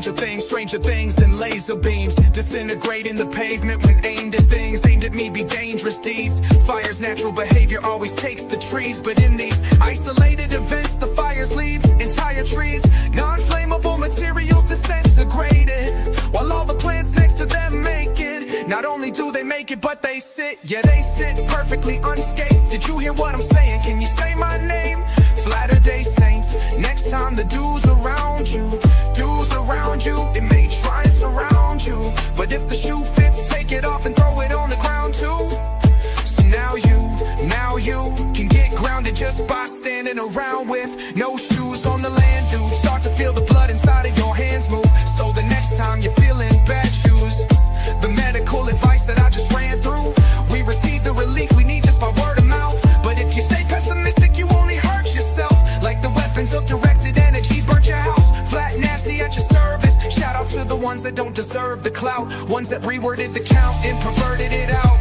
stranger things than laser beams, disintegrating the pavement when aimed at things. Aimed at me be dangerous deeds. Fire's natural behavior always takes the trees, but in these isolated events the fires leave entire trees. Non-flammable materials disintegrated, while all the plants next to them make it. Not only do they make it, but they sit, yeah, they sit perfectly unscathed. Did you hear what I'm saying? Can you say my name? Latter-day Saints. Next time the dudes around you, it may try and surround you, but if the shoe fits, take it off and throw it on the ground too. So now you can get grounded just by standing around with no shoes on the land, dude. Start to feel the blood inside of your hands move, so the next time you're feeling bad, choose the medical advice that I just ran through. We receive the relief we need just by word of mouth, but if you stay pessimistic, you only hurt yourself. Like the weapons of directed energy burnt your house, flat nasty at your service. Shout out to the ones that don't deserve the clout, ones that reworded the count and perverted it out,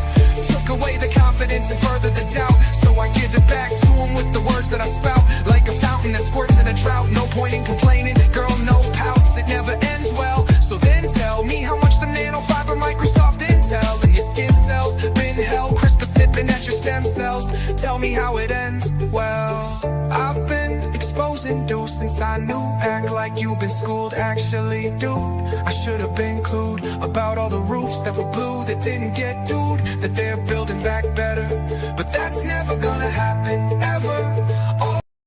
took away the confidence and furthered the doubt. So I give it back to them with the words that I spout, like a fountain that squirts in a drought. No point in complaining, girl, no pouts, it never ends well. So then tell me how much the nanofiber Microsoft Intel in your skin cells been held, CRISPR snipping at your stem cells. Tell me how it ends. Well, I've been exposing dude since I knew. Act like you've been schooled, actually, dude, I should have been clued about all the roofs that were blue that didn't get dude, that they're building back better. But that's never gonna happen, ever.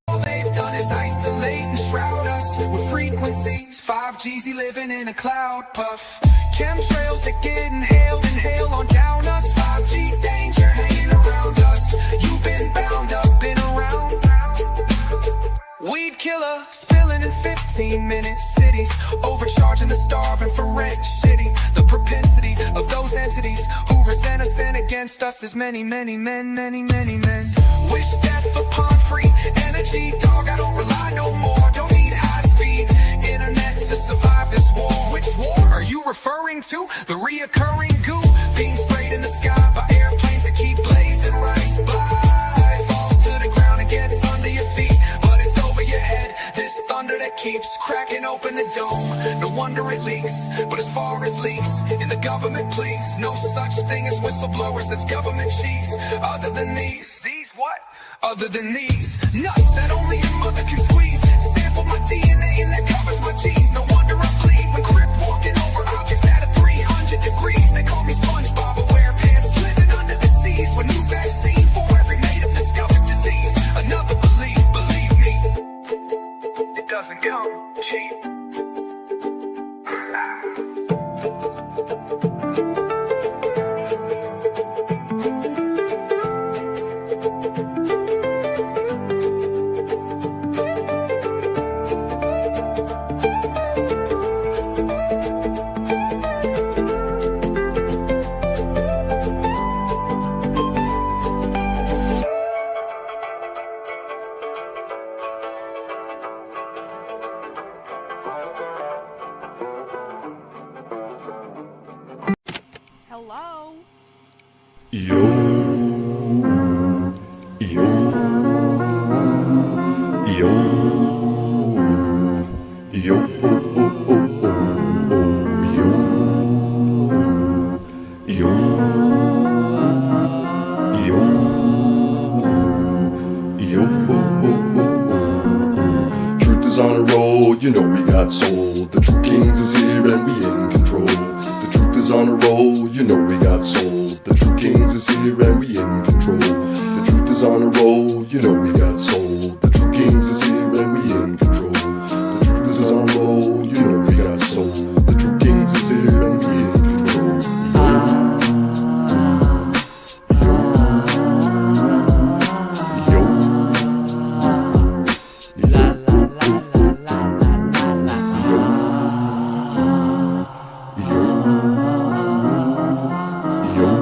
All they've done is isolate and shroud us with frequencies. 5G's living in a cloud puff. Chemtrails that get inhaled, inhale on down us. 5G danger hanging around us. You've been bound up, been around. Weed killer, spilling in 15-minute cities, overcharging the starving for rent. Shitty, the propensity of those entities who resent us and against us is many, many men, many, many men. Wish death upon free energy, dog, I don't rely no more. Don't need high-speed internet to survive this war. Which war are you referring to? The reoccurring goo being sprayed in the sky by airplanes that keep blazing right by. Falls to the ground and gets under your feet, but it's over your head. This thunder that keeps cracking open the dome, no wonder it leaks. But as far as leaks in the government, please, no such thing as whistleblowers, that's government cheese. Other than these what? Other than these nuts that only your mother can squeeze. Sample my DNA and that covers my genes. No wonder I bleed when crip walking over objects at a 300 degrees. They call me SpongeBob, but wear pants living under the seas. With new vaccine for every native discovered disease. Another believe me, it doesn't come cheap. Hello? Yo, yo, yo, yo, oh, oh, oh, oh, yo, yo, yo, yo, oh, oh, oh. Truth is on a roll, you know we got soul. The true kings is here and we in control. The truth is on a roll, you know we got soul. The true kings is here and we in control. The truth is on a roll, you know we got soul. The true kings is here and we in control. The truth is on a roll, you know we got soul. The true kings is here and we in control. Yo, yo, yo,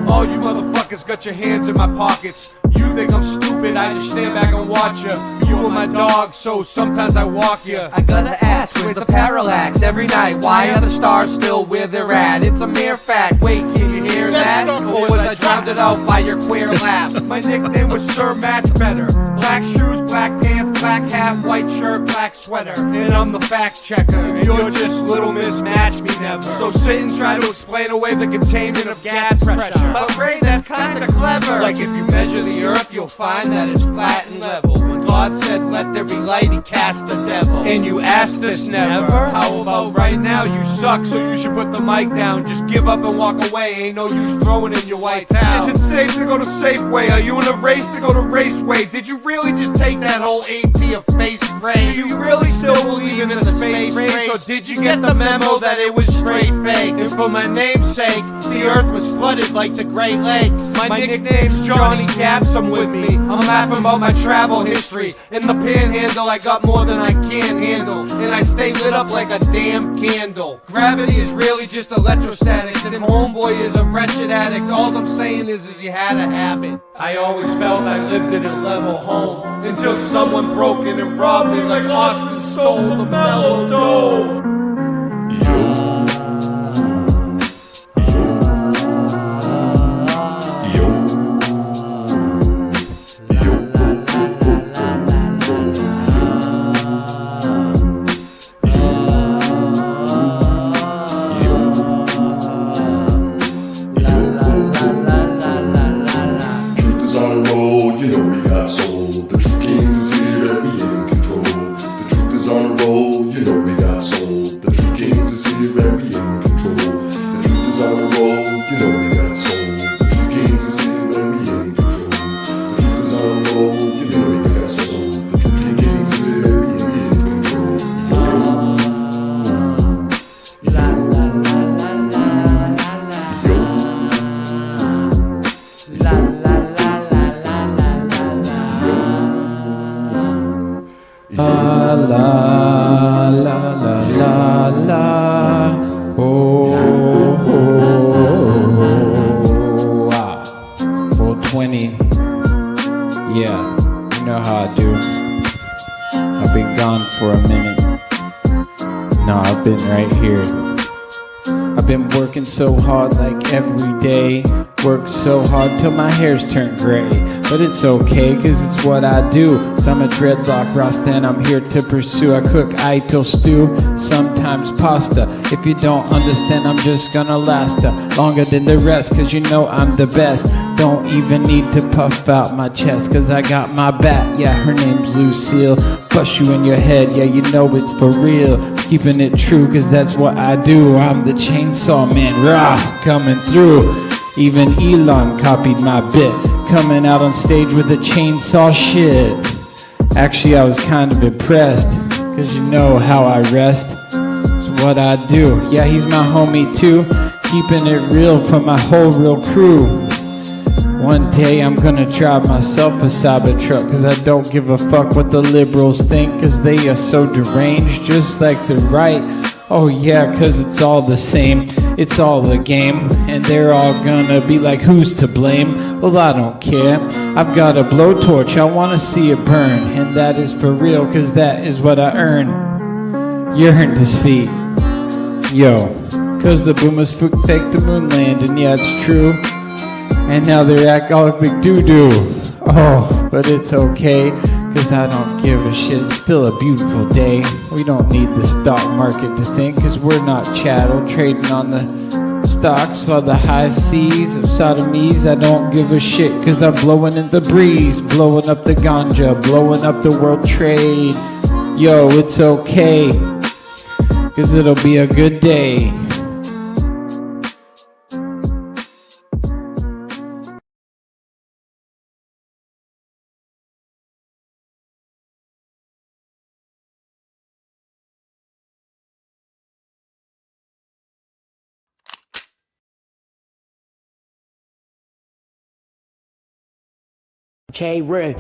All you motherfuckers got your hands in my pockets. You think I'm stupid, I just stand back and watch ya. You are my dog, so sometimes I walk ya. I gotta ask, where's the parallax? Every night, why are the stars still where they're at? It's a mere fact, wait, can you hear that? Or was I drowned out by your queer laugh? My nickname was Sir Match Better. Black shoes, black pants, black hat, white shirt, black sweater. And I'm the fact checker, and you're just little Miss Match Me Never. So sit and try to explain away the containment of gas pressure. But Ray, that's kinda clever. Like if you measure the earth, you'll find that it's flat and level. When God said let there be light, he cast the devil. And you asked us never. How about right now? You suck, so you should put the mic down. Just give up and walk away. Ain't no use throwing in your white towel. Is it safe to go to Safeway? Are you in a race to go to Raceway? Did you really just take that whole AT of face ray? Do you really still believe in the space race? Or did you get the memo that it was straight fake? And for my namesake, the earth was flooded like the Great Lakes. My nickname's Johnny Caps, I'm with me. I'm laughing about my travel history. In the panhandle, I got more than I can handle. And I stay lit up like a damn candle. Gravity is really just electrostatics, and homeboy is a wretched addict. All I'm saying is you had a habit. I always felt I lived in a level home, until someone broke in and robbed me like Austin stole the mellow dough. So hard like every day, work so hard till my hair's turned gray, but it's okay cause it's what I do. So I'm a dreadlock Rasta and I'm here to pursue. I cook Aito stew, sometimes pasta. If you don't understand, I'm just gonna last longer than the rest, cause you know I'm the best. Don't even need to puff out my chest, cause I got my bat. Yeah, her name's Lucille. Bust you in your head, yeah, you know it's for real. Keeping it true, cause that's what I do. I'm the chainsaw man, rah, coming through. Even Elon copied my bit, coming out on stage with a chainsaw shit. Actually, I was kind of impressed, cause you know how I rest. It's what I do. Yeah, he's my homie too, keeping it real for my whole real crew. One day I'm gonna drive myself a Cybertruck, cause I don't give a fuck what the liberals think, cause they are so deranged, just like the right. Oh yeah, cause it's all the same, it's all a game, and they're all gonna be like, who's to blame? Well, I don't care. I've got a blowtorch, I wanna see it burn, and that is for real, cause that is what I earn. Yearn to see. Yo, cause the boomers fake the moon landing, yeah, it's true. And now they act all like doo-doo. Oh, but it's okay, cause I don't give a shit. It's still a beautiful day. We don't need the stock market to think, cause we're not chattel trading on the stocks or the high seas of sodomies. I don't give a shit, cause I'm blowing in the breeze, blowing up the ganja, blowing up the world trade. Yo, it's okay, cause it'll be a good day. K-Red.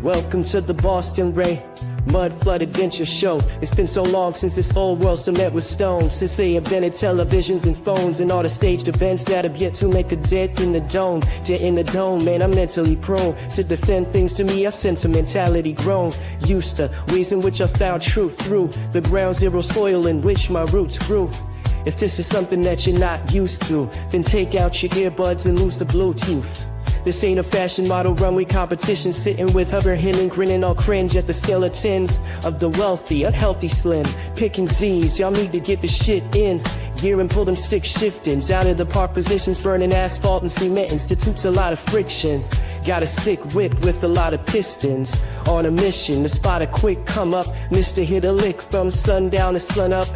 Welcome to the Boston Ray Mud Flood Adventure Show. It's been so long since this old world cement was stone, since they invented televisions and phones and all the staged events that have yet to make a dent in the dome. Dent in the dome, man, I'm mentally prone to defend things to me, I've sentimentality grown. Used to ways in which I found truth through the ground zero soil in which my roots grew. If this is something that you're not used to, then take out your earbuds and lose the Bluetooth. This ain't a fashion model runway competition, sitting with hover hen and grinning all cringe at the skeletons of the wealthy, unhealthy slim, picking Z's. Y'all need to get the shit in gear and pull them stick shiftings out of the park positions, burning asphalt and cement institutes a lot of friction. Gotta stick with a lot of pistons on a mission to spot a quick come up. Mr. hit a lick from sundown to sun up.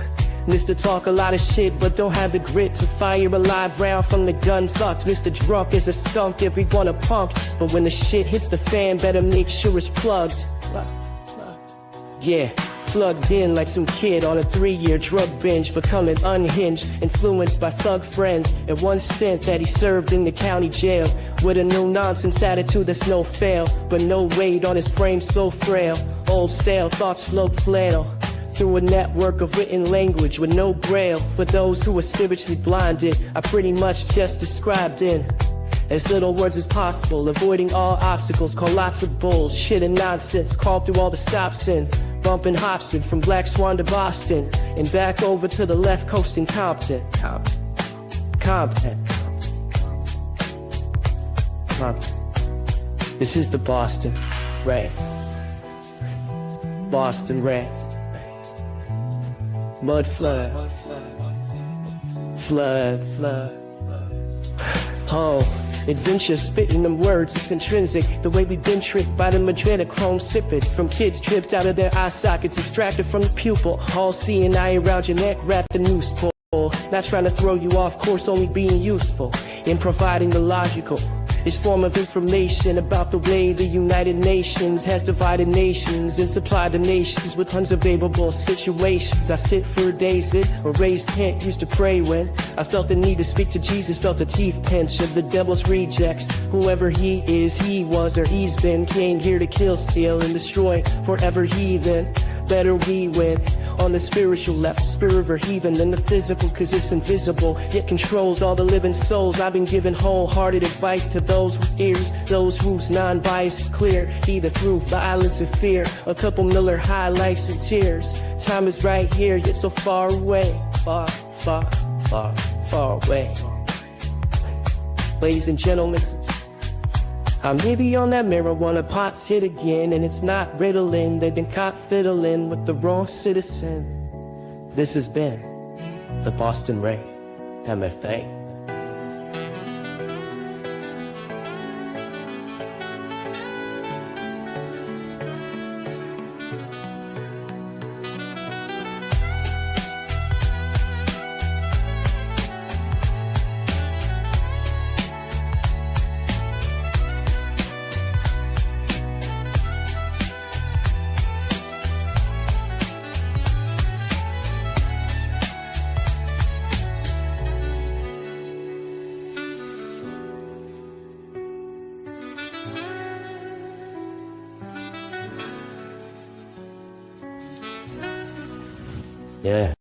Mr. talk a lot of shit but don't have the grit to fire a live round from the gun sucked. Mr. drunk is a skunk, everyone a punk, but when the shit hits the fan, better make sure it's plugged. Yeah, plugged in like some kid on a 3-year drug binge, becoming unhinged, influenced by thug friends, and one stint that he served in the county jail, with a no-nonsense attitude that's no fail, but no weight on his frame so frail. Old stale thoughts float flannel through a network of written language with no braille. For those who are spiritually blinded, I pretty much just described in as little words as possible, avoiding all obstacles, call lots of bullshit and nonsense, called through all the stops in, bumping Hobson from Black Swan to Boston, and back over to the left coast in Compton. Compton. This is the Boston Ray. Boston Ray. Mud flood. Flood. Oh, adventure spitting them words, it's intrinsic. The way we've been tricked by the adrenochrome sipping from kids tripped out of their eye sockets, extracted from the pupil. All seeing eye around your neck, wrap the noose pull. Not trying to throw you off course, only being useful in providing the logical. This form of information about the way the United Nations has divided nations and supplied the nations with unsurvivable situations. I sit for days in a raised tent, used to pray when I felt the need to speak to Jesus, felt the teeth pinch of the devil's rejects. Whoever he is, he was, or he's been, came here to kill, steal, and destroy forever heathen. Better we win on the spiritual left, spirit of a heathen than the physical, cause it's invisible, yet controls all the living souls. I've been giving wholehearted advice to those with ears, those whose non-biased clear, either through violence or fear, a couple Miller High lights and tears. Time is right here, yet so far away, far away. Ladies and gentlemen, I may be on that marijuana pot's hit again, and it's not Ritalin. They've been caught fiddling with the wrong citizen. This has been the Boston Ray, MFA. Yeah.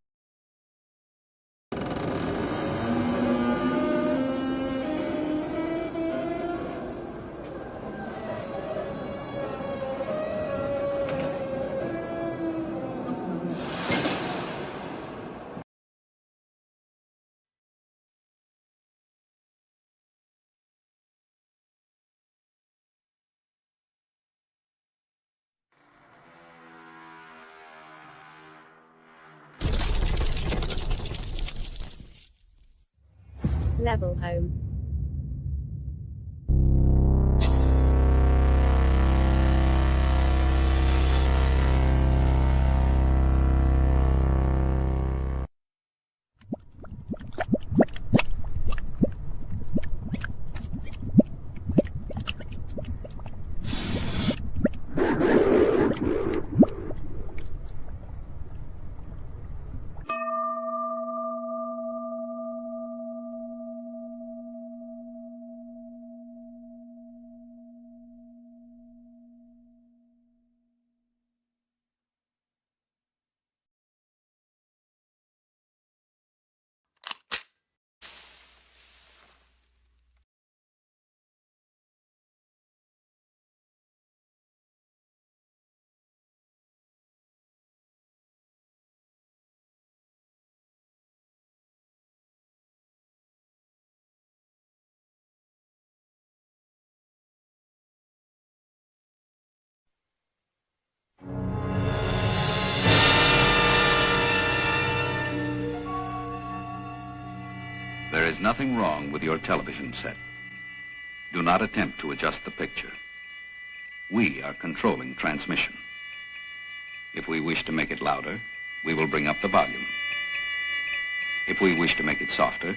Level home. is nothing wrong with your television set. Do not attempt to adjust the picture. We are controlling transmission. If we wish to make it louder, we will bring up the volume. If we wish to make it softer,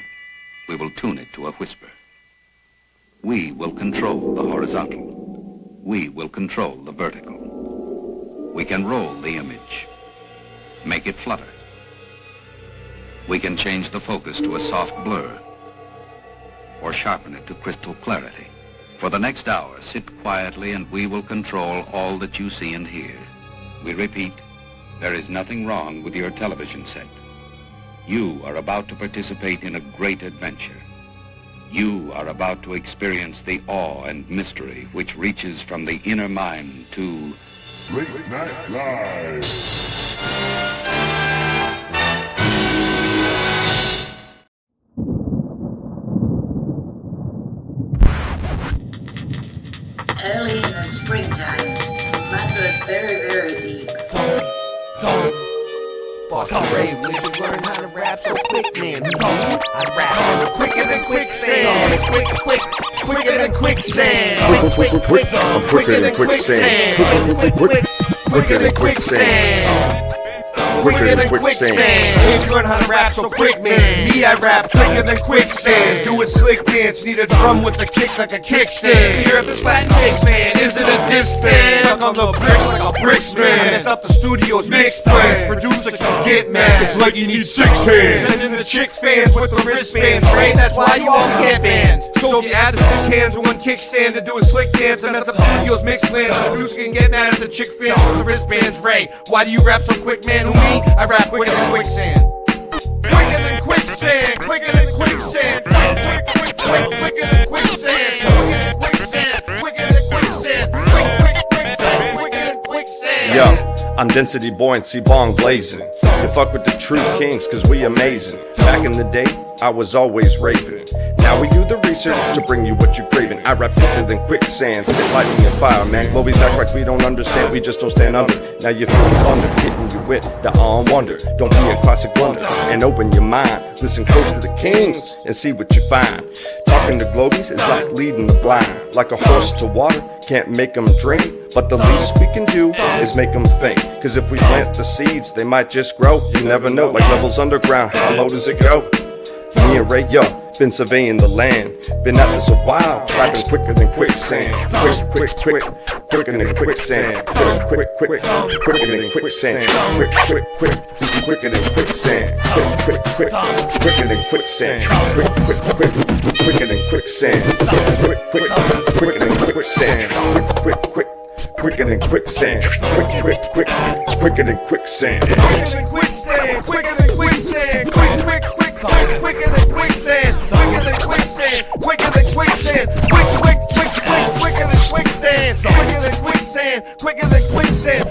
we will tune it to a whisper. We will control the horizontal. We will control the vertical. We can roll the image, make it flutter. We can change the focus to a soft blur or sharpen it to crystal clarity. For the next hour, sit quietly and we will control all that you see and hear. We repeat, there is nothing wrong with your television set. You are about to participate in a great adventure. You are about to experience the awe and mystery which reaches from the inner mind to Late Night Live. Early in the springtime, the mud grows very, very deep. Boston Ray, we could learn how to rap so quick, man. I rap quicker than quicksand. Quicker than quicksand. Quicker than quicksand. Quicker than quicksand. Quicker than quicksand. If you learn how to rap so quick, man. Me, I rap quicker than quicksand. Do a slick dance, need a drum with a kick like a kickstand. The earth is Latin mix, man. Is it a disc band? Stuck on the bricks like a bricks man. Mess up the studio's mix plans. Producer can get mad. It's like you need 6 hands. And then the chick fans with the wristbands, right? That's why you always get banned. So if you add the 6 hands and 1 kickstand to do a slick dance and mess up studio's mix plans, the producer can get mad at the chick fans with the wristbands, Ray. Why do you rap so quick, man? Who me? I rap quicker than quicksand. Quicker than quicksand. Quicker than quicksand. Quicker than quicksand. Quicker than quicksand. Quicker than quicksand. Yo, I'm density buoyancy bong blazing. You fuck with the true kings cause we amazing. Back in the day, I was always raving. Now we do the research to bring you what you're craving. I rap quicker than quicksand, spit lightning and fire, man. Globies act like we don't understand, we just don't stand under. Now you feel the thunder, hitting you with the wonder. Don't be a classic blunder, and open your mind. Listen close to the kings, and see what you find. Talking to Globies is like leading the blind. Like a horse to water, can't make them drink. But the least we can do is make them think. Cause if we plant the seeds, they might just grow. You never know, like levels underground, how low does it go? Me and Ray, yo, been surveying the land. Been at this a while, rapping quicker than quicksand. Quicker than quicksand. Quicker than quicksand. Quicker than quicksand. Quicker than quicksand. Quicker than quicksand. Quicker than quicksand. Quicker than quicksand. Quicker than quicksand. Quicker than quicksand. Quicker than quicksand. Quicker than quicksand. Quicker than quicksand. Quicker than quicksand. Quicker than quicksand. Quicker than quicksand. Quicker than quicksand.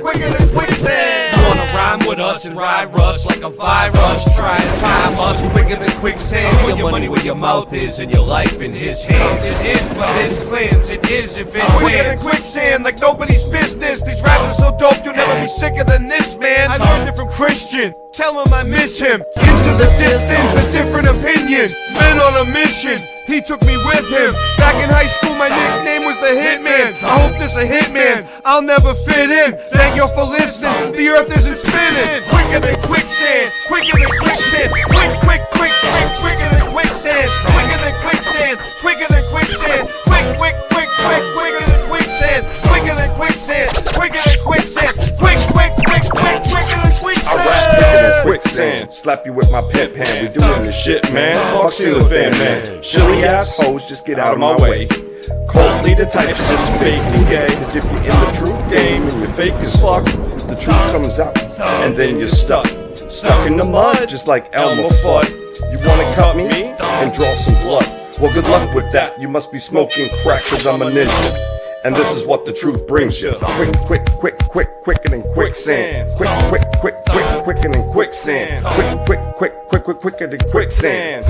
Quicker than quicksand. You wanna rhyme with us and ride rush like a virus? Try and time us quicker than quicksand. Put your money where your mouth is and your life in his hands. It is but his plans. It is if it wins. Quicker than quicksand like nobody's business. These raps are so dope you'll never be sicker than this, man. I learned it from Christian. Tell him I miss him. Into the distance, a different opinion. Been on a mission. He took me with him. Back in high school, my nickname was the Hitman. I hope this a hitman. I'll never fit in. Thank you for listening. The earth isn't spinning. Quicker than quicksand. Quicker than quicksand. Quicker than quicksand. Quicker than quicksand. Quicker than quicksand. Quicker than quicksand. Quicker than quicksand. Quicker than quicksand. Quicker than quicksand. I rap quicker than quicksand. Slap you with my pen pan. We doing this shit, man. Fuck ceiling fan, man. Shilly assholes, just get out of my way. Cold leader types just fake and gay. Cause if you're in the truth game and you're fake as fuck, the truth comes out and then you're stuck. Stuck in the mud, just like Elmer Fudd. You wanna cut me and draw some blood? Well, good luck with that. You must be smoking crack cause I'm a ninja. And this is what the truth brings you. Quicker than quicksand. Quicker than quicksand. Quicker than quicksand.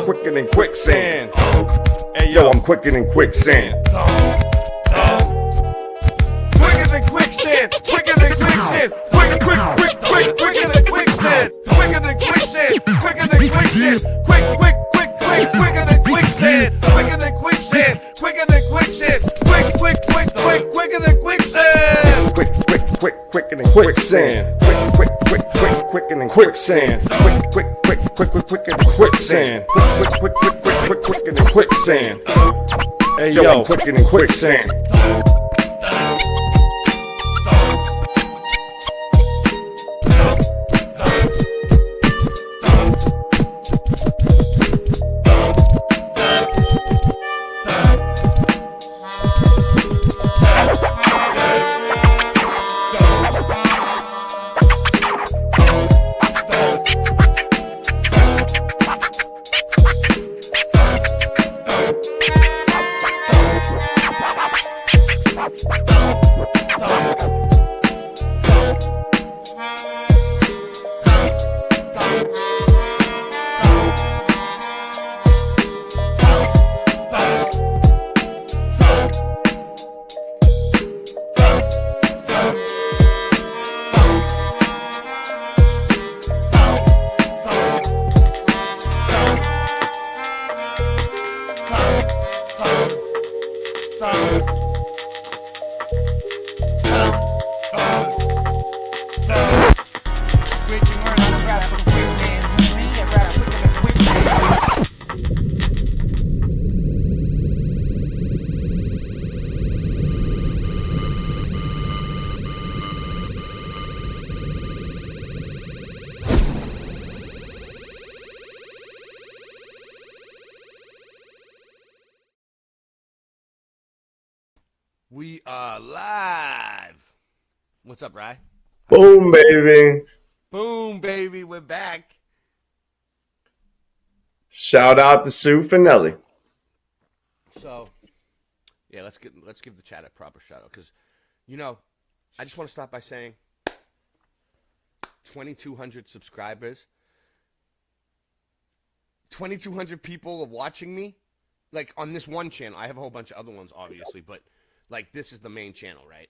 Quicker than quicksand. Hey yo, I'm quicker than quicksand. Quicker than quicksand. Quicker than quicksand. Quicker than quicksand. Quicker than quicksand. Quicker than quicksand. Quicker than quicksand. Quicker than quicksand. Quicker than quicksand. Quicker than quicksand. Quicker than quicksand. Quicker than quicksand. Quicker than quicksand. Quicker than quicksand. Hey yo, quicker than quicksand. We are live. What's up, Rye? Boom, baby. Boom, baby, we're back. Shout out to Sue Finelli. So, yeah, let's give the chat a proper shout out because, I just want to start by saying 2,200 subscribers, 2,200 people are watching me, like on this one channel. I have a whole bunch of other ones, obviously, but like this is the main channel, right?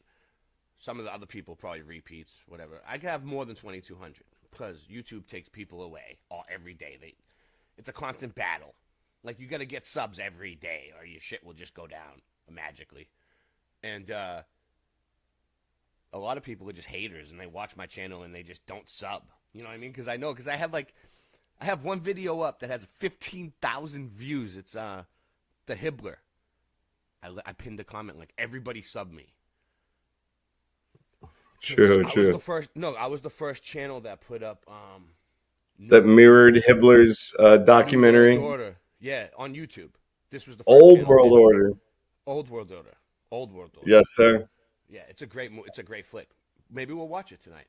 Some of the other people probably repeats, whatever. I have more than 2,200 because YouTube takes people away every day. It's a constant battle. Like, you got to get subs every day or your shit will just go down magically. And a lot of people are just haters and they watch my channel and they just don't sub. You know what I mean? Because I have one video up that has 15,000 views. It's the Hibbler. I pinned a comment like, everybody sub me. True. I was the first channel that put up that mirrored Hibbler's documentary. World Order. Yeah, on YouTube. This was the first Old World Order. Old World Order. Yes, sir. Yeah, it's a great flick. Maybe we'll watch it tonight.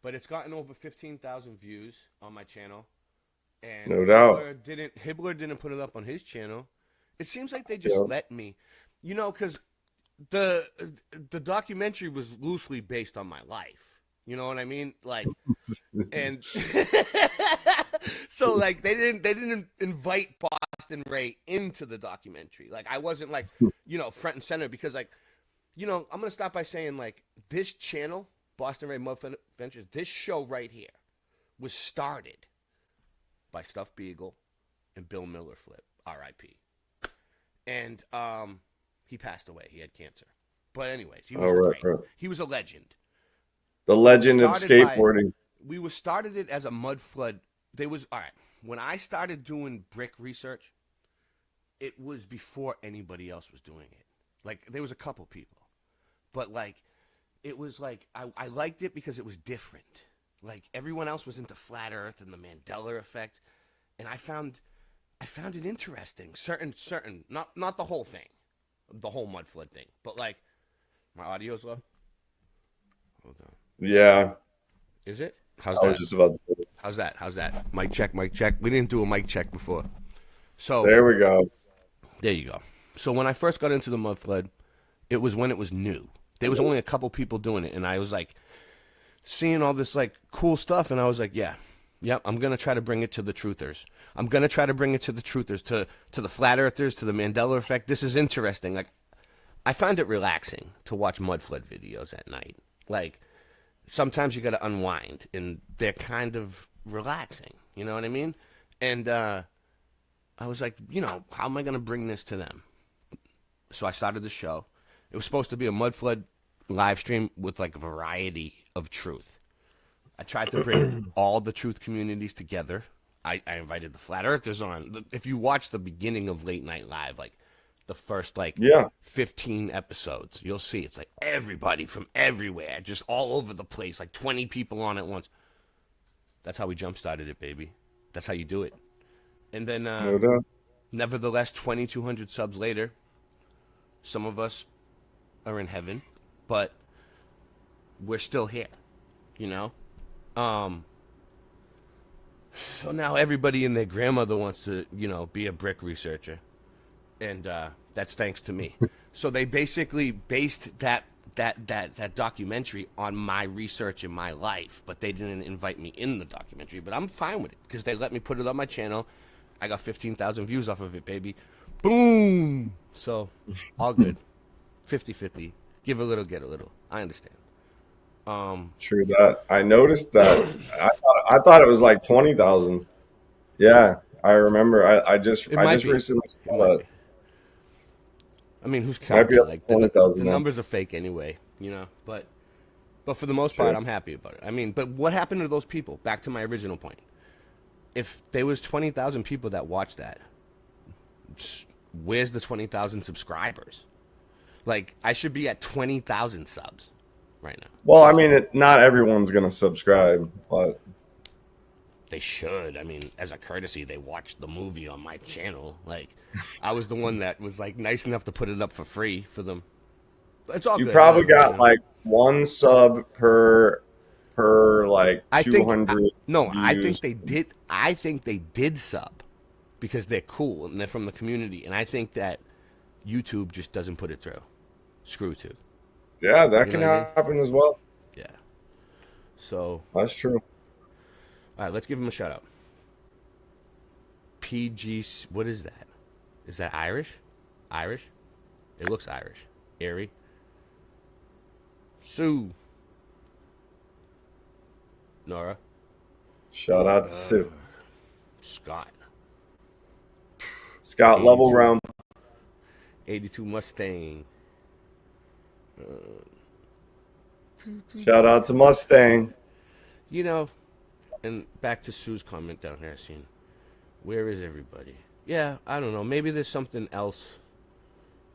But it's gotten over 15,000 views on my channel. And no doubt. Hibbler didn't put it up on his channel. It seems like they just let me, because the documentary was loosely based on my life. You know what I mean? Like, and so like they didn't invite Boston Ray into the documentary. Like, I wasn't like, front and center because like, I'm gonna start by saying like this channel, Boston Ray Mud Ventures, this show right here was started by Stuff Beagle and Bill Miller Flip, R.I.P. And he passed away. He had cancer. But anyways, he was great. Right. He was a legend. The legend of skateboarding. We started it as a mud flood. All right. When I started doing brick research, it was before anybody else was doing it. Like, there was a couple people. But like, it was like, I liked it because it was different. Like, everyone else was into flat earth and the Mandela effect. And I found it interesting. Certain, not the whole thing. The whole mud flood thing. But like, my audio's low. Hold on. Yeah. Is it? How's that? I was just about to say it. How's that? Mic check. We didn't do a mic check before. So there we go. There you go. So when I first got into the mud flood, it was when it was new. There was only a couple people doing it, and I was like seeing all this like cool stuff, and I was like, yeah, I'm gonna try to bring it to the truthers. I'm gonna try to bring it to the truthers, to the flat earthers, to the Mandela effect. This is interesting. Like, I find it relaxing to watch mud flood videos at night. Like, sometimes you got to unwind, and they're kind of relaxing. You know what I mean? And I was like, you know, how am I going to bring this to them? So I started the show. It was supposed to be a Mud Flood live stream with like a variety of truth. I tried to bring all the truth communities together. I invited the Flat Earthers on. If you watch the beginning of Late Night Live, like the first 15 episodes, you'll see it's like everybody from everywhere, just all over the place, like 20 people on at once. That's how we jump-started it, baby. That's how you do it. And then, nevertheless, 2,200 subs later, some of us are in heaven, but we're still here, you know? So now everybody and their grandmother wants to, you know, be a brick researcher. And that's thanks to me. So they basically based that documentary on my research in my life, but they didn't invite me in the documentary. But I'm fine with it because they let me put it on my channel. I got 15,000 views off of it, baby. Boom! So, all good. 50-50. Give a little, get a little. I understand. True that. I noticed that. I thought it was like 20,000. Yeah, I remember. I just recently saw that. I mean, who's Might be counting? up to Like 20,000. the numbers are fake anyway, you know. But for the most part, I'm happy about it. I mean, but what happened to those people? Back to my original point. If there was 20,000 people that watched that, where's the 20,000 subscribers? Like, I should be at 20,000 subs right now. Well, I mean, not everyone's gonna subscribe, but they should. I mean, as a courtesy, they watched the movie on my channel. Like, I was the one that was like nice enough to put it up for free for them. But it's all good. You probably got like one sub per like 200. I think they did. I think they did sub because they're cool and they're from the community. And I think that YouTube just doesn't put it through. Screw tube. Yeah, that can happen as well. Yeah. So that's true. All right, let's give him a shout out. PG, what is that? Is that Irish? Irish? It looks Irish. Airy. Sue. Nora. Shout out to Sue. Scott. Scott Level Realm. 82 Mustang. Shout out to Mustang. You know, and back to Sue's comment down here, seeing where is everybody? Yeah, I don't know. Maybe there's something else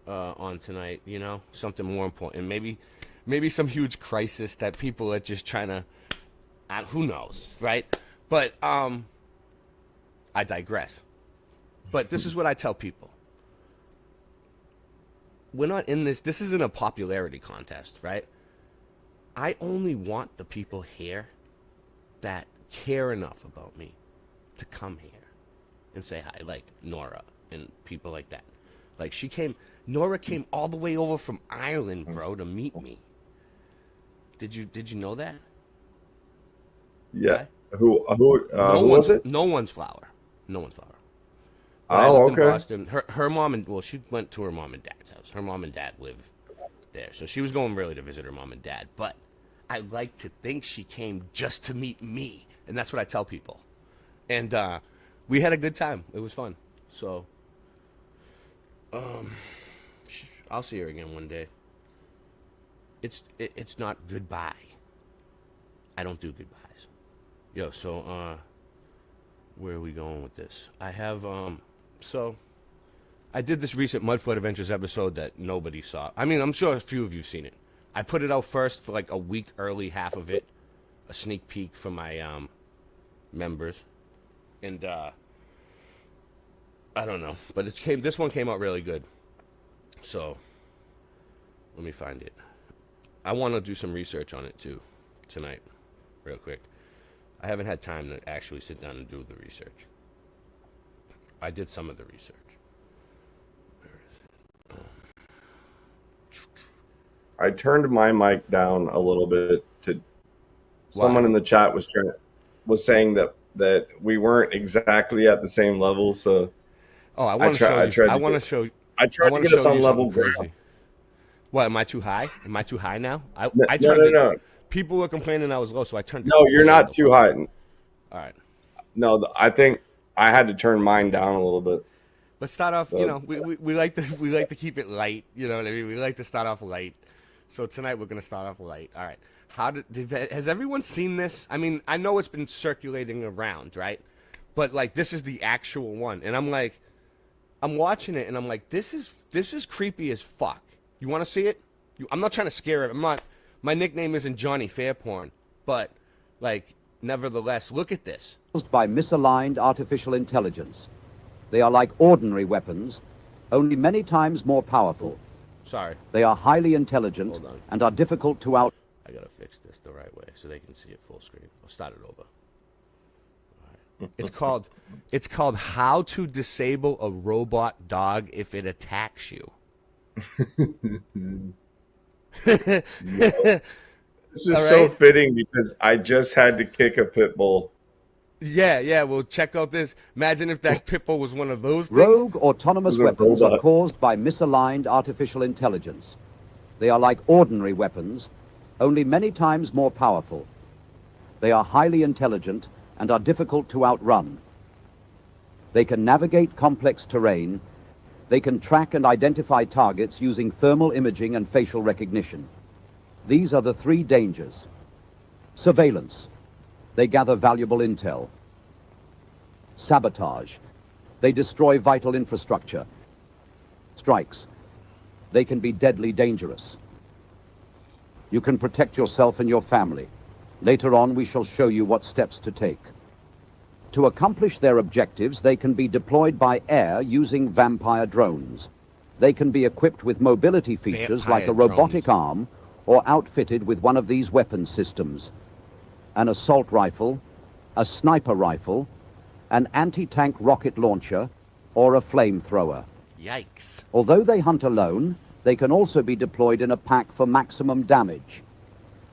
on tonight, you know? Something more important. Maybe some huge crisis that people are just trying to who knows, right? But I digress. But this is what I tell people. We're not in this isn't a popularity contest, right? I only want the people here that care enough about me to come here and say hi, like Nora and people like that. Like Nora came all the way over from Ireland, bro, to meet me. Did you know that? Yeah. Okay. Who was it? No One's Flower. No One's Flower. Oh, okay. In Boston. Her mom she went to her mom and dad's house. Her mom and dad live there. So she was going really to visit her mom and dad. But I like to think she came just to meet me. And that's what I tell people. And we had a good time. It was fun. So I'll see her again one day. It's not goodbye. I don't do goodbyes. Yo, so where are we going with this? I have so I did this recent Mudfoot Adventures episode that nobody saw. I mean, I'm sure a few of you've seen it. I put it out first for like a week early, half of it, a sneak peek for my members, and I don't know, but this one came out really good. So let me find it. I want to do some research on it too tonight, real quick. I haven't had time to actually sit down and do the research. I did some of the research. Where is it? I turned my mic down a little bit to. Someone in the chat was saying that we weren't exactly at the same level. So. Oh, I want to show you. I want to show. I tried to get us on level crazy. What, am I too high? Am I too high now? No. People were complaining I was low, so I turned. No, you're not too high. All right. No, I think I had to turn mine down a little bit. Let's start off. You know, we like to keep it light. You know what I mean? We like to start off light. So tonight we're gonna start off light. All right. Has everyone seen this? I mean, I know it's been circulating around, right? But like, this is the actual one, and I'm like, I'm watching it, and I'm like, this is creepy as fuck. You want to see it? I'm not trying to scare it. I'm not. My nickname isn't Johnny Fairporn, but like, nevertheless, look at this. By misaligned artificial intelligence. They are like ordinary weapons, only many times more powerful. Sorry. They are highly intelligent and are difficult to out... I gotta fix this the right way so they can see it full screen. I'll start it over. All right. It's called How to Disable a Robot Dog If It Attacks You. This is so fitting because I just had to kick a pit bull. Yeah, well, check out this. Imagine if that pit bull was one of those things. Rogue autonomous weapons are caused by misaligned artificial intelligence. They are like ordinary weapons, only many times more powerful. They are highly intelligent and are difficult to outrun. They can navigate complex terrain. They can track and identify targets using thermal imaging and facial recognition. These are the three dangers. Surveillance. They gather valuable intel. Sabotage. They destroy vital infrastructure. Strikes. They can be deadly dangerous. You can protect yourself and your family. Later on, we shall show you what steps to take. To accomplish their objectives, they can be deployed by air using vampire drones. They can be equipped with mobility features like a robotic arm or outfitted with one of these weapon systems. An assault rifle, a sniper rifle, an anti-tank rocket launcher, or a flamethrower. Yikes. Although they hunt alone, they can also be deployed in a pack for maximum damage.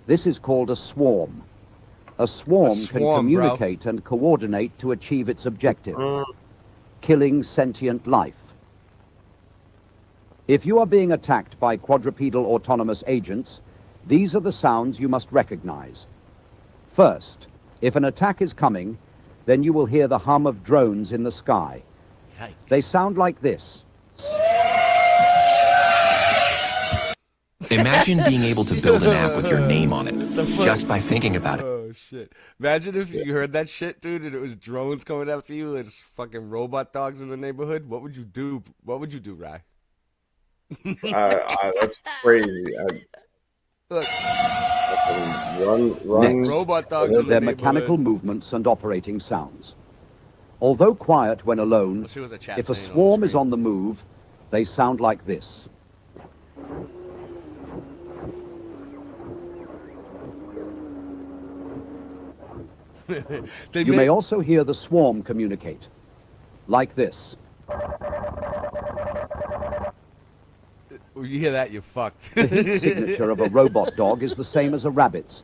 This is called a swarm. A swarm can communicate and coordinate to achieve its objective, killing sentient life. If you are being attacked by quadrupedal autonomous agents, these are the sounds you must recognize. First, if an attack is coming, then you will hear the hum of drones in the sky. Yikes. They sound like this. Imagine being able to build an app with your name on it, just by thinking about it. Oh, shit. Imagine if you heard that shit, dude, and it was drones coming after you, and it's fucking robot dogs in the neighborhood. What would you do? What would you do, Rye? That's crazy. Look. Run. Robot dogs in the Their neighborhood. mechanical movements and operating sounds. Although quiet when alone, Let's see what the chat's if a saying on swarm the is on the move, they sound like this. You may also hear the swarm communicate, like this. You hear that, you're fucked. The heat signature of a robot dog is the same as a rabbit's,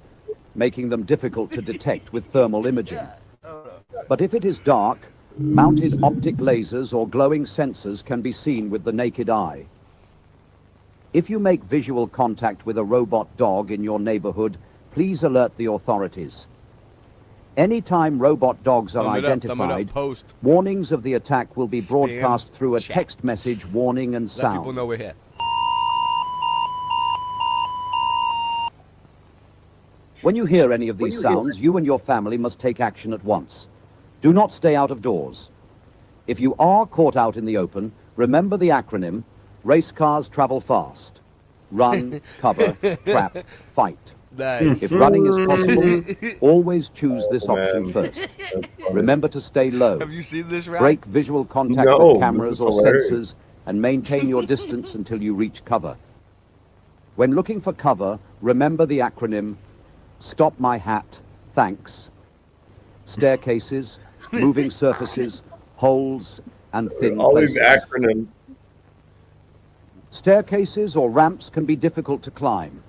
making them difficult to detect with thermal imaging. But if it is dark, mounted optic lasers or glowing sensors can be seen with the naked eye. If you make visual contact with a robot dog in your neighborhood, please alert the authorities. Anytime robot dogs are identified, warnings of the attack will be broadcast through a text message warning and sound. Let people know we're here. When you hear any of these sounds, you and your family must take action at once. Do not stay out of doors. If you are caught out in the open, remember the acronym, race cars travel fast. Run, cover, trap, fight. Nice. If running is possible, always choose this option first. Remember to stay low. Have you seen this, Ralph? Break visual contact with cameras or sensors and maintain your distance until you reach cover. When looking for cover, remember the acronym, stop my hat, thanks. Staircases, moving surfaces, holes, and thin All places. these acronyms. Staircases or ramps can be difficult to climb.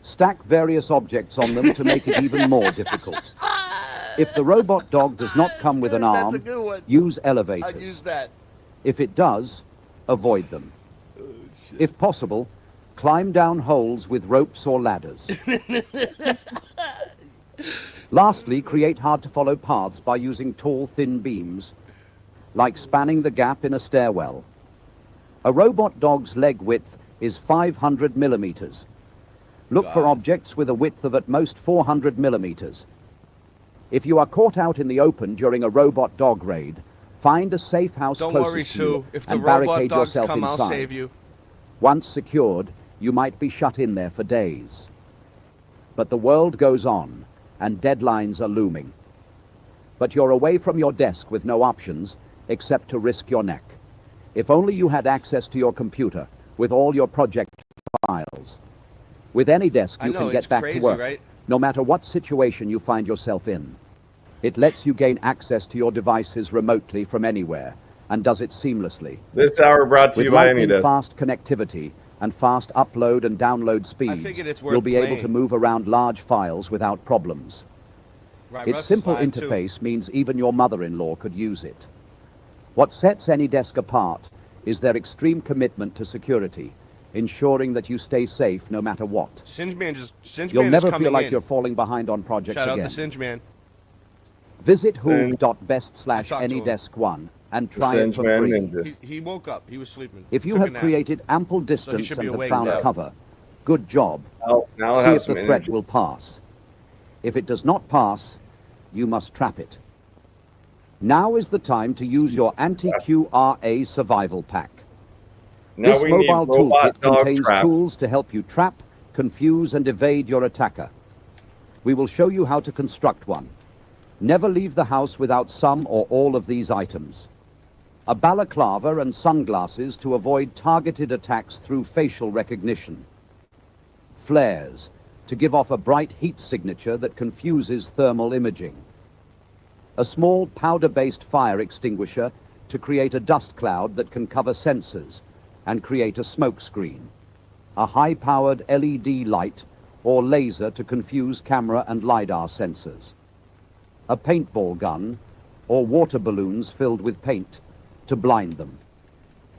Stack various objects on them to make it even more difficult. If the robot dog does not come with an arm, That's a good one. use elevators. I'll use that. If it does, avoid them. If possible, climb down holes with ropes or ladders. Lastly, create hard-to-follow paths by using tall, thin beams, like spanning the gap in a stairwell. A robot dog's leg width is 500 millimeters. Look for objects with a width of at most 400 millimeters. If you are caught out in the open during a robot dog raid, find a safe house Don't closest worry, to Sue. you If the and robot barricade dogs yourself come, inside. I'll save you. Once secured, you might be shut in there for days. But the world goes on, and deadlines are looming. But you're away from your desk with no options except to risk your neck. If only you had access to your computer with all your project files. With any desk, you can get back to work, right? no matter what situation you find yourself in. It lets you gain access to your devices remotely from anywhere, and does it seamlessly. This hour brought to you With by lightning AnyDesk. fast connectivity and fast upload and download speeds, figured it's worth you'll be able to playing. move around large files without problems. Right, Its Russ is simple fine, too. interface means even your mother-in-law could use it. What sets AnyDesk apart is their extreme commitment to security, ensuring that you stay safe no matter what. Singeman You'll is never coming feel like in. you're falling behind on projects Shout out again. to Singeman. Visit I talked to him. who.best/AnyDesk1 and try it for free. He woke up. He was sleeping. If you Took a have nap. created ample So he distance should be and have awake found now. cover, good job. Now I'll See have if the some threat energy. will pass. If it does not pass, you must trap it. Now is the time to use your anti-QRA survival pack. Now This we need mobile robot toolkit dog contains trap. tools to help you trap, confuse, and evade your attacker. We will show you how to construct one. Never leave the house without some or all of these items. A balaclava and sunglasses to avoid targeted attacks through facial recognition. Flares to give off a bright heat signature that confuses thermal imaging. A small powder-based fire extinguisher to create a dust cloud that can cover sensors and create a smoke screen. A high-powered LED light or laser to confuse camera and LiDAR sensors. A paintball gun or water balloons filled with paint to blind them.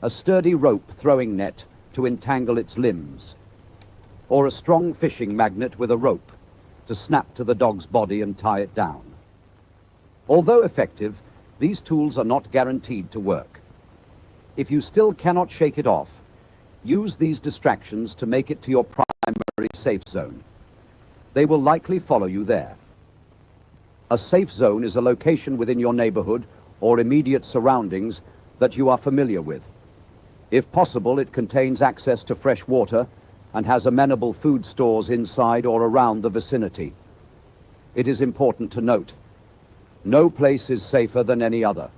A sturdy rope throwing net to entangle its limbs. Or a strong fishing magnet with a rope to snap to the dog's body and tie it down. Although effective, these tools are not guaranteed to work. If you still cannot shake it off, use these distractions to make it to your primary safe zone. They will likely follow you there. A safe zone is a location within your neighborhood or immediate surroundings that you are familiar with. If possible, it contains access to fresh water and has amenable food stores inside or around the vicinity. It is important to note, no place is safer than any other.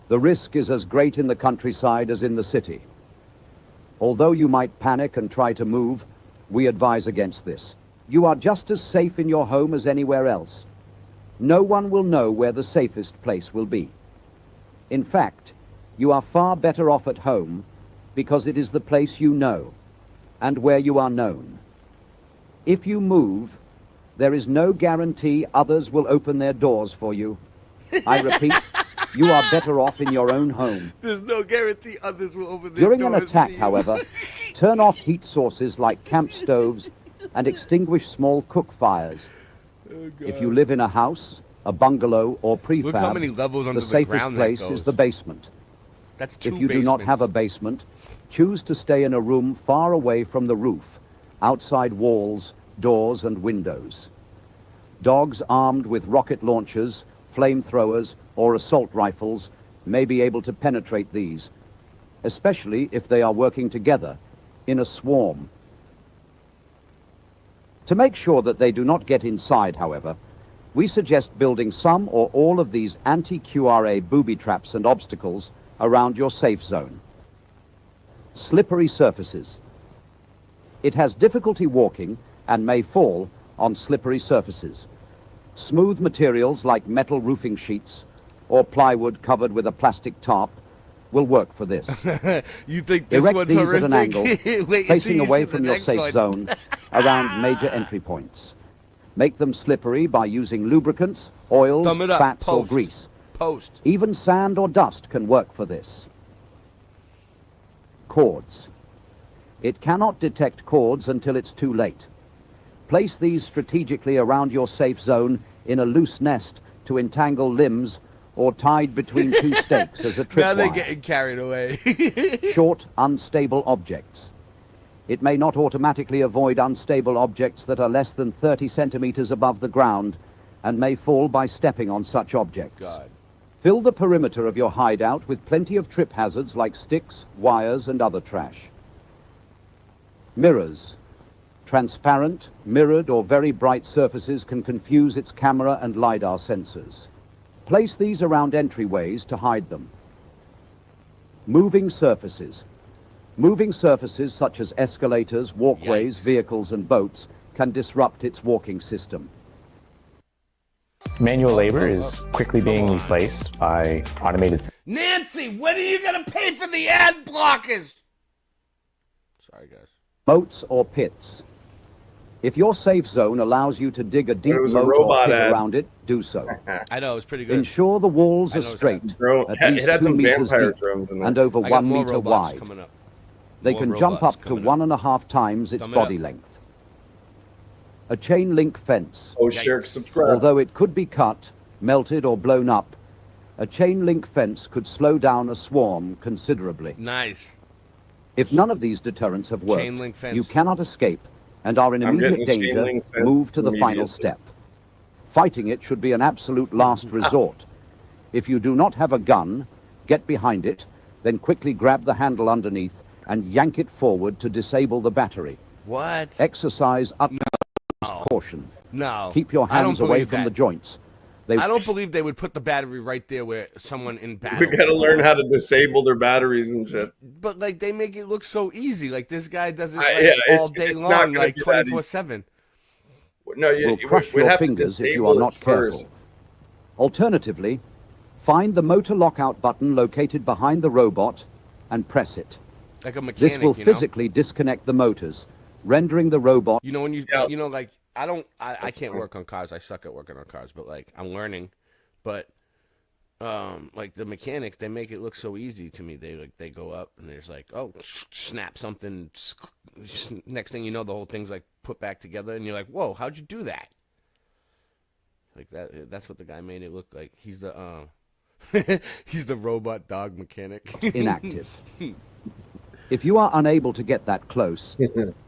The risk is as great in the countryside as in the city. Although you might panic and try to move, we advise against this. You are just as safe in your home as anywhere else. No one will know where the safest place will be. In fact, you are far better off at home because it is the place you know and where you are known. If you move, there is no guarantee others will open their doors for you. I repeat, you are better off in your own home. There's no guarantee others will open their During an doors attack, for you. however, turn off heat sources like camp stoves and extinguish small cook fires. If you live in a house, a bungalow, or prefab, Look how many levels under the the safest ground that place goes. is the basement. That's two If you do not have a basement, choose to stay in a room far away from the roof, outside walls, doors, and windows. Dogs armed with rocket launchers, flamethrowers, or assault rifles may be able to penetrate these, especially if they are working together in a swarm. To make sure that they do not get inside, however, we suggest building some or all of these anti-QRA booby traps and obstacles around your safe zone. Slippery surfaces. It has difficulty walking and may fall on slippery surfaces. Smooth materials like metal roofing sheets or plywood covered with a plastic tarp will work for this. You think this Erect one's these horrific? at an angle, Wait until facing you away see the from your next safe one. zone around major entry points. Make them slippery by using lubricants, oils, Thumb it up. fats, or Post. grease. Post. Even sand or dust can work for this. Cords. It cannot detect cords until it's too late. Place these strategically around your safe zone in a loose nest to entangle limbs, or tied between two stakes as a Now they're tripwire. getting carried away. Short, unstable objects. It may not automatically avoid unstable objects that are less than 30 centimeters above the ground and may fall by stepping on such objects. God. Fill the perimeter of your hideout with plenty of trip hazards like sticks, wires, and other trash. Mirrors. Transparent, mirrored, or very bright surfaces can confuse its camera and LiDAR sensors. Place these around entryways to hide them. Moving surfaces. Moving surfaces such as escalators, walkways, vehicles, and boats can disrupt its walking system. Manual labor is quickly being replaced by automated. Nancy, when are you going to pay for the ad blockers? Sorry, guys. Moats or pits. If your safe zone allows you to dig a deep moat or pit around it, do so. I know, it's pretty good. Ensure the walls are straight, at least 2 meters deep, and over 1 meter wide. They can jump up to 1.5 times its body length. A chain link fence. Oh, share, subscribe. Although it could be cut, melted, or blown up, a chain link fence could slow down a swarm considerably. Nice. If none of these deterrents have worked, Chain link fence. you cannot escape and are in immediate danger. Move to the final step. Fighting it should be an absolute last resort. If you do not have a gun, get behind it, then quickly grab the handle underneath and yank it forward to disable the battery. What? Exercise utmost caution. No. Keep your hands away from the joints. I don't believe they would put the battery right there where someone in battle. We gotta learn how to disable their batteries and shit. But like they make it look so easy. Like this guy does it all day it's long, not gonna like be that easy. 24/7. No, Will crush your fingers if you are not careful. Alternatively, find the motor lockout button located behind the robot and press it. Like a mechanic, This will physically disconnect the motors, rendering the robot... You know, when you, you know, like, I can't work on cars. I suck at working on cars, but like, I'm learning. But, like the mechanics, they make it look so easy to me. They go up and there's like, oh, snap something. Next thing you know, the whole thing's like put back together, and you're like, whoa, how'd you do that? Like that's what the guy made it look like. He's the he's the robot dog mechanic. Inactive. If you are unable to get that close,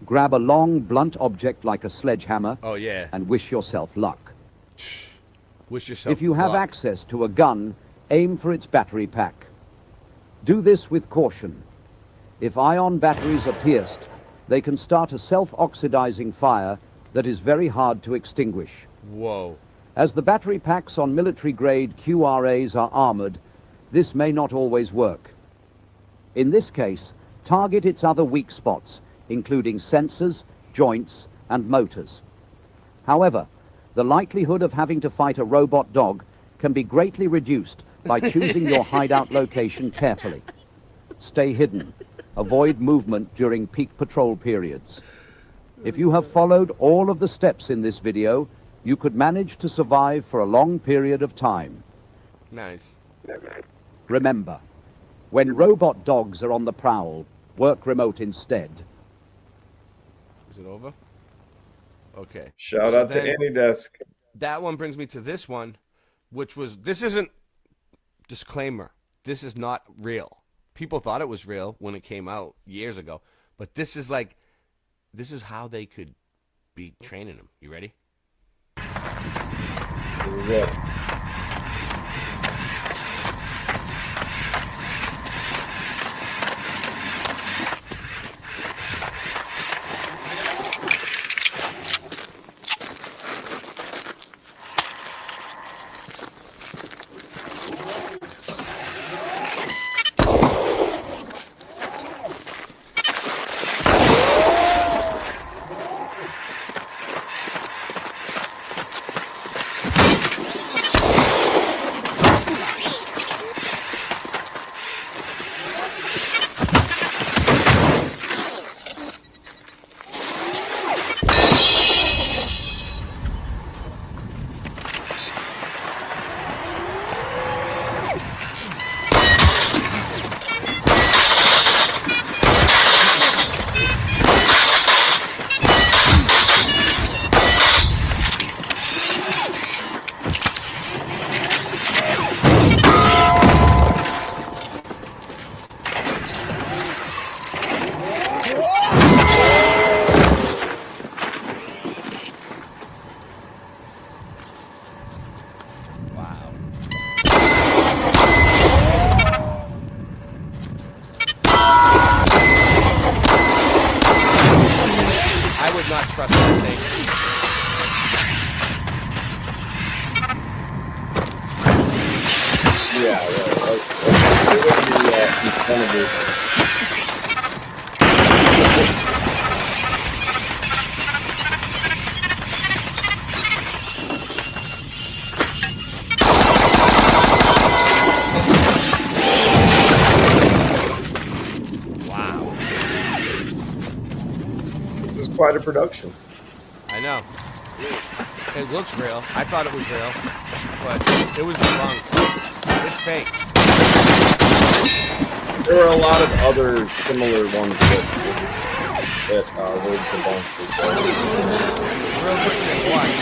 grab a long, blunt object like a sledgehammer. Oh, yeah. And wish yourself luck. Wish yourself If you have luck. access to a gun, aim for its battery pack. Do this with caution. If ion batteries are pierced, they can start a self-oxidizing fire that is very hard to extinguish. Whoa. As the battery packs on military-grade QRAs are armored, this may not always work. In this case, target its other weak spots, including sensors, joints, and motors. However, the likelihood of having to fight a robot dog can be greatly reduced by choosing your hideout location carefully. Stay hidden. Avoid movement during peak patrol periods. If you have followed all of the steps in this video, you could manage to survive for a long period of time. Nice. Remember, when robot dogs are on the prowl, work remote instead. Is it over? Okay. Shout out to AnyDesk. That one brings me to this one, which was, this isn't, disclaimer, this is not real. People thought it was real when it came out years ago, but this is like, this is how they could be training them. You ready? Yeah. would not trust that thing. Yeah, Wow. This is quite a production. I know. It looks real. I thought it was real, but it was wrong. It's fake. There are a lot of other similar ones that were debunked as well. Real quick thing, watch.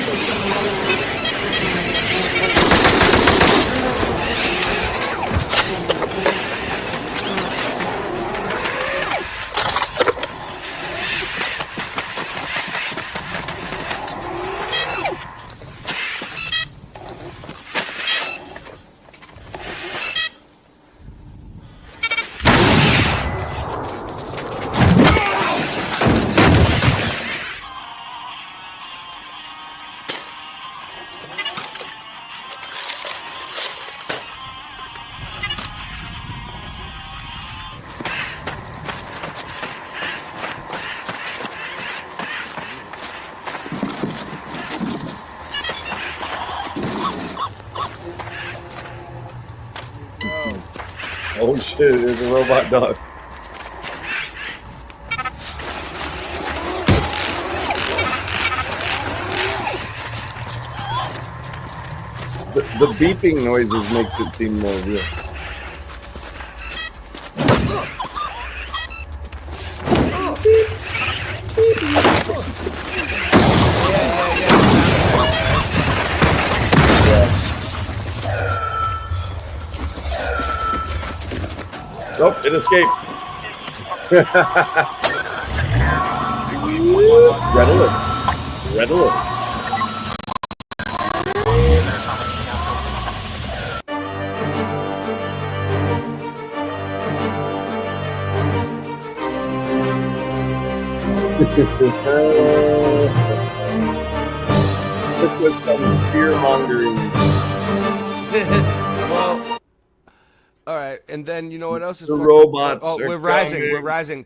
Oh shit, there's a robot dog. The beeping noises makes it seem more real. Oh, it escaped. Red alert. Red alert. This was some fear-mongering. Well, all right, and then you know what else is The robots are we're rising. coming. We're rising.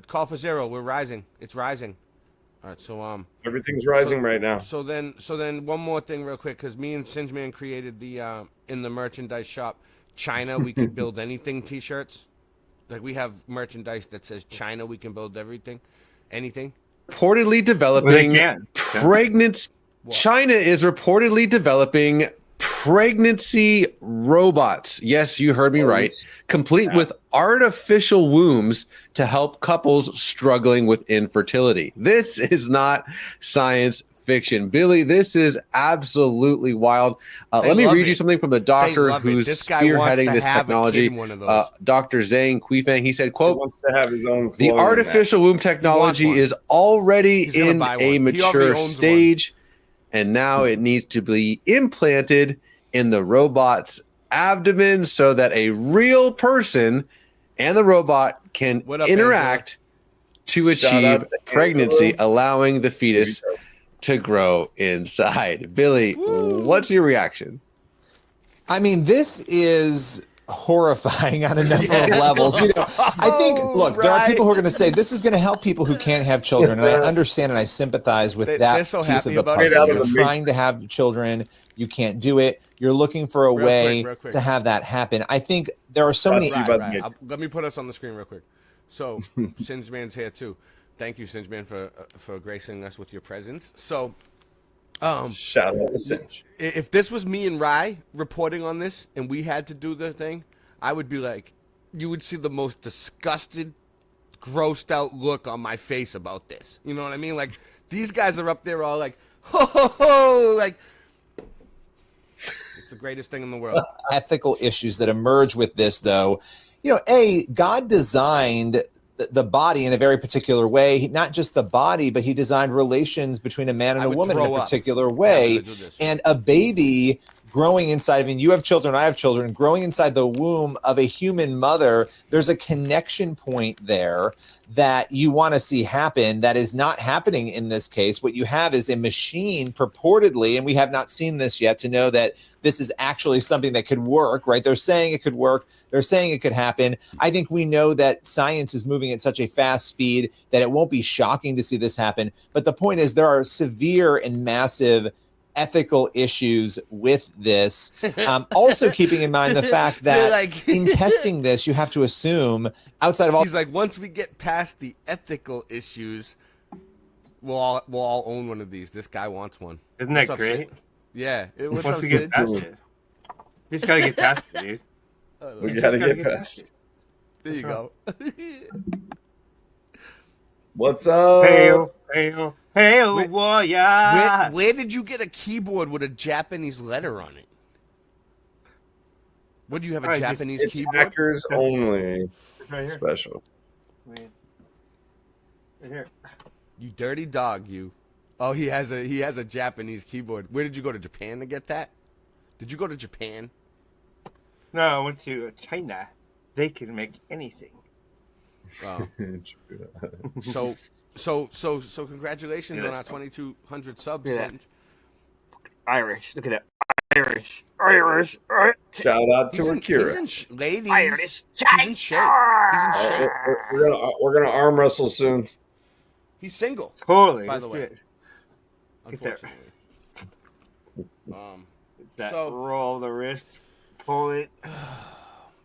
Call for zero. We're rising. It's rising. All right, so Everything's rising right now. So then one more thing real quick, because me and Singeman created the in the merchandise shop, China we can build anything t-shirts. Like we have merchandise that says China we can build everything, anything. Reportedly developing pregnancy. China is reportedly developing pregnancy robots. Yes, you heard me right. Complete with artificial wombs to help couples struggling with infertility. This is not science fiction. Billy, this is absolutely wild. Let me read you something from the doctor who's spearheading this technology. Dr. Zhang Quifeng, he said, quote, He wants to have his own the artificial womb technology is already in a mature stage, and now it needs to be implanted in the robot's abdomen so that a real person and the robot can interact to achieve pregnancy, allowing the fetus to grow inside. Billy, what's your reaction? I mean, this is horrifying on a number of levels. You know, I think, look, there are people who are going to say this is going to help people who can't have children, and I understand and I sympathize with that piece of the puzzle. You're trying to have children, you can't do it. You're looking for a way to have that happen. I think there are so many. Let me put us on the screen real quick. So, Singeman's here too. Thank you, Singeman, for gracing us with your presence. So, shout out to Singe. If this was me and Rye reporting on this, and we had to do the thing, I would be like, you would see the most disgusted, grossed out look on my face about this. You know what I mean? Like these guys are up there all like, ho ho ho, like it's the greatest thing in the world. Ethical issues that emerge with this, though. You know, God designed the body in a very particular way, not just the body, but he designed relations between a man and a woman in a particular way. And a baby growing inside. I mean, you have children, I have children. Growing inside the womb of a human mother, there's a connection point there that you want to see happen that is not happening in this case. What you have is a machine purportedly, and we have not seen this yet to know that this is actually something that could work, right? They're saying it could work. They're saying it could happen. I think we know that science is moving at such a fast speed that it won't be shocking to see this happen. But the point is there are severe and massive ethical issues with this. Also keeping in mind the fact that like- in testing this, you have to assume outside of all. He's like, once we get past the ethical issues, we'll all own one of these. This guy wants one. Isn't that What's up, great? Sid? Yeah. What's Once up, we get Sid? past it. He's got to get past it, dude. We He's gotta just get past it. There you go. What's up? Hey, warrior. Where did you get a keyboard with a Japanese letter on it? What do you have, a Japanese It's keyboard? hackers only. It's right here. Special. Right here. You dirty dog, you. Oh, he has a Japanese keyboard. Where did you go to Japan to get that? Did you go to Japan? No, I went to China. They can make anything. Oh. So congratulations on our 2,200 subs. Look at that. Irish. Look at that. Irish. Shout out to Akira. Ladies, Irish. he's in shape. He's in shape. We're gonna arm wrestle soon. He's single. Totally. By Let's the do way. it. Get that. Unfortunately. It's that so- roll the wrist, pull it.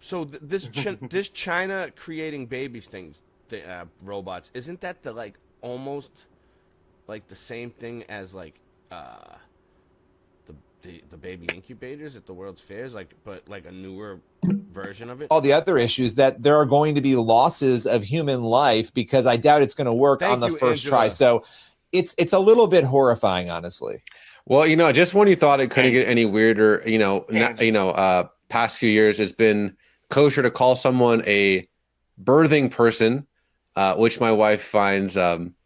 So this China creating babies things, the robots, isn't that the almost like the same thing as the baby incubators at the World's Fairs, but a newer version of it? All the other issues that there are going to be losses of human life because I doubt it's going to work on the first try. So it's a little bit horrifying, honestly. Well, just when you thought it couldn't get any weirder, past few years, it's been kosher to call someone a birthing person, which my wife finds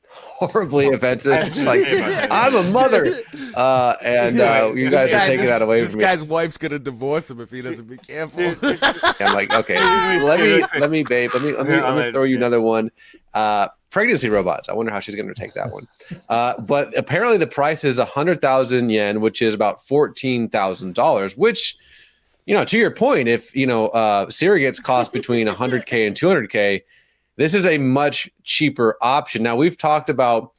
horribly offensive. She's like, I'm a mother. And you guys are taking that away from me. This guy's wife's going to divorce him if he doesn't be careful. I'm like, okay, let me, babe. Let me throw you another one. Pregnancy robots. I wonder how she's going to take that one. But apparently the price is 100,000 yen, which is about $14,000. Which, to your point, if surrogates cost between 100K and 200K, this is a much cheaper option. Now we've talked about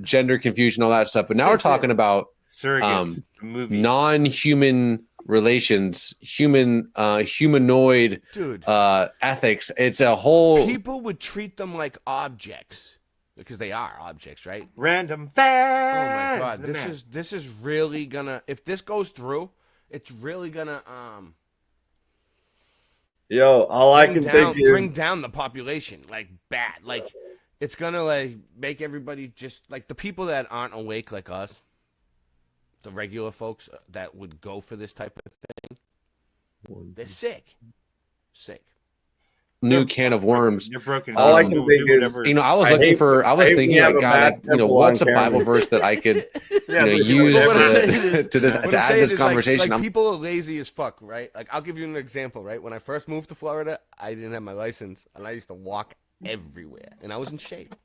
gender confusion, all that stuff, but now we're talking about Surrogates, non-human relations, humanoid Dude. Ethics. It's a whole. People would treat them like objects because they are objects, right? Random Oh fan. my god, this is really gonna. If this goes through, it's really gonna Yo, all I can think is bring down the population bad. It's gonna make everybody just the people that aren't awake like us. The regular folks that would go for this type of thing, they're sick. New can of worms. You're broken. All I can think is, I was thinking, God, what's a Bible verse that I could, use to add this conversation? People are lazy as fuck, right? I'll give you an example, right? When I first moved to Florida, I didn't have my license, and I used to walk everywhere, and I was in shape.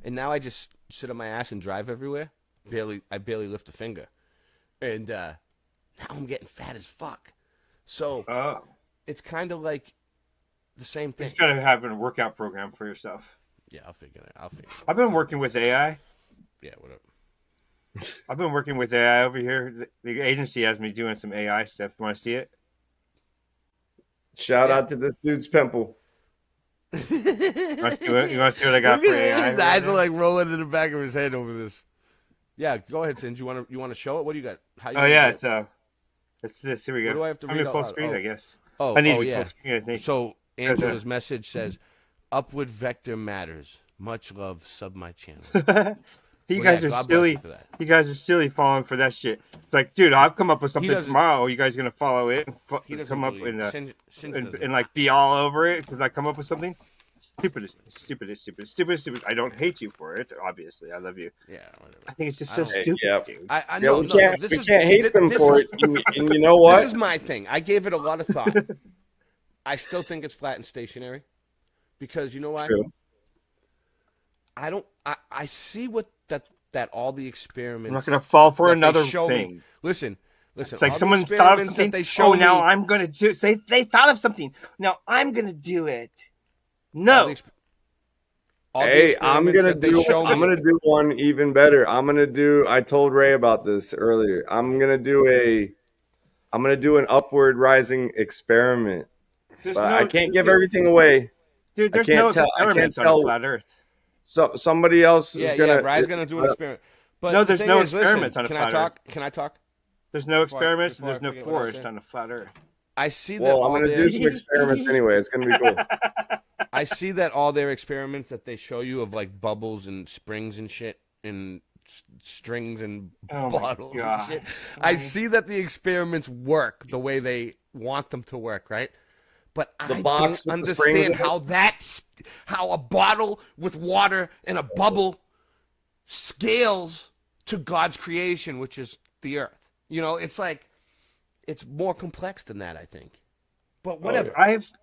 And now I just sit on my ass and drive everywhere. I barely lift a finger, and now I'm getting fat as fuck. So it's kind of like the same thing. You just gotta have a workout program for yourself. Yeah, I'll figure it. I've been working with AI. Yeah, whatever. I've been working with AI over here. The agency has me doing some AI stuff. You want to see it? Shout out to this dude's pimple. You want to see what I got for AI? His eyes are rolling in the back of his head over this. Yeah, go ahead, Singe. You want to show it? What do you got? It's this. Here we go. What do I have to I'm read in full out loud? screen, I guess. Oh, I need to be yeah. full screen, I think. So Angela's message says, "Upward vector matters. Much love. Sub my channel." You guys are silly. You guys are silly falling for that shit. It's like, dude, I'll come up with something tomorrow. You guys gonna follow it and come up and be all over it because I come up with something? stupid. I don't hate you for it. Obviously, I love you. Yeah, whatever. I think it's just so stupid, dude. I Yeah, know. we can't hate them this for is- it. And you know what? This is my thing. I gave it a lot of thought. I still think it's flat and stationary, because you know why? True. I see what that all the experiments. I'm not gonna fall for that they another show me- thing. Listen. It's like all the someone thought of experiments something. that they show Oh, now me- I'm gonna do. They thought of something. Now I'm gonna do it. No. Hey, I'm gonna do one even better. I told Ray about this earlier. I'm gonna do an upward rising experiment. There's But no- I can't give everything away. Dude, there's I can't no tell. I can't experiments on a tell. flat Earth. So somebody else is gonna. Rye's gonna do an experiment. But No, the there's thing no is, listen, experiments on a can flat I talk? Earth. Can I talk? There's no Before I- experiments. before I And there's no forget what I was forest saying. on a flat Earth. I see that. Well, I'm all gonna their- do some experiments anyway. It's gonna be cool. I see that all their experiments that they show you of like bubbles and springs and shit and strings and Oh my bottles and God. shit. I see that the experiments work the way they want them to work, right? But The I box don't with the springs understand in how a bottle with water and a bubble scales to God's creation, which is the earth. You know, it's like it's more complex than that, I think. But whatever. I just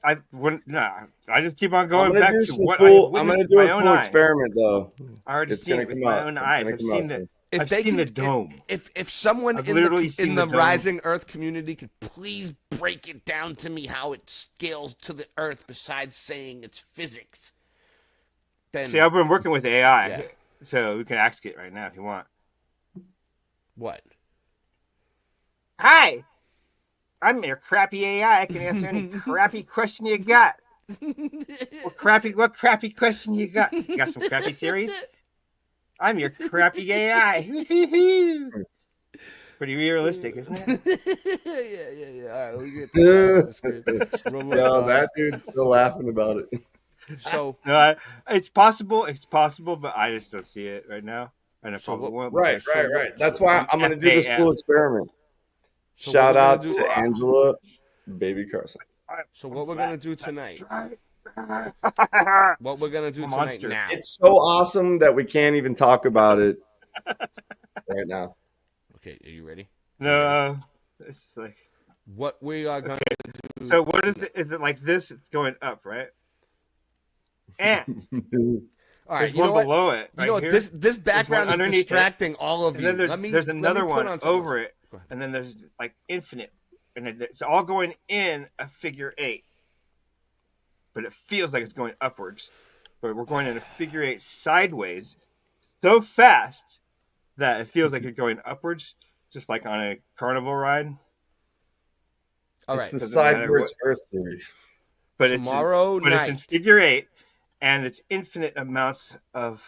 keep on going back to what I'm gonna do a my own cool eyes. experiment though. I already It's seen gonna it with come my out. own It's eyes. gonna I've come out seen soon. I've seen the dome. If someone I've in literally the, seen in the the dome. rising Earth community could please break it down to me how it scales to the Earth, besides saying it's physics, then See, I've been working with AI, Yeah. so we can ask it right now if you want. What? Hi, I'm your crappy AI. I can answer any crappy question you got. What crappy question you got? You got some crappy theories? I'm your crappy AI. Pretty realistic, isn't it? yeah. All right, we get this. Yo, that dude's still laughing about it. So no, it's possible. It's possible, but I just don't see it right now. And if I won't, Right. That's why I'm gonna do this FAF. cool experiment. So Shout what we're out gonna to do- Angela, Baby Carson. So what we're gonna do tonight? What we're gonna do tonight Monster. now? It's so awesome that we can't even talk about it right now. Okay, are you ready? No, it's like What we are gonna do? so. What is it? Is it like this? It's going up, right? And All right, there's you one know what? below it. You know what? here. This There's one background is underneath it. distracting all of And you. then Let there's me another put one on something. over it, Go ahead. and then there's like infinite, and it's all going in a figure eight, but it feels like it's going upwards. But we're going in a figure eight sideways, so fast that it feels like you're going upwards, just like on a carnival ride. All It's right. the Doesn't matter sideways what- Earth theory. But Tomorrow it's in night. figure eight, and it's infinite amounts of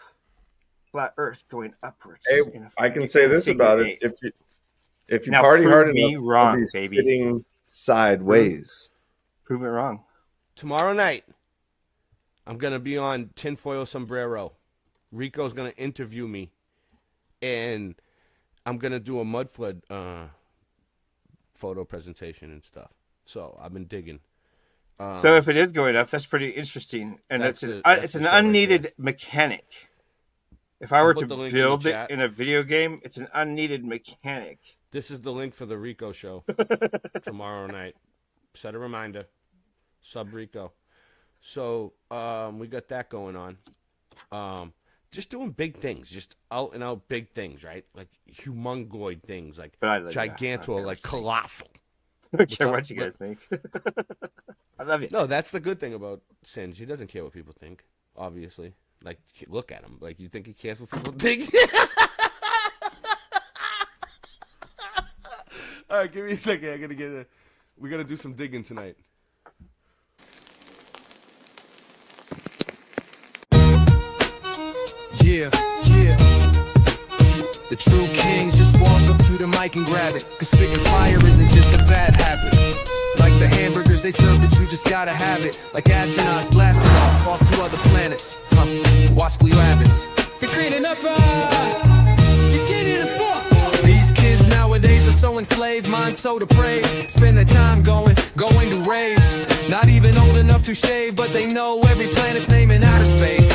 flat Earth going upwards. Hey, in a I can say this figure about eight. it: if you Now party prove hard me enough, wrong, you'll be baby. sitting sideways. Prove it wrong. Tomorrow night, I'm gonna be on Tinfoil Sombrero. Rico's gonna interview me, and I'm gonna do a mud flood photo presentation and stuff. So I've been digging. So if it is going up, that's pretty interesting, and That's it's that's an the show right unneeded mechanic. If I were put to the link in the build it chat. in a video game, it's an unneeded mechanic. This is the link for the Rico show tomorrow night. Set a reminder. Sub Rico. So we got that going on. Just doing big things, just out and out big things, right? Like humongoid things, like But I like that. gigantor, like colossal. I don't care up? what you guys think. I love you. No, that's the good thing about Singe. He doesn't care what people think, obviously. Like, look at him. Like, you think he cares what people think? All right, give me a second. I gotta get we gotta do some digging tonight. Yeah. The true kings just walk up to the mic and grab it. Cause spitting fire isn't just a bad habit. Like the hamburgers they serve that you just gotta have it. Like astronauts blasting off to other planets. Wascally rabbits. You're green enough, you get it a fuck. These kids nowadays are so enslaved, mind so depraved. Spend their time going to raves. Not even old enough to shave, but they know every planet's name in outer space.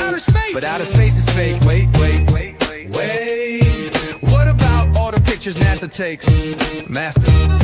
But outer space is fake. Wait. What about all the pictures NASA takes? Masturbate.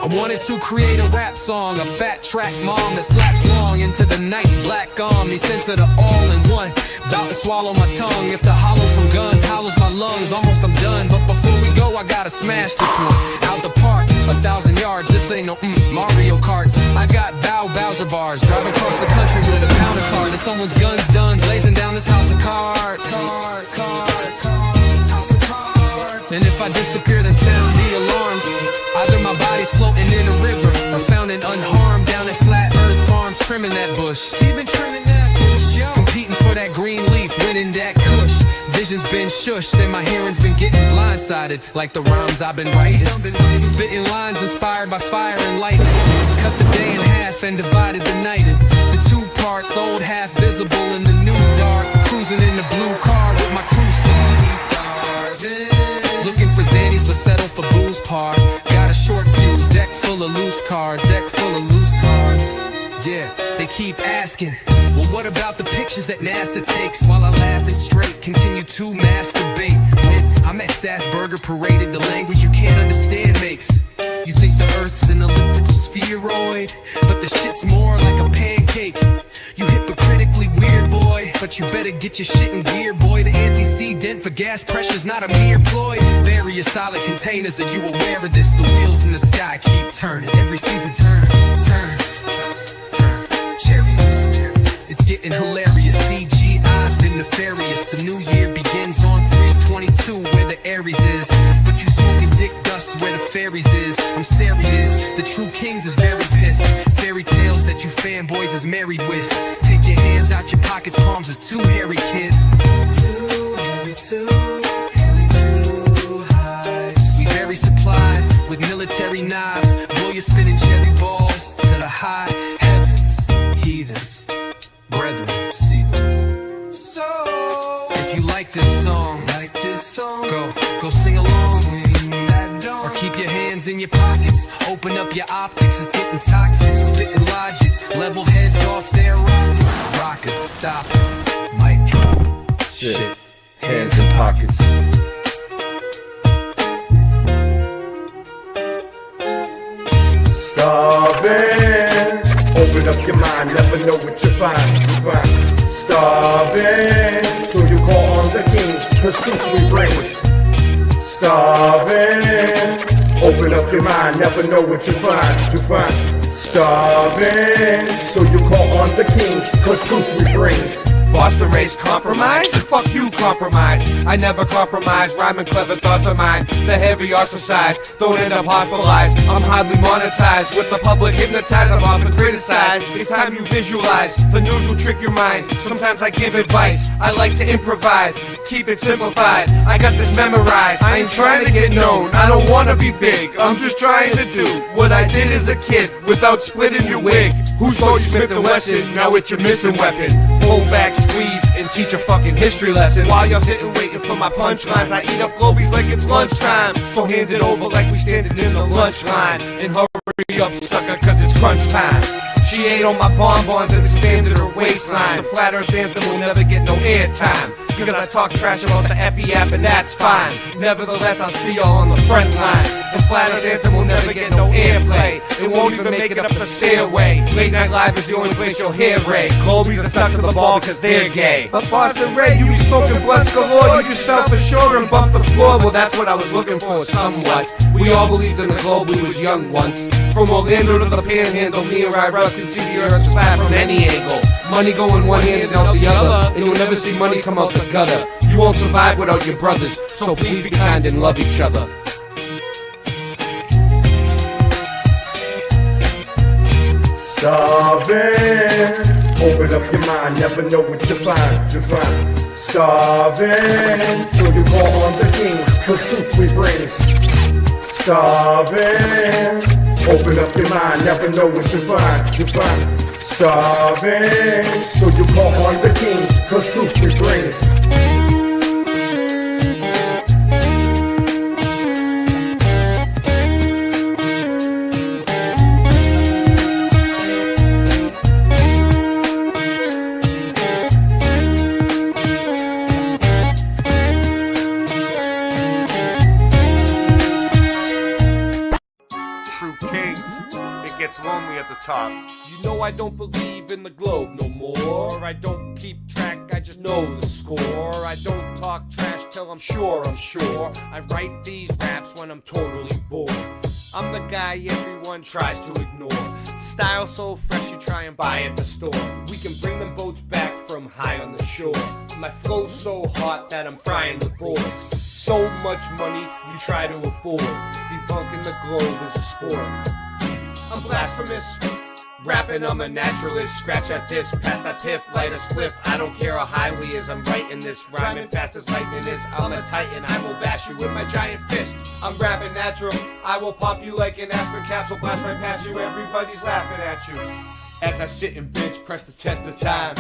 I wanted to create a rap song, a fat track mom that slaps long into the night's black arm. These scents are the all-in-one, about to swallow my tongue. If the hollow from guns hollows my lungs, almost I'm done. But before we go, I gotta smash this one out the park, 1,000 yards. This ain't no Mario Karts. I got Bowser bars, driving across the country with a pound of tar. And someone's gun's done, blazing down this house of cards. And if I disappear, then sound the alarms. Either my body's floating in a river, or found and unharmed down at Flat Earth Farms, trimming that bush. He been trimming that bush, yo. Competing for that green leaf, winning that kush. Vision's been shushed, and my hearing's been getting blindsided, like the rhymes I've been writing. Spitting lines inspired by fire and lightning. Cut the day in half and divided the night into 2 parts, old half visible in the new dark. Cruising in the blue car with my crew starving. Looking for Xannies, but settle for booze par. Got a short fuse, deck full of loose cards. Yeah, they keep asking, well, what about the pictures that NASA takes? While I laugh and straight, continue to masturbate. When I'm at Sassburger paraded, the language you can't understand makes you think the Earth's an elliptical spheroid, but the shit's more like a pancake. You hypocritically weird, boy, but you better get your shit in gear, boy. The antecedent for gas pressure's not a mere ploy. Bury your solid containers, are you aware of this? The wheels in the sky keep turning, every season turn. Chariots, it's getting hilarious. CGI's been nefarious. The new year begins on 3/22, where the Aries is, but you smoking dick dust where the fairies is. I'm serious, the true kings is very pissed. Fairy tales that you fanboys is married with. Take your hands out your pockets, palms is too hairy, kid. Too hairy, too high. We very supplied with military knives. Blow your spinning cherry balls to the high heavens. Heathens, brethren, seedlings. So, if you like this song, go sing along. Swing that dome. Or keep your hands in your pockets. Open up your optics, it's getting toxic. Spitting logic, level heads off their rockets. Rockers, stop, mic drop. Shit, hands in pockets. Starving. Open up your mind, never know what you find. Starving. So you call on the kings, cause truth we brings. Starving. Open up your mind, never know what you find. Starving. So you call on the kings, cause truth we brings. Boston race compromise? Fuck you, compromise. I never compromise, rhyming clever thoughts are mine. The heavy ostracized, don't end up hospitalized. I'm hardly monetized, with the public hypnotized. I'm often criticized, it's time you visualize. The news will trick your mind, sometimes I give advice. I like to improvise, keep it simplified. I got this memorized, I ain't trying to get known. I don't wanna be big, I'm just trying to do what I did as a kid, without splitting your wig. Who told you Smith & Wesson? Now it's your missing weapon. Pull back, squeeze, and teach a fucking history lesson. While you're sitting waiting for my punchlines, I eat up globies like it's lunchtime. So hand it over like we standing in the lunch line. And hurry up, sucker, cause it's crunch time. She ate on my bonbons and expanded her waistline. The flat earth anthem will never get no airtime, because I talk trash about the FE app and that's fine. Nevertheless, I'll see y'all on the front line. The flat earth anthem will never get no airplay. It won't even make it up the stairway. Late Night Live is the only place you'll hear Ray. Globies are stuck to the ball because they're gay. But Boston Ray, you be smoking blunts galore. You just fell for sure and bumped the floor. Well, that's what I was looking for, somewhat. We all believed in the globe, we was young once. From Orlando to the Panhandle, me and Ry Russ can see the earth's flat from any angle. Money going one hand and out the other, and you'll never see money come out the gutter. You won't survive without your brothers, so please be kind and love each other. Starving. Open up your mind, never know what you find. Starving. So you call on the kings, cause truth we brings. Starving. Open up your mind, never know what you find. Starving. So you call on the kings, cause truth we brings. top. You know I don't believe in the globe no more. I don't keep track, I just know the score. I don't talk trash till I'm sure. I write these raps when I'm totally bored. I'm the guy everyone tries to ignore. Style so fresh you try and buy at the store. We can bring them boats back from high on the shore. My flow's so hot that I'm frying the boards. So much money you try to afford. Debunking the globe is a sport. I'm blasphemous. Rapping, I'm a naturalist. Scratch at this, pass that tiff, light a spliff. I don't care how high we is, I'm writing this. Rhyming fast as lightning is. I'm a titan, I will bash you with my giant fist. I'm rapping natural, I will pop you like an aspirin capsule. Blast right past you, everybody's laughing at you. As I sit and bitch, press the test of time.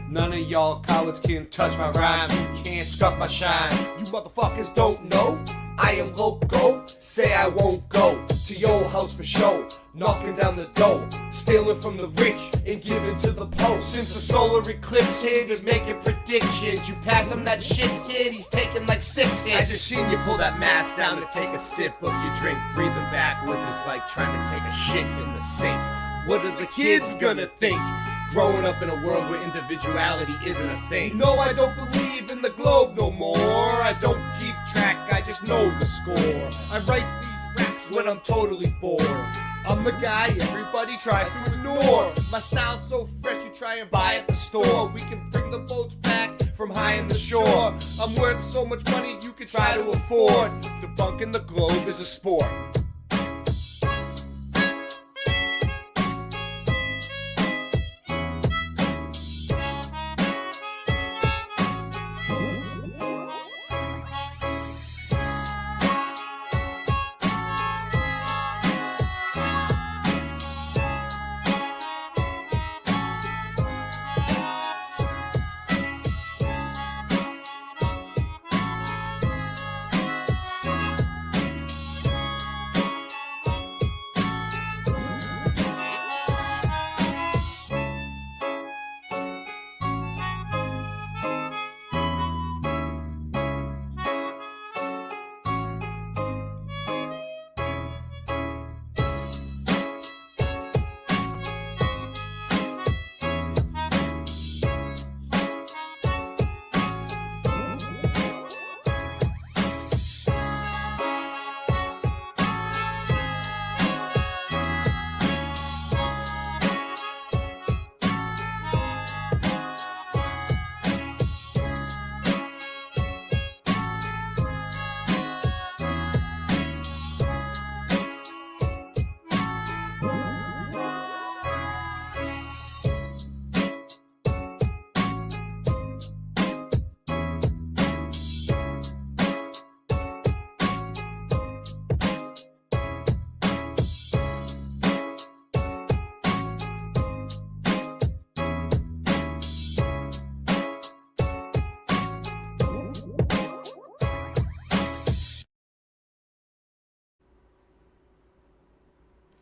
None of y'all cowards can touch my rhyme. You can't scuff my shine. You motherfuckers don't know I am loco. Say I won't go to your house for show. Knocking down the door, stealing from the rich and giving to the poor. Since the solar eclipse hit, is making predictions. You pass him that shit, kid, he's taking like 6 hits. I just seen you pull that mask down to take a sip of your drink. Breathing backwards is like trying to take a shit in the sink. What are the kids gonna think? Growing up in a world where individuality isn't a thing. No, I don't believe in the globe no more. I don't keep track, I just know the score. I write these raps when I'm totally bored. I'm the guy everybody tries to ignore. My style's so fresh you try and buy at the store. We can bring the boats back from high in the shore. I'm worth so much money you can try to afford. Debunking the globe is a sport.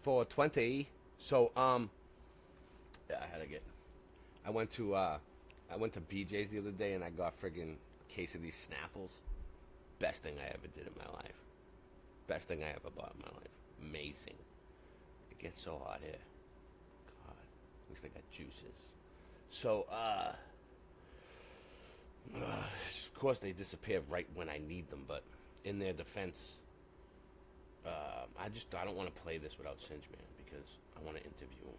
$4.20. So yeah, I went to BJ's the other day and I got friggin' case of these Snapples. Best thing I ever did in my life. Best thing I ever bought in my life. Amazing. It gets so hot here. God, at least I got juices. So of course they disappear right when I need them, but in their defense, I don't want to play this without Singeman because I want to interview him.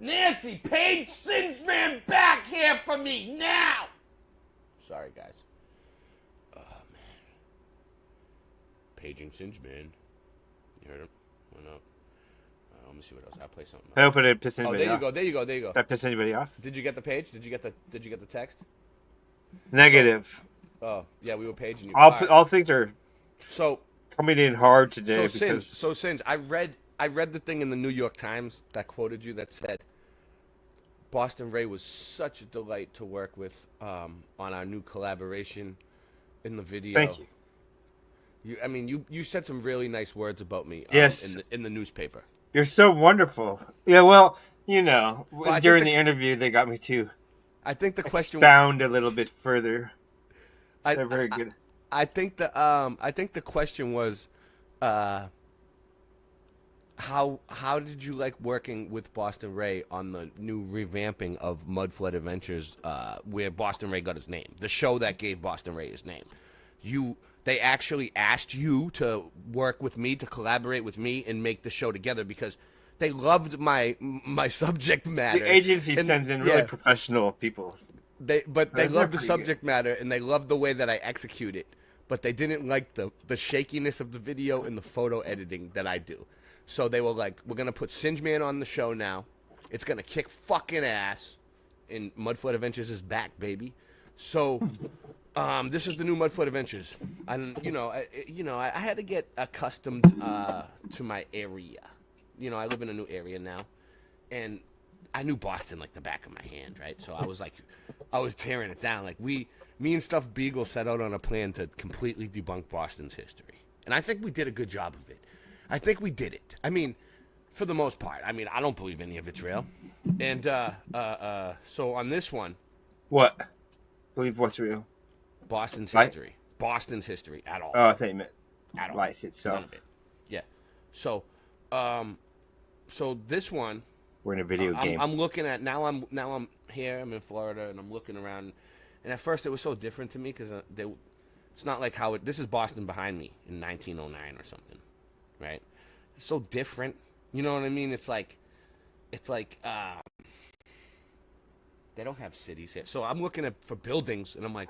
Nancy, page Singeman back here for me now! Sorry, guys. Oh, man. Paging Singeman. You heard him? Went up. Let me see what else. I'll play something. I hope it didn't piss anybody off. There you go. Did that piss anybody off? Did you get the page? Did you get the text? Negative. Oh, yeah, we were paging you. All things are coming in hard today. Singe, I read the thing in the New York Times that quoted you that said Boston Ray was such a delight to work with on our new collaboration in the video. Thank you. You said some really nice words about me. Yes. In the newspaper. You're so wonderful. Yeah, well, during the interview, they got me to. I think the question expound a little bit further. They're very good. I think the question was, how did you like working with Boston Ray on the new revamping of Mudflood Adventures, where Boston Ray got his name, the show that gave Boston Ray his name? They actually asked you to work with me, to collaborate with me, and make the show together because they loved my subject matter. The agency sends in really professional people. They love the pretty subject matter and they love the way that I execute it, but they didn't like the shakiness of the video and the photo editing that I do. So they were like, "We're gonna put Singe Man on the show now. It's gonna kick fucking ass." And Mudflood Adventures is back, baby. So, this is the new Mudflood Adventures. And I had to get accustomed to my area. I live in a new area now, and I knew Boston like the back of my hand, right? So I was tearing it down. Like me and Stuff Beagle set out on a plan to completely debunk Boston's history, and I think we did a good job of it. I think we did it. I mean, for the most part. I mean, I don't believe any of it's real. And so on this one, what? Believe what's real? Boston's history. Boston's history at all. Oh, I thought you meant at all. Life itself. None of it. Yeah. So, so this one. We're in a video game. I'm looking at now. I'm here. I'm in Florida, and I'm looking around. And at first, it was so different to me because it's not like how it. This is Boston behind me in 1909 or something, right? It's so different. You know what I mean? It's like they don't have cities here. So I'm looking for buildings, and I'm like,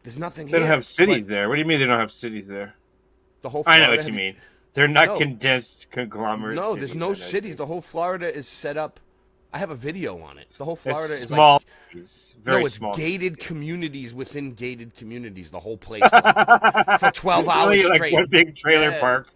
there's nothing here. They don't have cities there. What do you mean they don't have cities there? The whole. I know what you mean. They're not condensed conglomerates. No, there's no cities. The whole Florida is set up. I have a video on it. The whole Florida is small. Like, very it's small. Gated communities within gated communities. The whole place for 12 hours really straight. Like one big trailer park.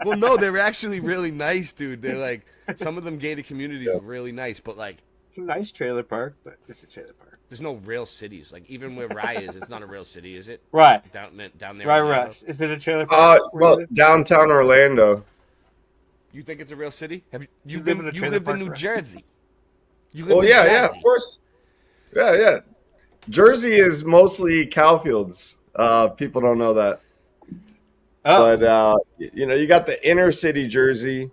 Well, no, they're actually really nice, dude. They're like some of them gated communities are really nice, but like it's a nice trailer park, but it's a trailer park. There's no real cities. Like even where Rye is, it's not a real city, is it? Right. Down there. Rye, Russ. Is it a trailer park? Well, downtown Orlando. You think it's a real city? Have you live in a you trailer lived park, in New right? Jersey? You Oh lived in yeah, Jersey. of course. Yeah. Jersey is mostly cow fields. People don't know that. Oh. But you got the inner city Jersey.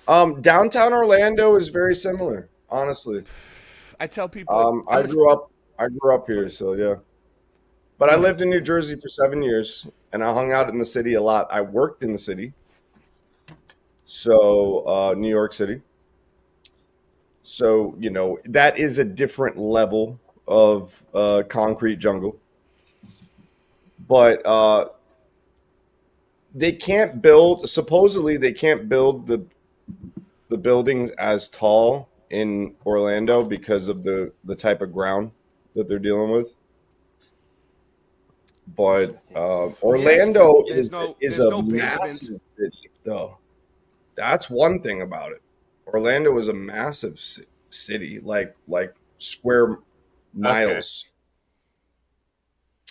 Downtown Orlando is very similar, honestly. I tell people. I grew up here, so yeah. But I lived in New Jersey for 7 years, and I hung out in the city a lot. I worked in the city, so New York City. So that is a different level of concrete jungle. But they can't build. Supposedly, they can't build the buildings as tall in Orlando because of the type of ground that they're dealing with. But Orlando is a massive city, though. That's one thing about it. Orlando is a massive city, like square miles. Okay.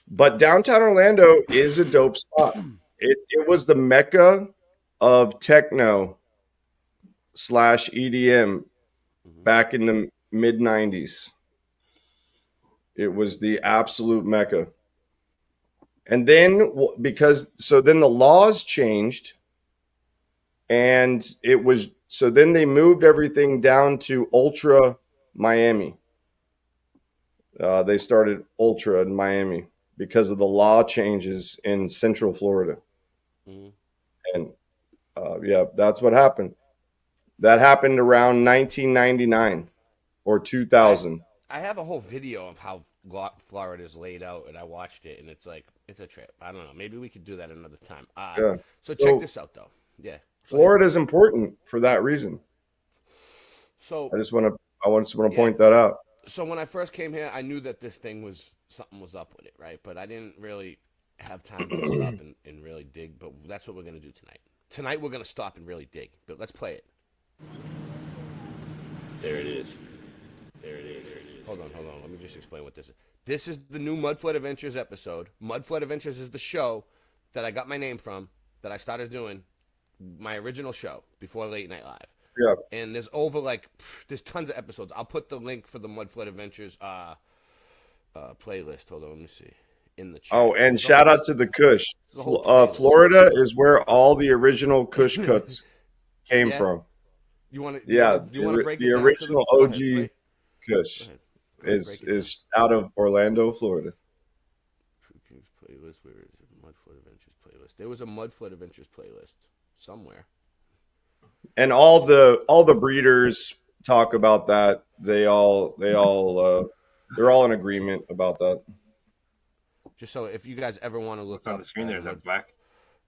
But downtown Orlando is a dope spot. It was the mecca of techno / EDM back in the mid 90s. It was the absolute mecca. And then then the laws changed, and then they moved everything down to Ultra Miami. They started Ultra in Miami because of the law changes in Central Florida. Mm-hmm. And that's what happened. That happened around 1999 or 2000. I have a whole video of how Florida is laid out, and I watched it, and it's a trip. I don't know. Maybe we could do that another time. So check this out, though. Yeah. Florida is important for that reason. So I just want to point that out. So when I first came here, I knew that something was up with it, right? But I didn't really have time to stop and really dig. But that's what we're gonna do tonight. Tonight we're gonna stop and really dig. But let's play it. There it is. Hold on. Let me just explain what this is. This is the new Mudflood Adventures episode. Mudflood Adventures is the show that I got my name from, that I started doing, my original show before Late Night Live. Yeah. And there's there's tons of episodes. I'll put the link for the Mudflood Adventures playlist. Hold on, let me see. in the chat. Oh, and shout out to the Kush. Florida is where all the original Kush cuts came from. You want to? Yeah, you want to break the it down original to OG Kush is out of Orlando, Florida. Playlist. Where is it? Mudfoot Adventures playlist. There was a Mudfoot Adventures playlist somewhere. And all the breeders talk about that. They're all in agreement about that. Just so if you guys ever want to look on the screen, there's no black.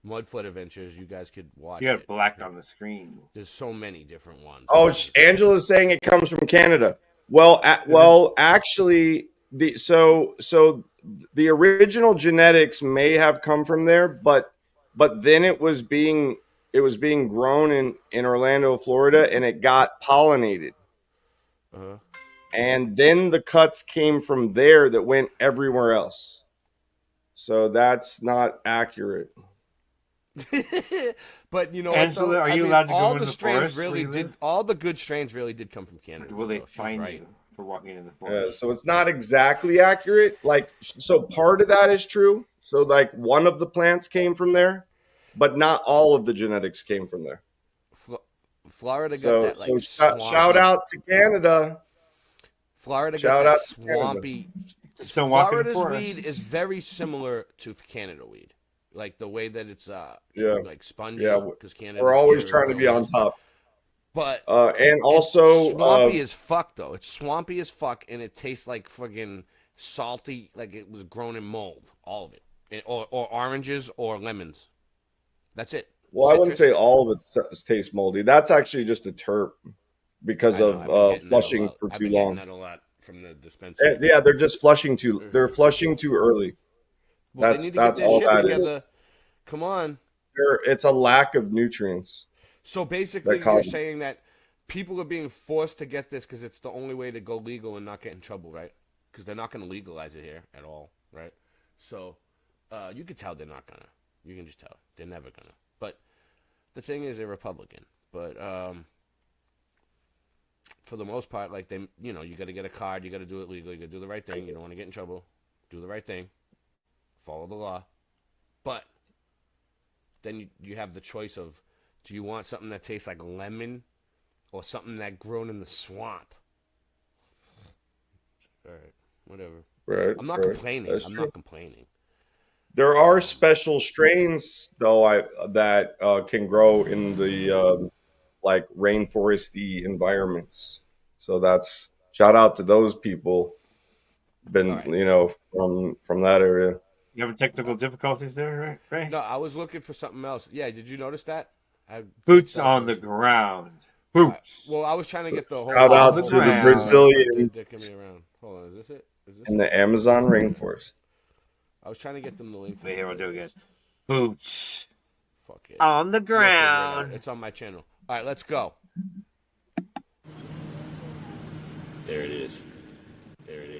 Mudfoot Adventures, you guys could watch. You got black on the screen. There's so many different ones. Oh, Angela's saying it comes from Canada. Well, actually, the original genetics may have come from there, but then it was being grown in Orlando, Florida, and it got pollinated. And then the cuts came from there that went everywhere else. So that's not accurate. But you know, Angela, are you allowed to go in the strains forest really did? All the good strains really did come from Canada. Will they find you for walking in the forest? Yeah, so it's not exactly accurate. Like, so part of that is true. So like one of the plants came from there, but not all of the genetics came from there. Florida got that. Like, shout out to Canada. Florida shout got out that swampy. Still walking in the Florida's forest. weed is very similar to Canada weed, like the way that it's like spongy. Yeah, because Canada. We're always trying to be on top. But and also swampy as fuck though. It's swampy as fuck, and it tastes like friggin' salty, like it was grown in mold. All of it, or oranges or lemons. That's it. Well, I wouldn't say all of it tastes moldy. That's actually just a terp because of flushing for too long. That a lot from the dispensary. Yeah, they're just flushing too. They're flushing too early. Well, that's all that is. Come on. It's a lack of nutrients. So basically, you're saying that people are being forced to get this because it's the only way to go legal and not get in trouble, right? Because they're not going to legalize it here at all, right? So you can tell they're not going to. You can just tell. They're never going to. But the thing is, they're Republican. But for the most part, like you got to get a card. You got to do it legally. You got to do the right thing. You don't want to get in trouble. Do the right thing. Follow the law. But then you have the choice of, do you want something that tastes like lemon or something that grown in the swamp? All right, whatever. Right. I'm not complaining. I'm not complaining. There are special strains though that can grow in the like rainforesty environments. So that's shout out to those people. Been from that area. You having technical difficulties there, right? No, I was looking for something else. Yeah, did you notice that? Boots on the ground. Boots. Well, I was trying to get the whole. Shout out to the Brazilians. Hold on, is this it? In the Amazon rainforest. I was trying to get them the link. Wait, here, we'll do it again. Boots. Fuck it. On the ground. It's on my channel. All right, let's go. There it is. There it is.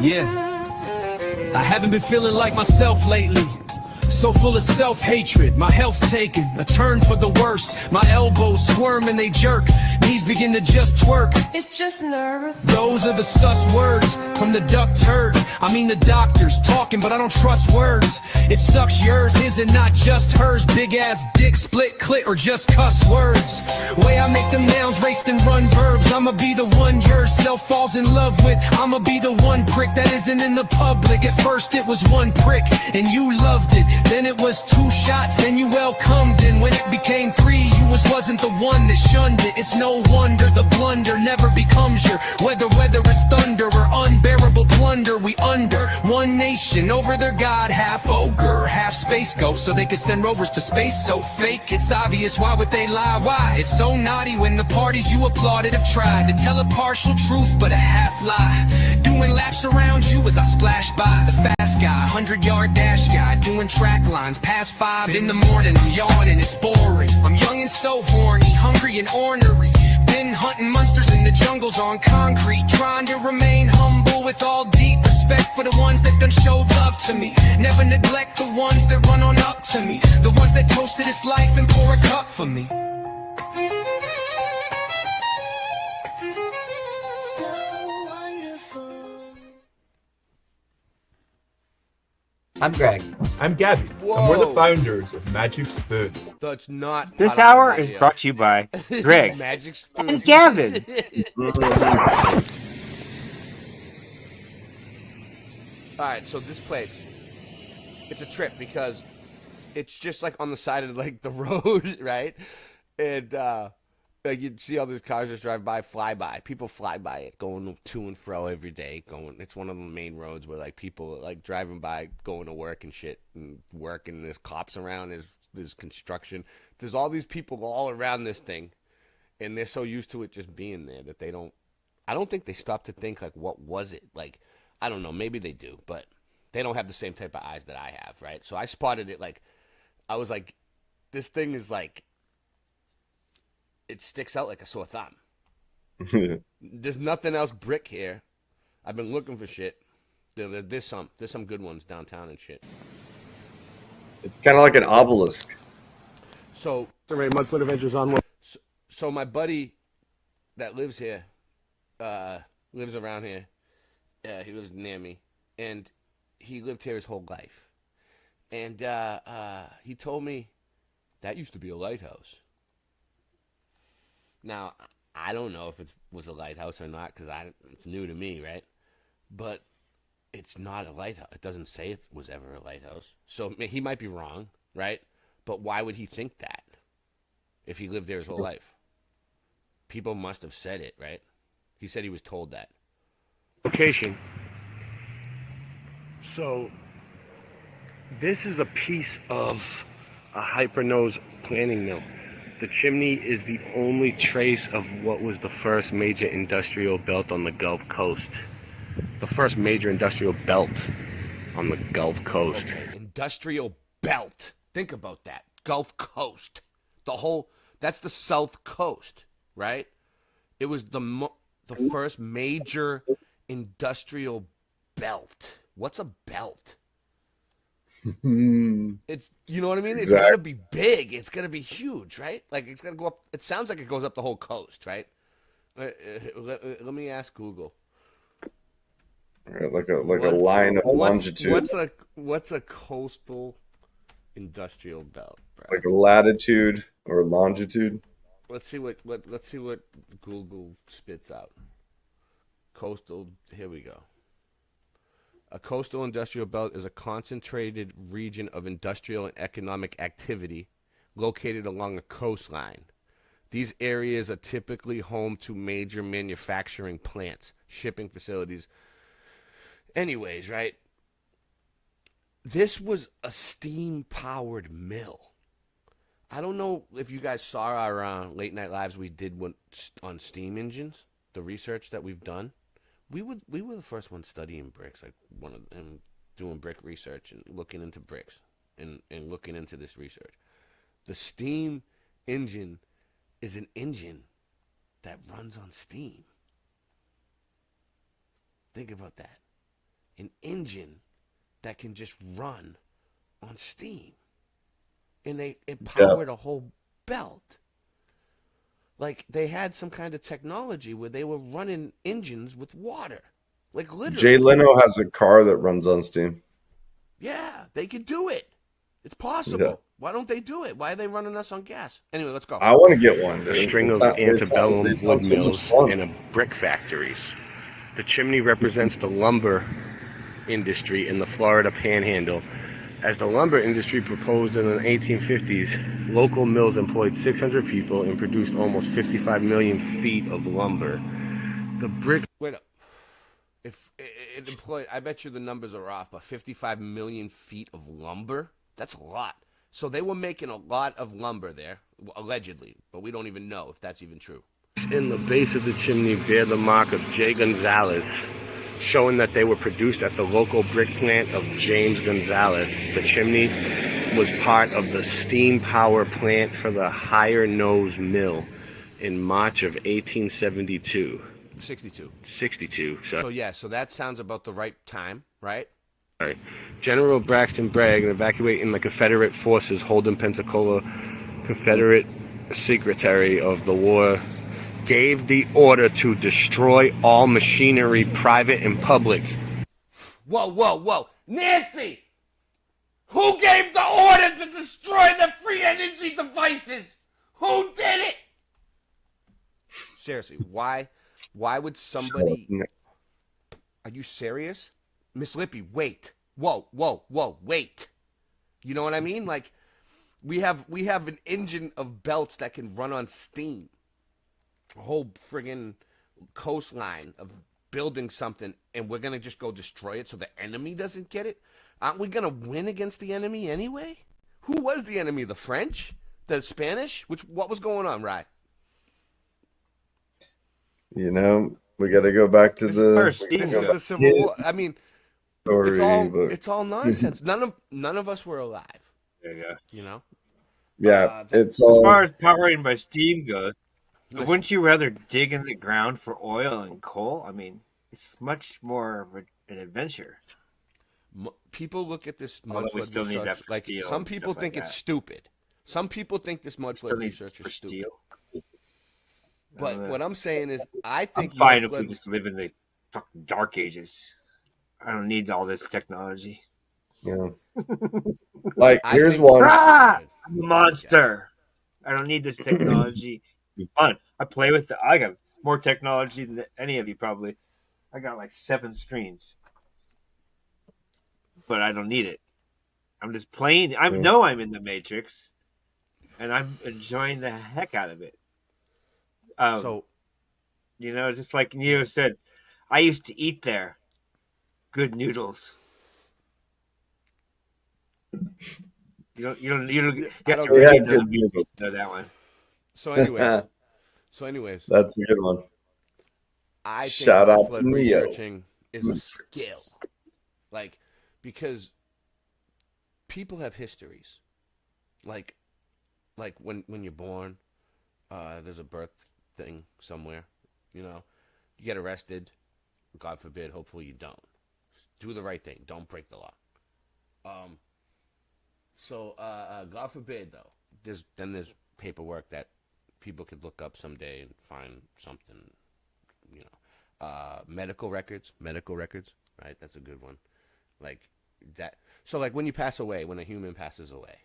Yeah, I haven't been feeling like myself lately. So full of self-hatred, my health's taken a turn for the worst. My elbows squirm and they jerk, knees begin to just twerk. It's just nerve. Those are the sus words from the duck turds. I mean the doctors talking, but I don't trust words. It sucks yours, his and not just hers. Big ass dick, split clit, or just cuss words. Way I make them nouns, raced and run verbs. I'ma be the one yourself falls in love with. I'ma be the one prick that isn't in the public. At first it was one prick and you loved it. Then it was 2 shots and you welcomed it. When it became 3, you wasn't the one that shunned it. It's no wonder the blunder never becomes your whether it's thunder or unbearable plunder. We under one nation over their god, half ogre, half space ghost, so they could send rovers to space. So fake, it's obvious. Why would they lie? Why? It's so naughty when the parties you applauded have tried to tell a partial truth but a half lie. Doing laps around you as I splash by, the fast guy, 100-yard dash guy, doing track lines past 5 in the morning. I'm yawning, it's boring. I'm young and so horny, hungry and ornery. Been hunting monsters in the jungles on concrete, trying to remain humble with all deep respect for the ones that done showed love to me. Never neglect the ones that run on up to me. The ones that toast to this life and pour a cup for me. I'm Greg. I'm Gabby. And we're the founders of Magic Spoon. That's not. This hour is brought to you by Greg Magic Spoon and Gavin. All right, so this place, it's a trip because it's just like on the side of like the road, right? And like you see all these cars just drive by, fly by. People fly by it, going to and fro every day. It's one of the main roads where like people like driving by, going to work and shit, and there's cops around. There's construction. There's all these people all around this thing, and they're so used to it just being there that they don't. I don't think they stop to think like, what was it like? I don't know. Maybe they do, but they don't have the same type of eyes that I have, right? So I spotted it like, I was like, this thing is like. It sticks out like a sore thumb. There's nothing else brick here. I've been looking for shit. There's some good ones downtown and shit. It's kind of like an obelisk. So, Mudfoot Adventures on one. So my buddy that lives here, lives around here. He lives near me, and he lived here his whole life. And he told me that used to be a lighthouse. Now, I don't know if it was a lighthouse or not because it's new to me, right? But it's not a lighthouse. It doesn't say it was ever a lighthouse. So he might be wrong, right? But why would he think that if he lived there his whole life? People must have said it, right? He said he was told that. Location. So, this is a piece of a hypernose planing mill. The chimney is the only trace of what was the first major industrial belt on the Gulf Coast. The first major industrial belt on the Gulf Coast. Okay. Industrial belt. Think about that. Gulf Coast. That's the South Coast, right? It was the first major industrial belt. What's a belt? It's, you know what I mean? It's gotta be big. It's gotta be huge, right? Like it's gotta go up. It sounds like it goes up the whole coast, right? Let me ask Google. Right, like a line of longitude. What's a coastal industrial belt, bro? Like a latitude or longitude. Let's see what Google spits out. Coastal. Here we go. A coastal industrial belt is a concentrated region of industrial and economic activity located along a coastline. These areas are typically home to major manufacturing plants, shipping facilities. Anyways, right? This was a steam-powered mill. I don't know if you guys saw our late night lives we did on steam engines, the research that we've done. We were the first ones studying bricks, like and doing brick research and looking into bricks and looking into this research. The steam engine is an engine that runs on steam. Think about that. An engine that can just run on steam. And it powered a whole belt. Like, they had some kind of technology where they were running engines with water. Like, literally. Jay Leno has a car that runs on steam. Yeah, they could do it. It's possible. Yeah. Why don't they do it? Why are they running us on gas? Anyway, let's go. I want to get one. A string of antebellum wood mills and brick factories. The chimney represents the lumber industry in the Florida Panhandle. As the lumber industry proposed in the 1850s, local mills employed 600 people and produced almost 55 million feet of lumber. The brick... Wait up. If it employed... I bet you the numbers are off, but 55 million feet of lumber? That's a lot. So they were making a lot of lumber there, allegedly, but we don't even know if that's even true. In the base of the chimney bear the mark of J. Gonzalez, showing that they were produced at the local brick plant of James Gonzalez. The chimney was part of the steam power plant for the Higher Nose Mill in March of 1872. 62. 62. So yeah, so that sounds about the right time, right? Sorry. General Braxton Bragg, evacuating the Confederate forces holding Pensacola, Confederate Secretary of the War, gave the order to destroy all machinery, private and public. Whoa, whoa, whoa. Nancy! Who gave the order to destroy the free energy devices? Who did it? Seriously, why would somebody... Are you serious? Miss Lippy, wait. Whoa, wait. You know what I mean? Like, we have an engine of belts that can run on steam. A whole friggin' coastline of building something, and we're gonna just go destroy it so the enemy doesn't get it? Aren't we gonna win against the enemy anyway? Who was the enemy? The French? The Spanish? What was going on, right? You know, we got to go back to the Civil War. I mean, story, it's all nonsense. None of us were alive. There you go. You know? Yeah, it's as all. far as powering by steam goes. Wouldn't you rather dig in the ground for oil and coal? I mean, it's much more of an adventure. People look at this Although we mudflood still need that research for like steel some and people stuff think like it's that. stupid. Some people think this mudflood research is stupid. But what I'm saying is, I think I'm fine if we just live in the fucking dark ages. I don't need all this technology. Yeah. Like, here's one. I'm a monster. I don't need this technology. It's fun. I play with I got more technology than any of you probably. I got like 7 screens. But I don't need it. I'm just playing. I know I'm in the Matrix. And I'm enjoying the heck out of it. Just like Neo said, I used to eat there. Good noodles. You have to read the know that one. So anyways, that's a good one. I think Shout out to Neo. Researching is a skill, like, because people have histories, like when you're born, there's a birth thing somewhere, you get arrested, God forbid, hopefully you don't. Do the right thing, don't break the law. God forbid though, there's paperwork that people could look up someday and find something, medical records, right? That's a good one. Like that. So like when you pass away, when a human passes away,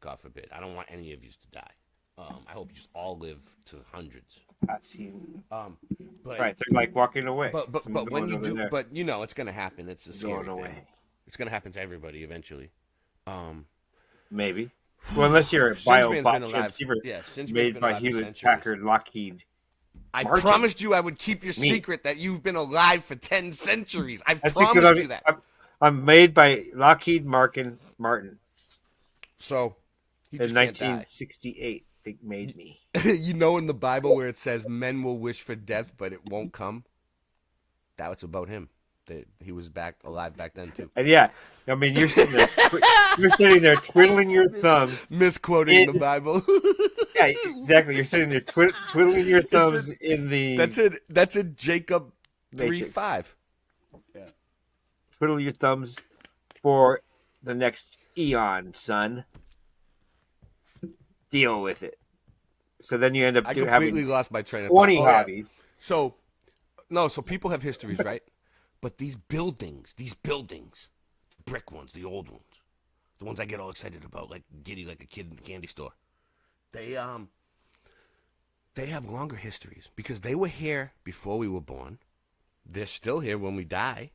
God forbid, I don't want any of you to die. I hope you just all live to hundreds. But right, they're like walking away. But when you do, but it's gonna happen. It's a scary thing. It's gonna happen to everybody eventually. Maybe. Well, unless you're a biobot transceiver made by Hewlett Packard Lockheed. I promised you I would keep your secret that you've been alive for 10 centuries. I promised you that. I'm made by Lockheed Martin. So, in 1968, they made me. In the Bible where it says men will wish for death, but it won't come? That was about him. He was alive back then, too. And yeah, I mean, you're sitting there twiddling your thumbs. Misquoting the Bible. Yeah, exactly. You're sitting there twiddling your thumbs in the... That's a Jacob 3:5. Yeah. Twiddle your thumbs for the next eon, son. Deal with it. So then you end up having lost my train of 20 hobbies. So people have histories, right? But these buildings, brick ones, the old ones, the ones I get all excited about, like giddy like a kid in the candy store, they have longer histories because they were here before we were born. They're still here when we die,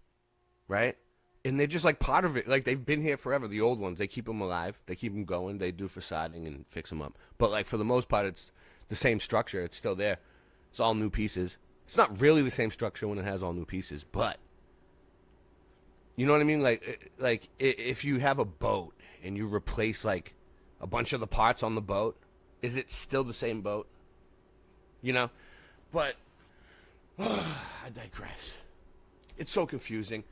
right? And they're just like part of it. Like they've been here forever. The old ones, they keep them alive. They keep them going. They do facading and fix them up. But like for the most part, it's the same structure. It's still there. It's all new pieces. It's not really the same structure when it has all new pieces, but you know what I mean? Like if you have a boat and you replace like a bunch of the parts on the boat, is it still the same boat? But I digress. It's so confusing.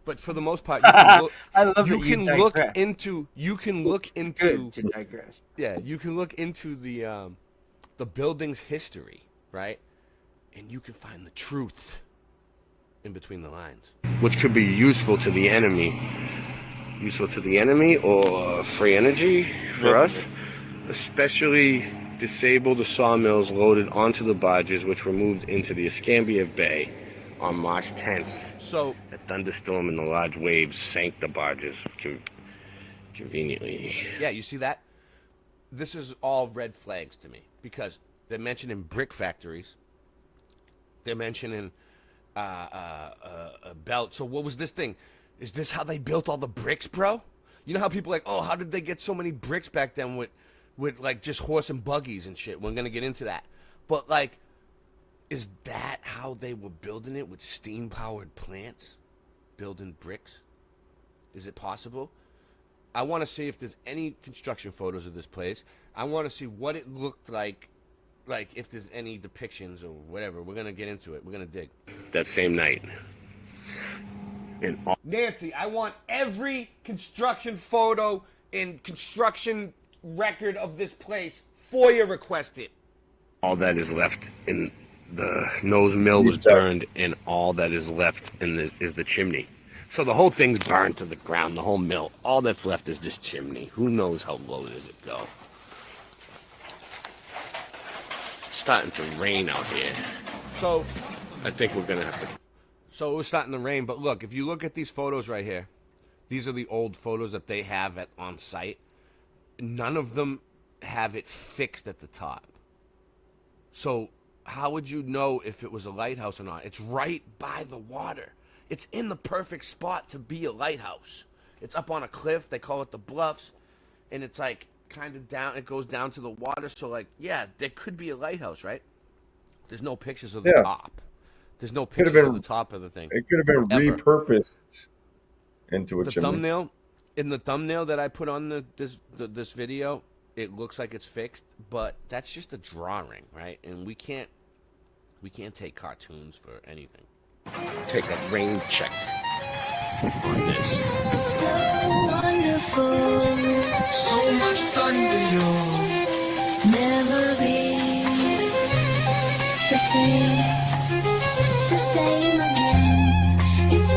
But for the most part, you can look into. It's good to digress. Yeah, you can look into the building's history, right? and you can find the truth in between the lines, which could be useful to the enemy. Useful to the enemy or free energy for us. Especially disable the sawmills loaded onto the barges, which were moved into the Escambia Bay on March 10th. So a thunderstorm and the large waves sank the barges conveniently. Yeah, you see that? This is all red flags to me because they're mentioning brick factories. They're mentioning a belt. So what was this thing? Is this how they built all the bricks, bro? You know how people are like, oh, how did they get so many bricks back then with like just horse and buggies and shit? We're gonna get into that. But like, is that how they were building it with steam-powered plants? Building bricks? Is it possible? I want to see if there's any construction photos of this place. I want to see what it looked like if there's any depictions or whatever. We're going to get into it. We're going to dig. That same night. Nancy, I want every construction photo and construction record of this place FOIA requested. All that is left in the nose mill was burned, and all that is left is the chimney. So the whole thing's burned to the ground, the whole mill. All that's left is this chimney. Who knows how low does it go? It's starting to rain out here. So I think we're going to have to... So it was starting to rain, but look, if you look at these photos right here, these are the old photos that they have on site. None of them have it fixed at the top. So how would you know if it was a lighthouse or not? It's right by the water. It's in the perfect spot to be a lighthouse. It's up on a cliff. They call it the Bluffs. And it's like kind of down. It goes down to the water. So like, yeah, there could be a lighthouse, right? There's no pictures of the top. There's no pictures of the top of the thing. It could have been repurposed into a chimney. In the thumbnail that I put on this video, it looks like it's fixed, but that's just a drawing, right? And we can't take cartoons for anything. Take a rain check on this. So wonderful, so much thunder, you'll never be the same again. It's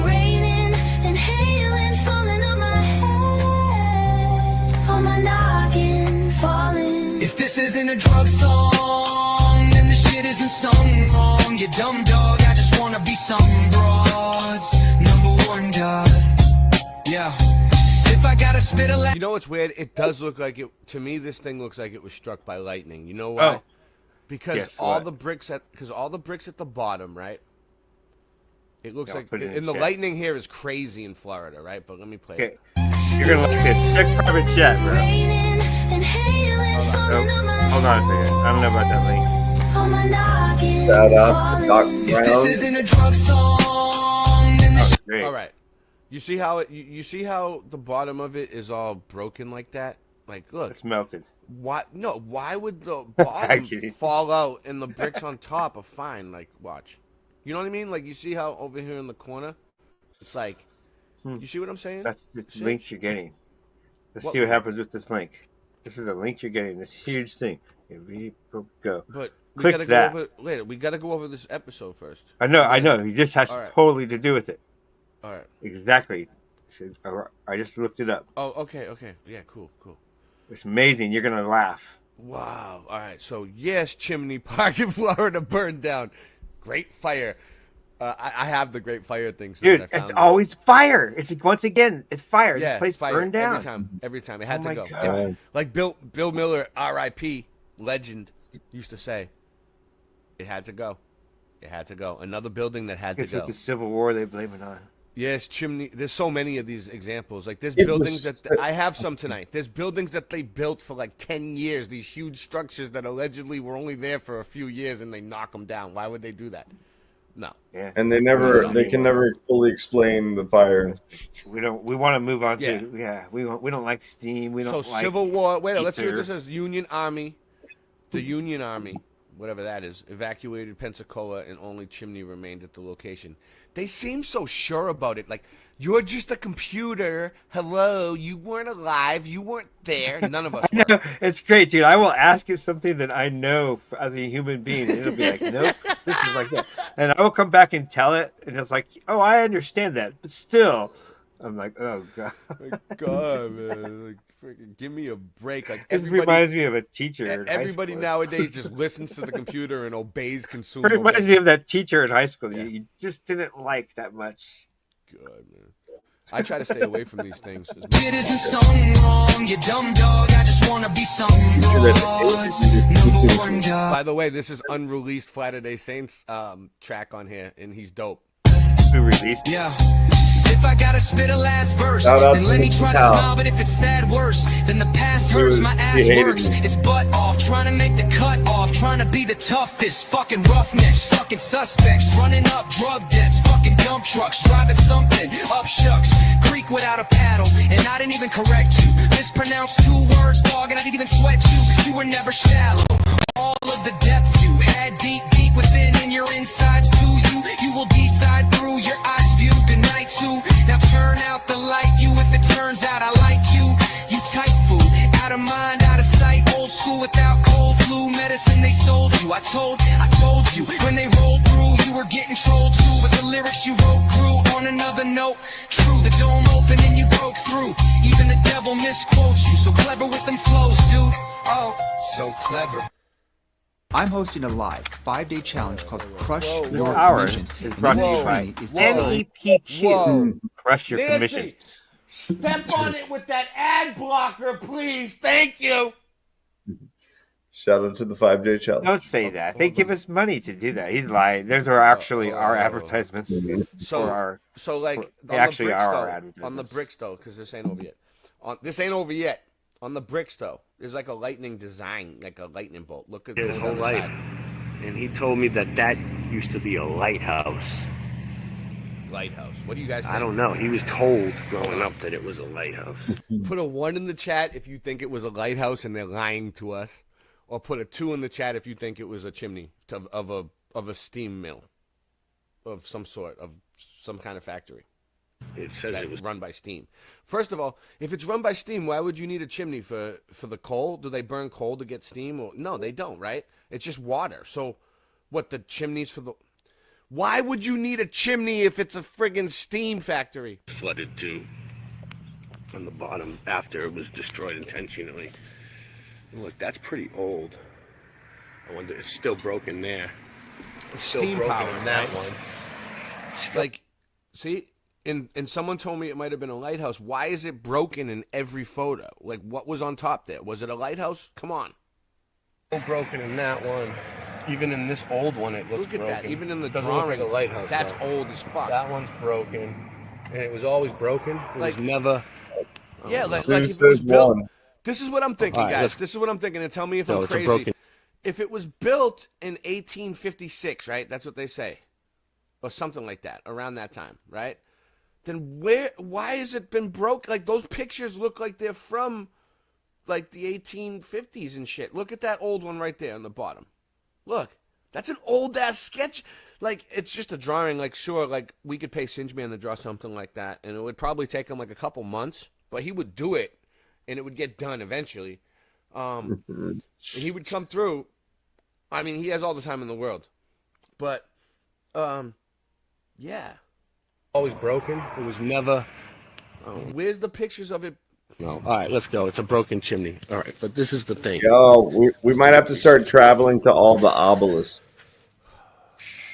raining and hailing, falling on my head, on my noggin, falling. If this isn't a drug song, then the shit isn't sung wrong. You dumb dog, I just wanna be some broads #1 dog. Yeah. If I gotta spit a You know what's weird? It does look like it. To me, this thing looks like it was struck by lightning. You know why? Oh. Because all the bricks at the bottom, right? It looks like and the lightning here is crazy in Florida, right? But let me play it. You're gonna like this. Check private chat, bro. Hold on a second. I don't know about that link. Shout out to Doc Brown. This isn't a drug song. All right. You see how you see how the bottom of it is all broken like that? Like, look, it's melted. Why? No. Why would the bottom fall out and the bricks on top are fine? Like, watch. You know what I mean? Like, you see how over here in the corner, it's like, you see what I'm saying? That's the link you're getting. Let's see what happens with this link. This is the link you're getting. This huge thing. Here we go. But we click gotta that. go over later. We gotta go over this episode first. I know. He just has totally to do with it. All right. Exactly. I just looked it up. Oh, okay. Yeah, cool. It's amazing. You're gonna laugh. Wow. All right. So yes, Chimney Park in Florida burned down. Great fire. I have the Great Fire thing. Dude, it's always fire. It's once again, it's fire. Yeah, this place fire. burned down. Every time. It had to go. God. Like Bill Miller, R.I.P. legend, used to say, it had to go. It had to go. Another building that had to go. It's the Civil War they blame it on. Yes, chimney. There's so many of these examples. Like there's buildings that I have some tonight. There's buildings that they built for like 10 years. These huge structures that allegedly were only there for a few years, and they knock them down. Why would they do that? No. Yeah. And they can never fully explain the fire. We want to move on to we don't like steam. We don't like Civil War. Wait, let's see what ether. this says. Union Army. The Union Army. whatever that is, evacuated Pensacola and only chimney remained at the location. They seem so sure about it. Like, you're just a computer. Hello, you weren't alive. You weren't there. None of us were. No, it's great, dude. I will ask it something that I know as a human being. And it'll be like, nope, this is like that. And I will come back and tell it, and it's like, oh, I understand that. But still, I'm like, oh, God. God, man. Like, freaking give me a break. Like, This reminds me of a teacher in high everybody school. nowadays just listens to the computer and obeys consumer. It reminds me of that teacher in high school you just didn't like that much. God, man. I try to stay away from these things. It isn't something wrong, you dumb dog. I just wanna be something number one dog. By the way, this is unreleased Flatter Day Saints track on here, and he's dope. Who released? Yeah. If I gotta spit a last verse, Shout out then to let me Mrs. try to Howell. smile. But if it's sad, worse, then the past hurts. My ass He hated works. me. It's butt off, trying to make the cut off, trying to be the toughest. Fucking roughnecks, fucking suspects, running up drug debts, fucking dump trucks, driving something up shucks. Creek without a paddle, and I didn't even correct you. Mispronounced 2 words, dog, and I didn't even sweat you. You were never shallow. All of the depth you had deep within in your insides to you. You will decide through your eyes view. Good night too. Now turn out the light. You, if it turns out I like you. You tight fool. Out of mind, out of sight. Old school without cold flu medicine they sold you. I told you when they rolled through, you were getting trolled too. But the lyrics you wrote grew on another note. True, the dome opened and you broke through. Even the devil misquotes you. So clever with them flows, dude. Oh, so clever. I'm hosting a live 5-day challenge called Crush This Your hour Commissions. is And brought to each you by training is designed- NEPQ. Crush your Nancy, commissions. Step on it with that ad blocker, please. Thank you. Shout out to the 5-day challenge. Don't say that. They give us money to do that. He's lying. Those are actually our advertisements. So, for our, so like they on actually the bricks, are our though, advertisements. on the bricks though, because this ain't over yet. This ain't over yet. On the bricks though, there's like a lightning design, like a lightning bolt. Look at His this whole on the life. side. And he told me that used to be a lighthouse. Lighthouse. What do you guys think? I don't know. He was told growing up that it was a lighthouse. Put a 1 in the chat if you think it was a lighthouse and they're lying to us, or put a 2 in the chat if you think it was a chimney of a steam mill, of some sort, of some kind of factory. It says that it was run by steam. First of all, if it's run by steam, why would you need a chimney for the coal? Do they burn coal to get steam? Or no, they don't, right? It's just water. So, what, the chimneys for the? Why would you need a chimney if it's a friggin' steam factory? flooded too on the bottom after it was destroyed intentionally. Look, that's pretty old. I wonder, it's still broken there. It's still Steam broken power, in that right? one. Like, see, and someone told me it might have been a lighthouse. Why is it broken in every photo? Like, what was on top there? Was it a lighthouse? Come on. Still broken in that one. Even in this old one, it looks Look at broken. that. Even in the Doesn't drawing, look like a lighthouse. that's though. old as fuck. That one's broken, and it was always broken. It Like- was never. Yeah, like Soon if as it was there's built. one. This is what I'm thinking, All right, guys. let's- This is what I'm thinking, and tell me if No, I'm it's a crazy. broken- If it was built in 1856, right? That's what they say, or something like that, around that time, right? Then why has it been broke? Like, those pictures look like they're from, like, the 1850s and shit. Look at that old one right there on the bottom. Look, that's an old ass sketch. Like, it's just a drawing. Like, sure, like, we could pay Singeman to draw something like that, and it would probably take him like a couple months, but he would do it, and it would get done eventually. And he would come through. I mean, he has all the time in the world, but yeah. Always broken. It was never. Where's the pictures of it? No. All right, let's go. It's a broken chimney. All right, but this is the thing. Yo, we might have to start traveling to all the obelisks.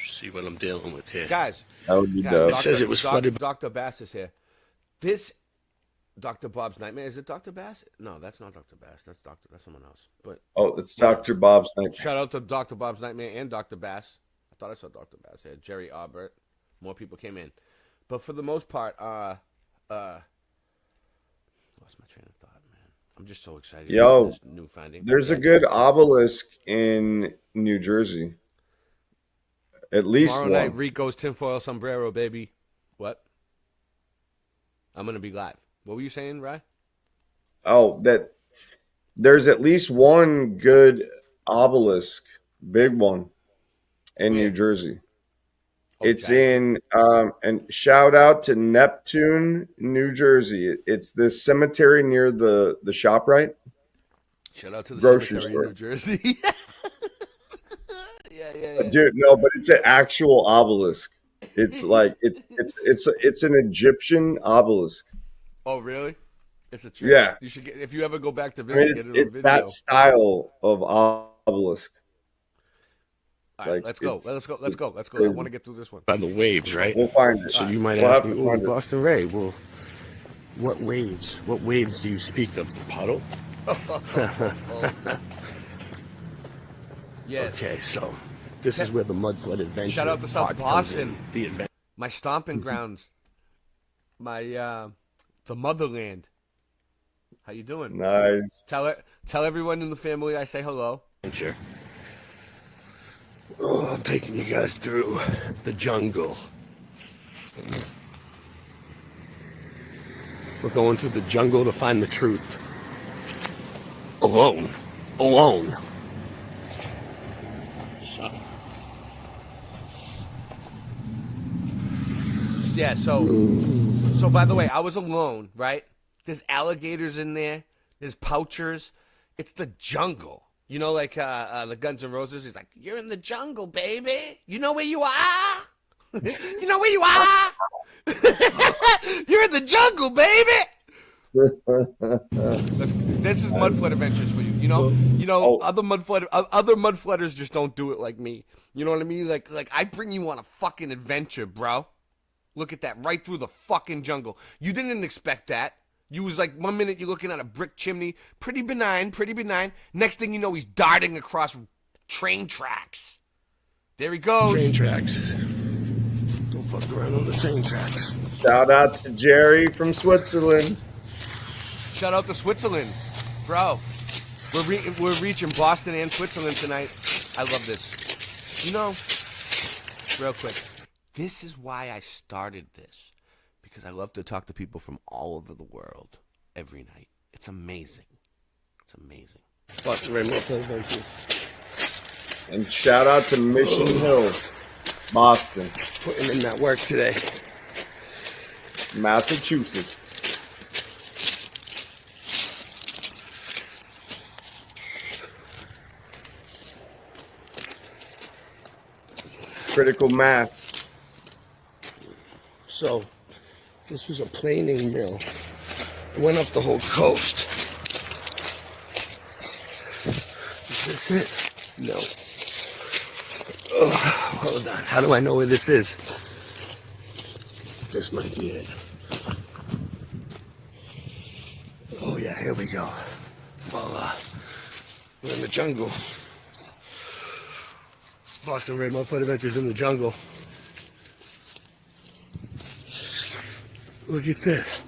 See what I'm dealing with here. Guys, That would be guys, dope. It says it was flooded. Dr. Bass is here. This Dr. Bob's Nightmare. Is it Dr. Bass? No, that's not Dr. Bass. That's someone else. But Oh, it's Dr. Bob's Nightmare. shout out to Dr. Bob's Nightmare and Dr. Bass. I thought I saw Dr. Bass here. Jerry Albert. More people came in. But for the most part, lost my train of thought, man. I'm just so excited Yo, about this new finding. there's a good obelisk in New Jersey. At least Tomorrow one. night, Rico's tinfoil sombrero, baby. What? I'm gonna be live. What were you saying, Rye? Oh, that there's at least one good obelisk Big one in New Jersey. It's in and shout out to Neptune, New Jersey. It's this cemetery near the ShopRite. Shout out to the grocery cemetery store. in New Jersey. yeah. Dude, no, but it's an actual obelisk. It's like it's an Egyptian obelisk. Oh, really? It's a trick. Yeah. You should get if you ever go back to I visit. mean, get it on it's video. that style of obelisk. All right, Like, let's go. it's Let's go. I crazy. want to get through this one. By the waves, right? We'll find it. So you might We'll ask have me, to "Ooh, find it." Boston Ray, well, what waves? What waves do you speak of? The puddle? Yes. Okay, so this is where the mud flood adventure. Shout out to South part comes in. Boston. The adventure. My stomping grounds. My the motherland. How you doing? Nice. Tell everyone in the family I say hello. Adventure. Oh, I'm taking you guys through the jungle. We're going through the jungle to find the truth. Alone. So. Yeah, so by the way, I was alone, right? There's alligators in there. There's poachers. It's the jungle. You know, like the Guns N' Roses. He's like, "You're in the jungle, baby. You know where you are. You know where you are. You're in the jungle, baby." This is mud flood adventures for you. You know, other mud flooders just don't do it like me. You know what I mean? Like I bring you on a fucking adventure, bro. Look at that, right through the fucking jungle. You didn't expect that. You was like, 1 minute you're looking at a brick chimney, pretty benign. Next thing you know, he's darting across train tracks. There he goes. Train tracks. Don't fuck around on the train tracks. Shout out to Jerry from Switzerland. Shout out to Switzerland, bro. We're reaching Boston and Switzerland tonight. I love this. You know, real quick, this is why I started this. Because I love to talk to people from all over the world every night. It's amazing. It's amazing. Boston Ray Multiple Adventures. And shout out to Mission Hill, Boston. Putting in that work today. Massachusetts. Critical mass. So, this was a planing mill. It went up the whole coast. Is this it? No. Oh, hold on. How do I know where this is? This might be it. Oh yeah, here we go. Voila. We're in the jungle. Boston Ray Mudflood Adventures in the jungle. Look at this.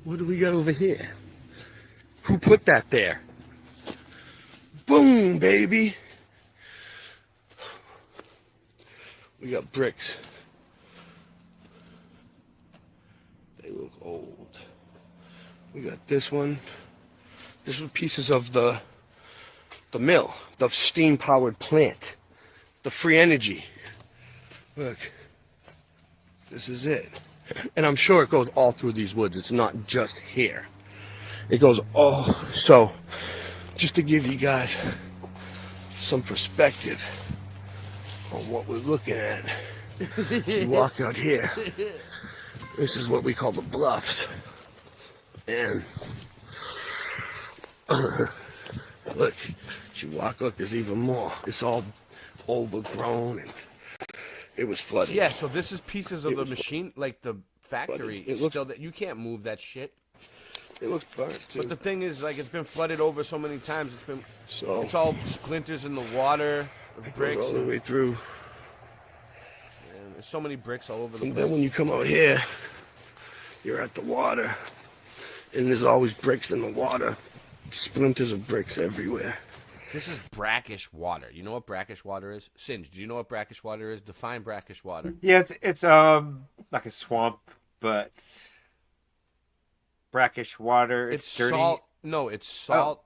What do we got over here? Who put that there? Boom, baby. We got bricks. They look old. We got this one. This was pieces of the mill, the steam-powered plant, the free energy. Look, this is it. And I'm sure it goes all through these woods. It's not just here. It goes all. So, just to give you guys some perspective on what we're looking at. You walk out here. This is what we call the bluffs. And look, you walk up, there's even more. It's all overgrown and it was flooded. Yeah, so this is pieces of the machine, like the factory. It looks still that you can't move that shit. It looks burnt too. But the thing is, like, it's been flooded over so many times. It's all splinters in the water, the bricks, all the way through. And there's so many bricks all over the And place. then when you come out here, you're at the water, and there's always bricks in the water, splinters of bricks everywhere. This is brackish water. You know what brackish water is? Singe, do you know what brackish water is? Define brackish water. Yeah, it's like a swamp, but brackish water. It's dirty. Salt. No, it's salt.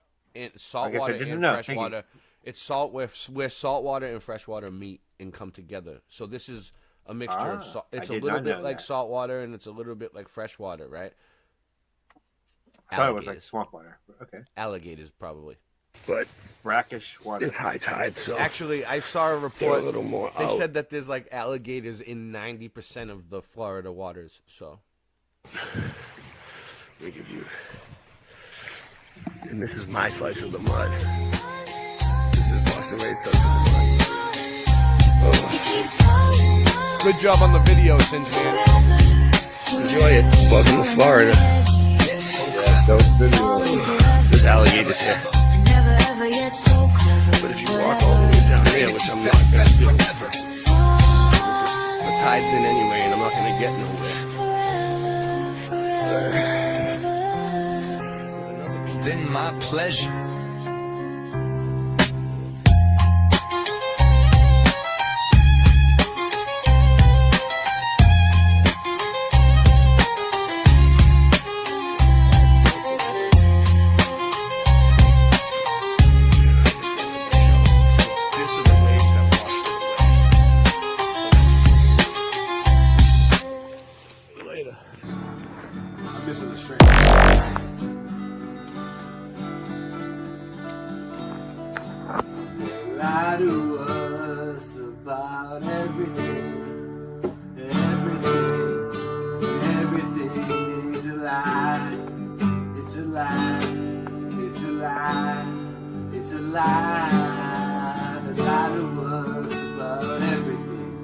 Salt I guess I water didn't and know. fresh Thank you. water. It's salt where saltwater and freshwater meet and come together. So this is a mixture of salt. It's a little bit like saltwater and it's a little bit like freshwater, right? I thought it was like swamp water. Okay. Alligators, probably. But brackish water. It's high tide, so actually, I saw a report. a little more They out. said that there's like alligators in 90% of the Florida waters. So we give you, and this is my slice of the mud. This is Boston Ray's slice of the mud. Oh. Good job on the video, Singe man. Enjoy it. Welcome to Florida. There's alligators here. But if you walk all the way down here, which I'm not going to do, the tide's in anyway, and I'm not going to get nowhere. It's been my pleasure. I'm missing the string. Lie to us about everything, everything's a lie. It's a lie, it's a lie, it's a lie. They lie to us about everything,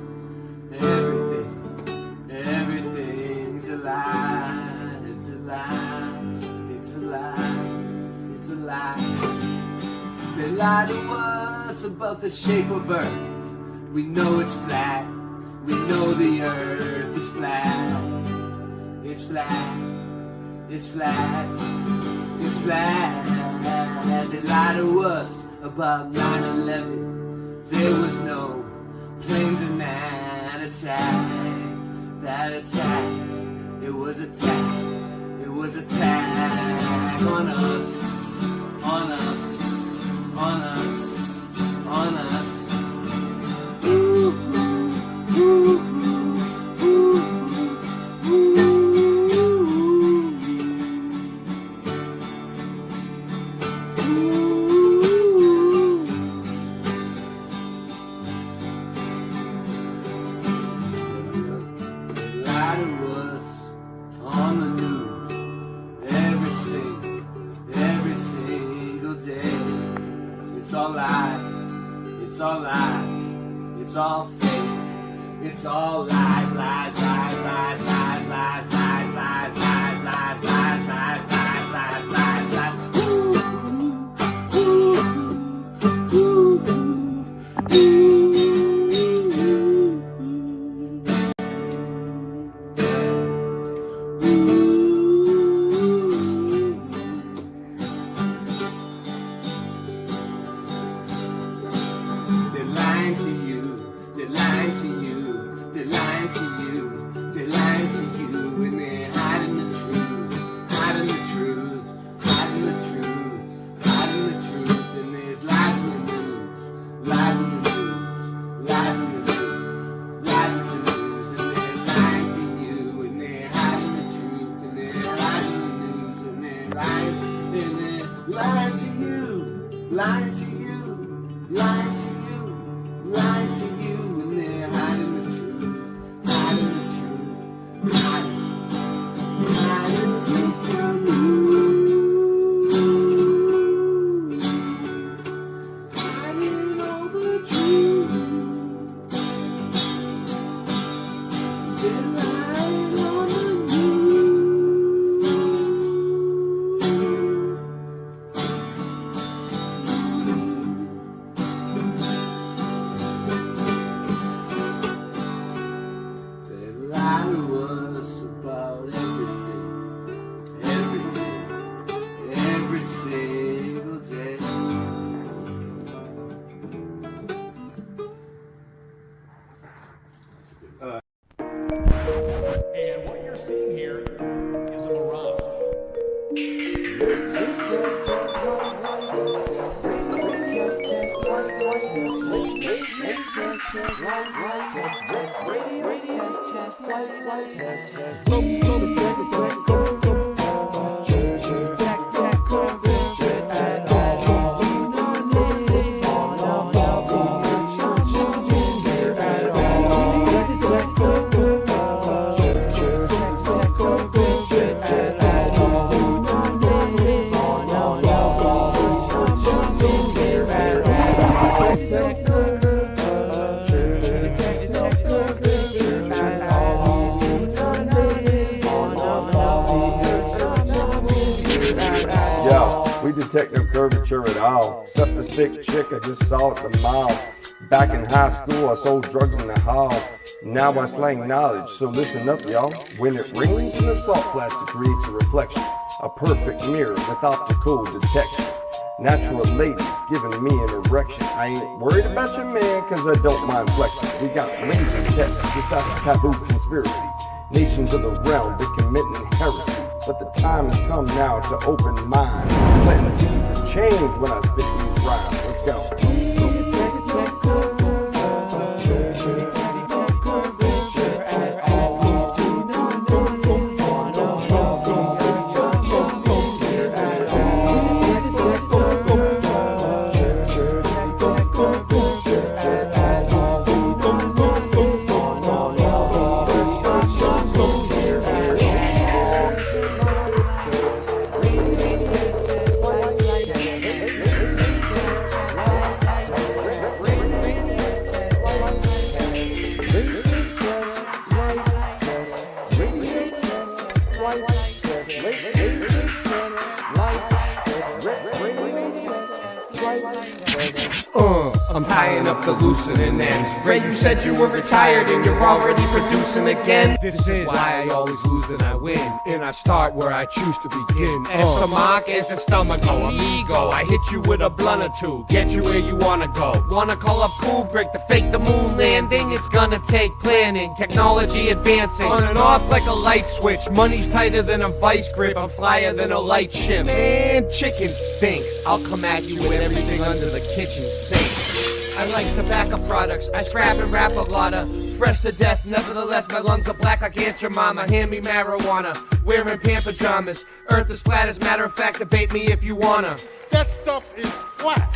everything's a lie. It's a lie, it's a lie, it's a lie. They lie to us about the shape of Earth. We know it's flat. We know the Earth is flat. It's flat. It's flat. It's flat. They lie to us about 9/11. There was no planes in that attack. That attack. It was attack. It was attack on us. On us. On us, on us. Ooh, ooh, ooh, ooh, ooh. Lie to us on the news every single day. It's all lies, it's all lies, it's all fake, it's all lies, lies, lies, lies, lies, lies, lies, lies, lies, lies, lies, lies, lies, lies, lies. Ooh, ooh, ooh, ooh. They're lying to you, they're lying to you, they're lying to you, they're lying to you, and they're hiding the truth, hiding the truth, hiding the truth, hiding the truth, and there's lies in the news, lies in the news, lies in the news, lies in the news, and they're lying to you, and they're hiding the truth, and they're lies in the news, and they're lying to you, lying to you, lying to you. Lying to you when they're hiding the truth, hiding the truth, hiding the truth from you. Hiding all the truth. They're lying on the They lie to us about everything, every single day. And what you're seeing here is a mirage. Test, We detect no curvature at all. Except the sick chick I just saw at the mall. Back in high school, I sold drugs in the hall. Now I slang knowledge, so listen up, y'all. When it rains in the salt plastic creates a reflection, a perfect mirror with optical detection. Natural ladies giving me an erection. I ain't worried about your man, cause I don't mind flexing. We got laser tests, just out of taboo conspiracy. Nations of the realm, they're committing heresy. But the time has come now to open minds. Planting seeds of change when I spit these rhymes. Let's go. I'm tying up the loosening ends. Ray, you said you were retired and you're already producing again. This is why I always lose and I win. And I start where I choose to begin. As the mark, as the stomach, amigo. I hit you with a blunt or two, get you where you wanna go. Wanna call up Kubrick to fake the moon landing? It's gonna take planning, technology advancing. On and off like a light switch. Money's tighter than a vice grip. I'm flyer than a light ship. Man, chicken stinks. I'll come at you with everything under the kitchen sink. I like tobacco products, I scrap and rap a lotta. Fresh to death, nevertheless my lungs are black like Aunt your mama. Hand me marijuana, wearing pant pajamas. Earth is flat, as matter of fact, debate me if you wanna. That stuff is flat.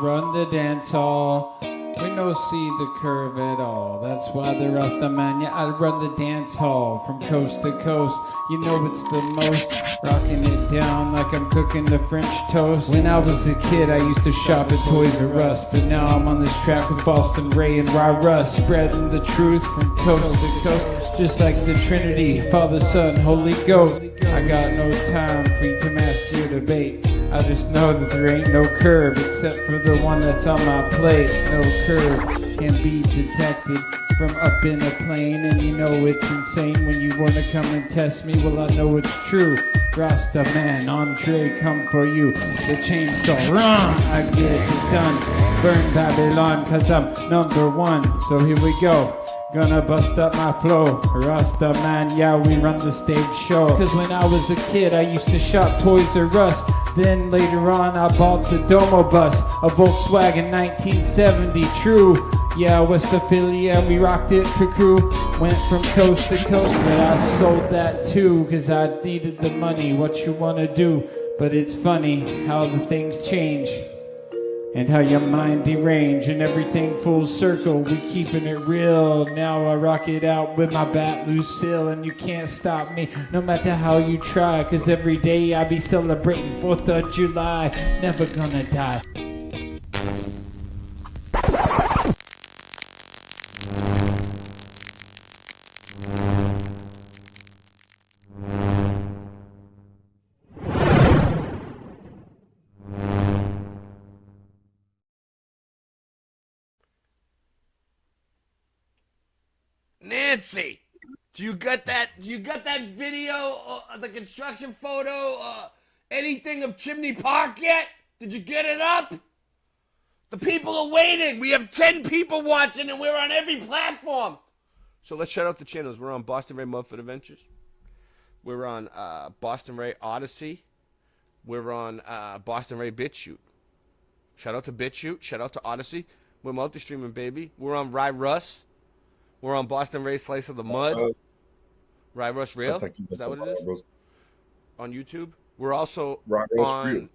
Run the dance hall. We no see the curve at all. That's why the Rasta man, yeah, I run the dance hall from coast to coast. You know it's the most, rocking it down like I'm cooking the French toast. When I was a kid, I used to shop at Toys R Us, but now I'm on this track with Boston Ray and Rah Russ, spreading the truth from coast to coast, just like the Trinity, Father, Son, Holy Ghost. I got no time for you to master your debate. I just know that there ain't no curve except for the one that's on my plate. No curve can be detected from up in a plane, and you know it's insane when you wanna come and test me. Well, I know it's true. Rasta man, Andre, come for you. The chainsaw, run! I get it done. Burn Babylon, cause I'm number one. So here we go. Gonna bust up my flow. Rasta man, yeah, we run the stage show. Cause when I was a kid, I used to shop Toys R Us. Then later on, I bought the Domo bus, a Volkswagen 1970, true. Yeah, West Philly, yeah, we rocked it for crew. Went from coast to coast, but I sold that too, cause I needed the money, what you wanna do. But it's funny how the things change, and how your mind derange, and everything full circle, we keeping it real. Now I rock it out with my bat Lucille, and you can't stop me, no matter how you try. Cause every day I be celebrating 4th of July, never gonna die. Nancy, do you got that? Do you got that video, the construction photo, anything of Chimney Park yet? Did you get it up? The people are waiting. We have 10 people watching, and we're on every platform. So let's shout out the channels. We're on Boston Ray Mudfoot Adventures. We're on Boston Ray Odyssey. We're on Boston Ray BitChute. Shout out to BitChute. Shout out to Odyssey. We're multi-streaming, baby. We're on Rye Russ. We're on Boston Ray Slice of the Mud. Rye Russ Real. Is that what it is? On YouTube. We're also on...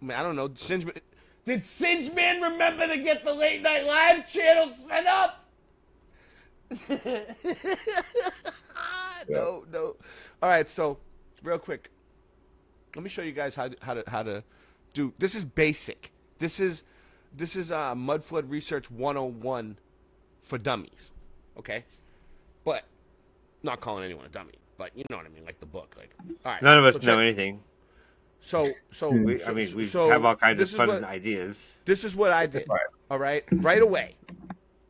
I don't know. Singeman. Did Singeman remember to get the Late Night Live channel set up? No. All right, so real quick, let me show you guys how to do. This is basic. This is Mud Flood Research 101 for dummies. Okay, but not calling anyone a dummy. But you know what I mean, like the book. Like, all right, none of us know anything. So we have all kinds of fun ideas. This is what I did. All right, right away.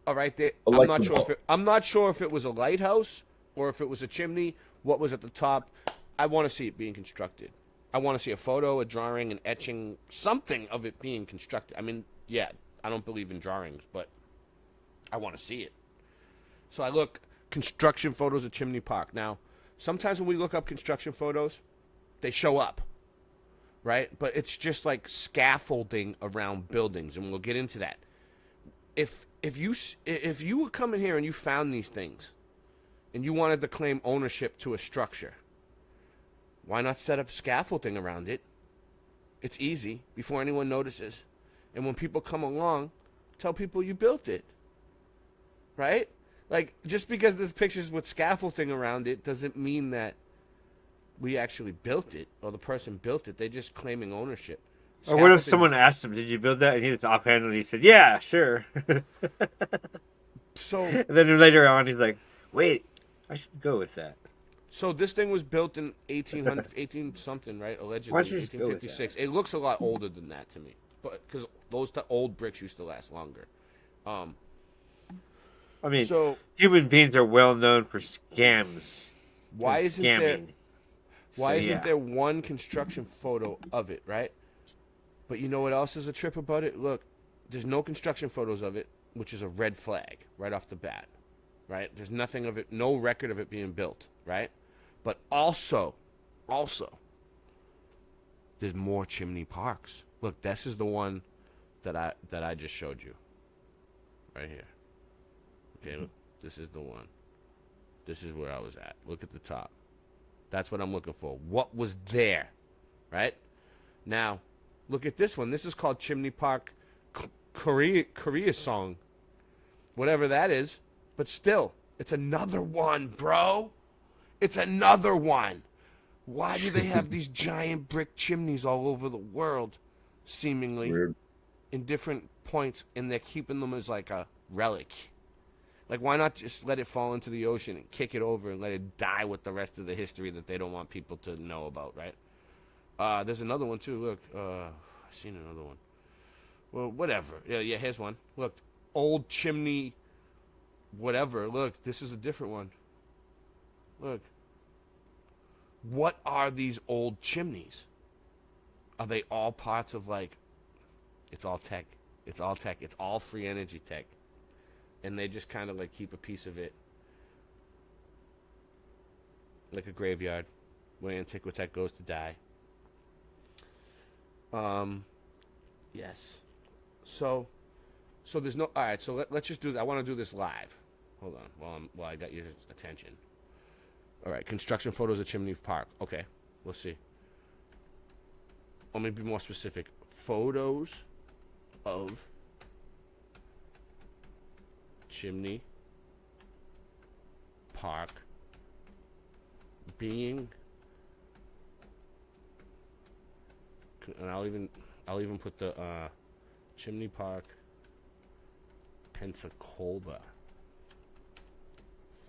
All right, I'm not sure if it was a lighthouse or if it was a chimney. What was at the top? I want to see it being constructed. I want to see a photo, a drawing, an etching, something of it being constructed. I mean, yeah, I don't believe in drawings, but I want to see it. So I look construction photos of Chimney Park. Now, sometimes when we look up construction photos, they show up. Right? But it's just like scaffolding around buildings, and we'll get into that. If you were coming here and you found these things, and you wanted to claim ownership to a structure, why not set up scaffolding around it? It's easy before anyone notices, and when people come along, tell people you built it. Right? Like, just because there's pictures with scaffolding around it doesn't mean that we actually built it, or the person built it. They're just claiming ownership. Or what if someone asked him, "Did you build that?" And he was offhandedly he said, "Yeah, sure." So and then later on, he's like, "Wait, I should go with that." So this thing was built in 18 something, right? Allegedly, 1856. It looks a lot older than that to me, but because those old bricks used to last longer. I mean, so human beings are well known for scams. Why isn't there one construction photo of it, right? But you know what else is a trip about it? Look, there's no construction photos of it, which is a red flag right off the bat, right? There's nothing of it, no record of it being built, right? But also, there's more Chimney Parks. Look, this is the one that I just showed you, right here. Okay, look, this is the one. This is where I was at. Look at the top. That's what I'm looking for. What was there, right? Now, look at this one. This is called Chimney Park Korea Song. Whatever that is. But still, it's another one, bro. It's another one. Why do they have these giant brick chimneys all over the world, seemingly, in different points, and they're keeping them as like a relic? Like, why not just let it fall into the ocean and kick it over and let it die with the rest of the history that they don't want people to know about, right? There's another one, too. Look, I've seen another one. Well, whatever. Yeah, here's one. Look, old chimney, whatever. Look, this is a different one. Look. What are these old chimneys? Are they all parts of, like, it's all tech. It's all tech. It's all free energy tech. And they just kind of like keep a piece of it, like a graveyard, where Antiquitech goes to die. Yes. So there's no. All right. So let's just do that. I want to do this live. Hold on. While I got your attention. All right. Construction photos of Chimney Park. Okay. We'll see. Let me be more specific. Photos of Chimney Park being, and I'll even put the Chimney Park, Pensacola,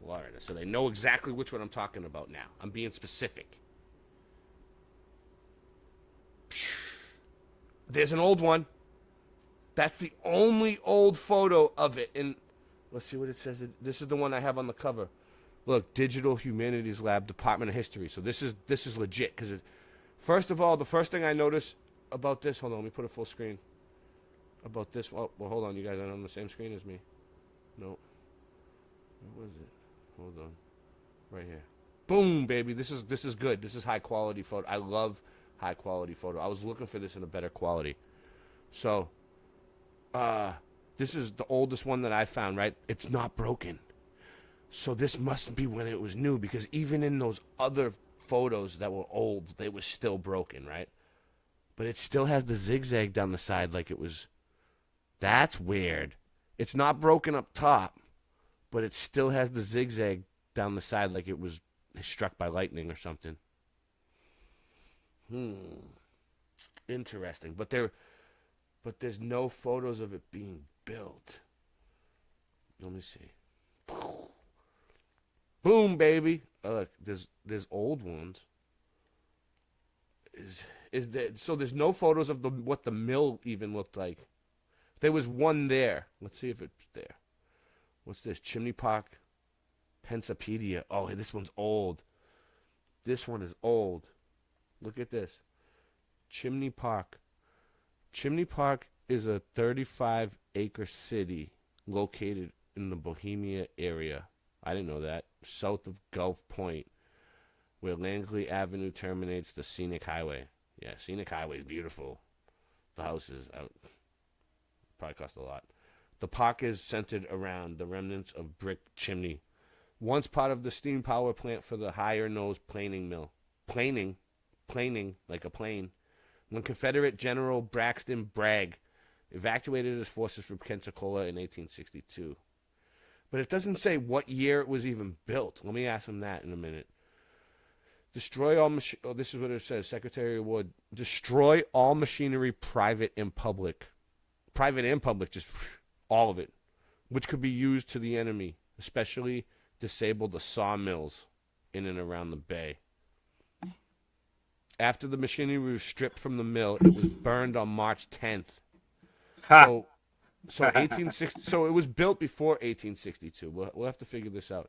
Florida, so they know exactly which one I'm talking about now. I'm being specific. There's an old one. That's the only old photo of it. And Let's see what it says. This is the one I have on the cover. Look, Digital Humanities Lab, Department of History. So this is legit because first of all, the first thing I noticed about this. Hold on, let me put a full screen. About this. Oh, well, hold on, you guys aren't on the same screen as me. No. Where was it? Hold on. Right here. Boom, baby. This is good. This is high quality photo. I love high quality photo. I was looking for this in a better quality. So, this is the oldest one that I found, right? It's not broken. So this must be when it was new, because even in those other photos that were old, they were still broken, right? But it still has the zigzag down the side like it was. That's weird. It's not broken up top, but it still has the zigzag down the side like it was struck by lightning or something. Interesting. But there's no photos of it being built. Let me see. Boom, baby. Look, there's old ones. Is there? So there's no photos of what the mill even looked like. There was one there. Let's see if it's there. What's this? Chimney Park, Pensapedia. Oh, this one's old. This one is old. Look at this. Chimney Park. Chimney Park is a 35-acre city located in the Bohemia area. I didn't know that. South of Gulf Point, where Langley Avenue terminates the Scenic Highway. Yeah, Scenic Highway is beautiful. The houses probably cost a lot. The park is centered around the remnants of brick chimney, once part of the steam power plant for the higher nose planing mill. Planing like a plane. When Confederate General Braxton Bragg evacuated his forces from Pensacola in 1862. But it doesn't say what year it was even built. Let me ask him that in a minute. Destroy all this is what it says, Secretary of Wood. Destroy all machinery, private and public. Private and public, just all of it, which could be used to the enemy, especially disable the sawmills in and around the bay. After the machinery was stripped from the mill, it was burned on March 10th. So 1860. So it was built before 1862. We'll have to figure this out.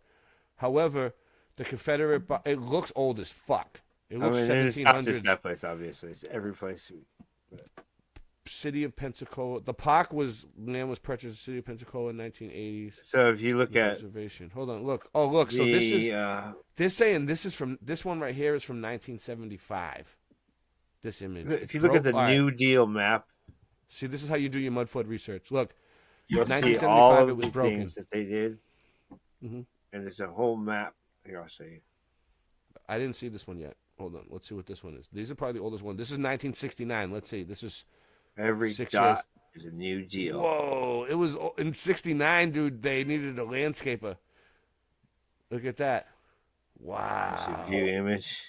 However, the Confederate it looks old as fuck. It looks 1700s. It's not just that place, obviously. It's every place. City of Pensacola. The park land was purchased in the city of Pensacola in 1980s. So if you look at reservation, hold on, look. Oh, look. So this is they're saying this one right here is from 1975. This image. If you look at the New Deal map. See, this is how you do your mud flood research. Look, you'll 1975, see all it was the broken. things that they did, and there's a whole map. Here, I'll show you. I didn't see this one yet. Hold on, let's see what this one is. These are probably the oldest one. This is 1969. Let's see. This is every 6 dot years. is a New Deal. Whoa! It was in '69, dude. They needed a landscaper. Look at that. Wow. View image.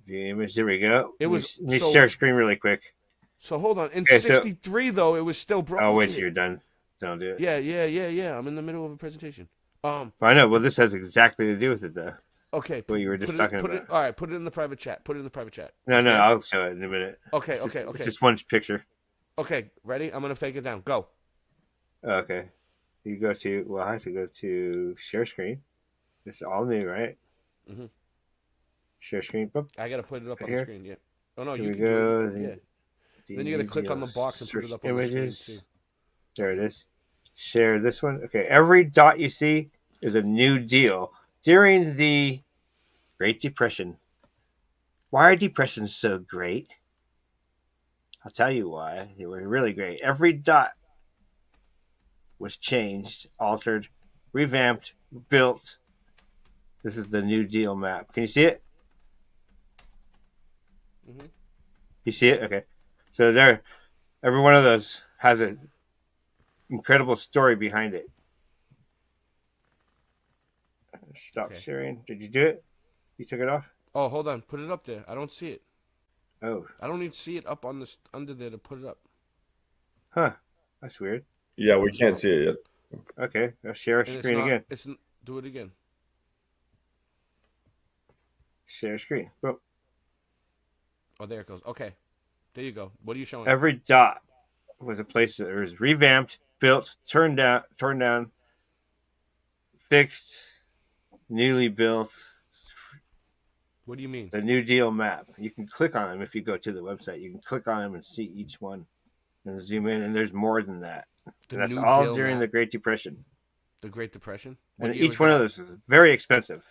View image. There we go. It was. Let me share screen really quick. So hold on. In '63, though, it was still broken. I'll wait till you're done. Don't do it. Yeah. I'm in the middle of a presentation. I know. Well, this has exactly to do with it, though. Okay. What you were just talking about. All right. Put it in the private chat. No, I'll show it in a minute. Okay. It's just one picture. Okay. Ready? I'm gonna take it down. Go. Okay. You go to. Well, I have to go to share screen. It's all new, right? Mm-hmm. Share screen. Boop. I gotta put it up on Here? the screen. Yeah. Oh no, Here you we can go. do it. Yeah. Then you gotta click on the box and put it up on the screen too. There it is. Share this one. Okay. Every dot you see is a New Deal during the Great Depression. Why are depressions so great? I'll tell you why. They were really great. Every dot was changed, altered, revamped, built. This is the New Deal map. Can you see it? Mm-hmm. You see it? Okay. So there, every one of those has an incredible story behind it. Stop sharing. Did you do it? You took it off? Oh, hold on. Put it up there. I don't see it. Oh. I don't need to see it up on under there to put it up. Huh. That's weird. Yeah, we can't see it yet. Okay. I'll share our screen again. Do it again. Share screen. Boom. Oh, there it goes. Okay. There you go. What are you showing? Every dot was a place that was revamped, built, torn down, fixed, newly built. What do you mean? The New Deal map. You can click on them if you go to the website. You can click on them and see each one and zoom in, and there's more than that. The And that's New all Deal during map? the Great Depression. The Great Depression? And each one of those is very expensive.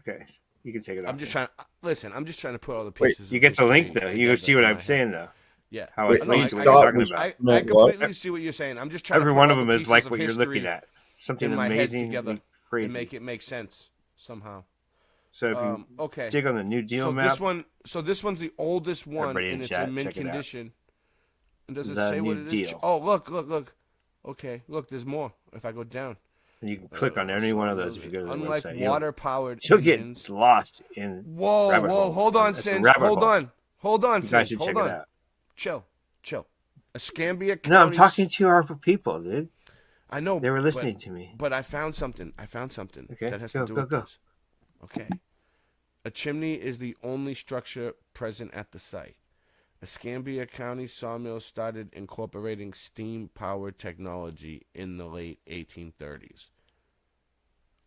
Okay, you can take it off. I'm just trying. Listen, I'm just trying to put all the Wait, pieces. you of get the history link though. You together see what in I'm my head. saying though. Yeah. How it's No, linked to what I you're talking about. I completely see what you're saying. I'm just trying Every to put one all of them the is pieces like of what you're history looking at. Something in my amazing, head together crazy. and make it make sense somehow. So if you okay. dig on the New Deal map, this one's the oldest one, Everybody in and it's chat, in mint check it out. condition. And does it The say what New it is? Deal. Oh, look. Okay, look, there's more. If I go down, and you can click on any one of those if you go to the unlike website. water-powered You'll engines. get lost in rabbit holes. Hold on, It's a Sins. rabbit Hold hole. on. You guys should check it out. Chill. Escambia County. No, I'm talking to our people, dude. I know. They were listening to me. But I found something. Okay, that has go, to do go, with go. this. Okay. A chimney is the only structure present at the site. Escambia County sawmill started incorporating steam-powered technology in the late 1830s.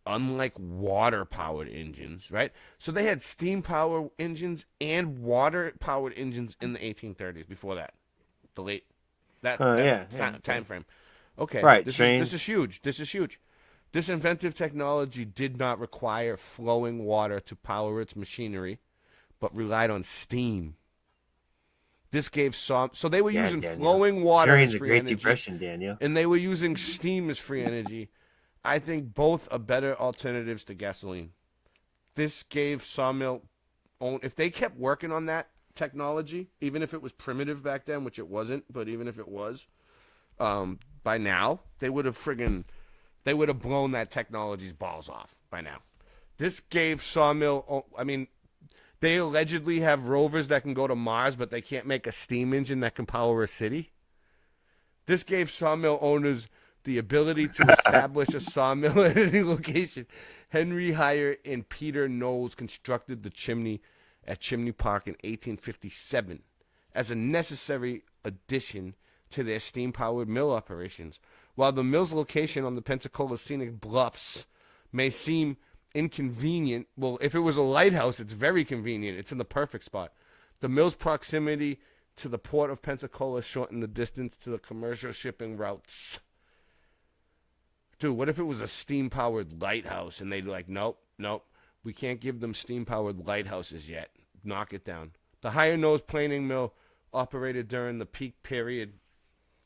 Unlike water-powered engines, right? So they had steam-powered engines and water-powered engines in the 1830s. Before that, the late time frame. Okay, right. This is huge. This is huge. This inventive technology did not require flowing water to power its machinery, but relied on steam. This gave so they were using Daniel. flowing water During as the free Great energy, Depression, Daniel. and they were using steam as free energy. I think both are better alternatives to gasoline. This gave sawmill if they kept working on that technology, even if it was primitive back then, which it wasn't, but even if it was, by now they would have blown that technology's balls off by now. This gave sawmill. I mean, they allegedly have rovers that can go to Mars, but they can't make a steam engine that can power a city. This gave sawmill owners the ability to establish a sawmill at any location. Henry Heyer and Peter Knowles constructed the chimney at Chimney Park in 1857 as a necessary addition to their steam-powered mill operations. While the mill's location on the Pensacola Scenic Bluffs may seem inconvenient, well, if it was a lighthouse, it's very convenient. It's in the perfect spot. The mill's proximity to the port of Pensacola shortened the distance to the commercial shipping routes. Dude, what if it was a steam-powered lighthouse and they'd like, nope, we can't give them steam-powered lighthouses yet. Knock it down. The Higher Nose planing mill operated during the peak period.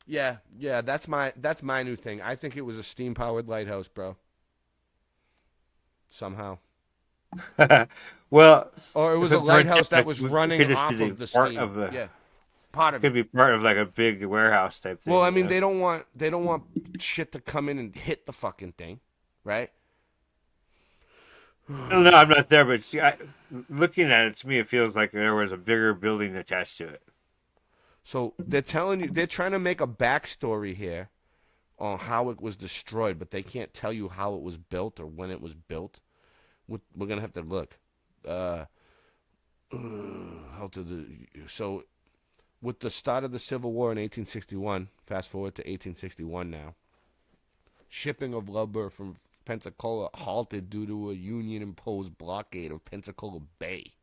Yeah, that's my new thing. I think it was a steam-powered lighthouse, bro. Somehow. Well, or it was a lighthouse that was running off of the steam. Part of it could be part of like a big warehouse type thing. Well, I mean, they don't want shit to come in and hit the fucking thing, right? No, I'm not there, but see, looking at it, to me, it feels like there was a bigger building attached to it. So they're trying to make a backstory here on how it was destroyed, but they can't tell you how it was built or when it was built. We're gonna have to look. So, with the start of the Civil War in 1861, fast forward to 1861 now, shipping of lumber from Pensacola halted due to a Union-imposed blockade of Pensacola Bay.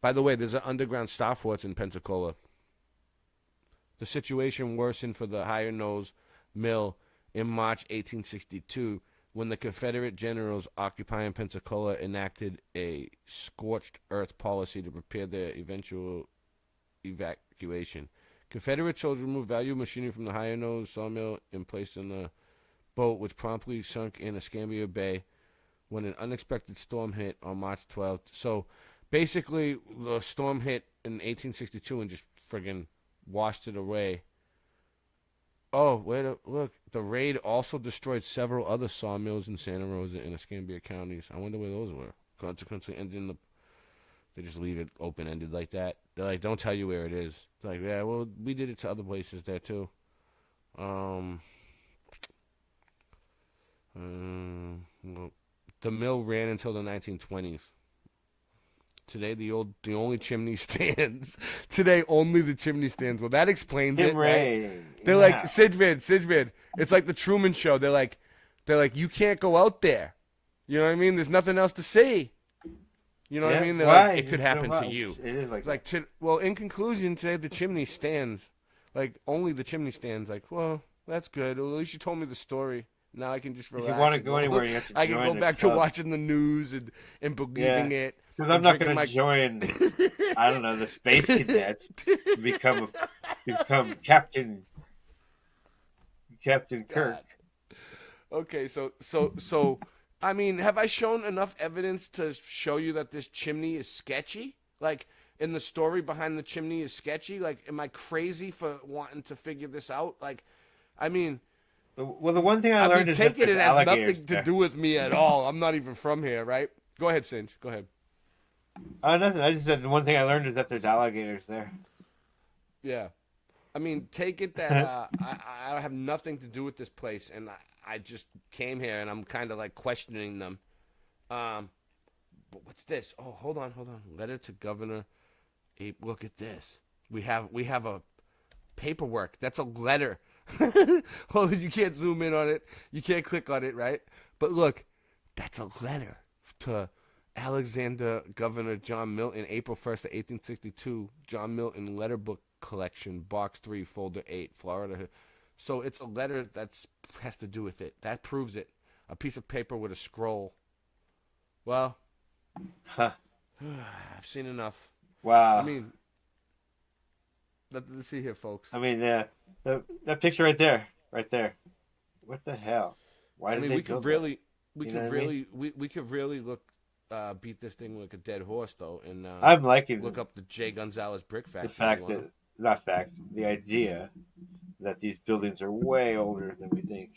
By the way, there's an underground Star Forts in Pensacola. The situation worsened for the Higher Nose mill in March 1862 when the Confederate generals occupying Pensacola enacted a scorched earth policy to prepare their eventual evacuation. Confederate soldiers removed valuable machinery from the Higher Nose sawmill and placed in the boat, which promptly sunk in Escambia Bay when an unexpected storm hit on March 12th. So basically, the storm hit in 1862 and just friggin' washed it away. Oh, look. The raid also destroyed several other sawmills in Santa Rosa and Escambia counties. I wonder where those were. Consequently, they just leave it open-ended like that. They're like, don't tell you where it is. They're like, yeah, well, we did it to other places there, too. Well, the mill ran until the 1920s. Today, the only chimney stands. Today, only the chimney stands. Well, that explains it, right? They're like, Sidgman. It's like the Truman Show. They're like, you can't go out there. You know what I mean? There's nothing else to see. You know what I mean? They're like, it could happen to you. It is like, it's like well, in conclusion, today the chimney stands. Like, only the chimney stands. Like, well, that's good. Well, at least you told me the story. Now I can just relax. If you want to go anywhere, you have to join I can go back to watching the news and believing it. Because I'm not going to join, I don't know, the space cadets to become Captain Kirk. Okay, so I mean, have I shown enough evidence to show you that this chimney is sketchy? Like, in the story behind the chimney is sketchy? Like, am I crazy for wanting to figure this out? Like, I mean... Well, the one thing I learned is that it has nothing to do with me at all. I'm not even from here, right? Go ahead, Singe. Go ahead. Nothing. I just said the one thing I learned is that there's alligators there. Yeah. I mean, take it that I have nothing to do with this place, and I just came here, and I'm kind of like questioning them. But what's this? Oh, hold on. Letter to Governor Abe. Look at this. We have a paperwork. That's a letter. Hold on, you can't zoom in on it. You can't click on it, right? But look, that's a letter to Alexander Governor John Milton, April 1st of 1862. John Milton Letter Book Collection, Box 3, Folder 8, Florida. So it's a letter that has to do with it. That proves it. A piece of paper with a scroll. Well, I've seen enough. Wow. I mean, let's see here, folks. I mean, that picture right there. What the hell? Why did they build that? We could really look beat this thing like a dead horse, though, and I'm liking look up the J. Gonzalez brick factory. The idea that these buildings are way older than we think.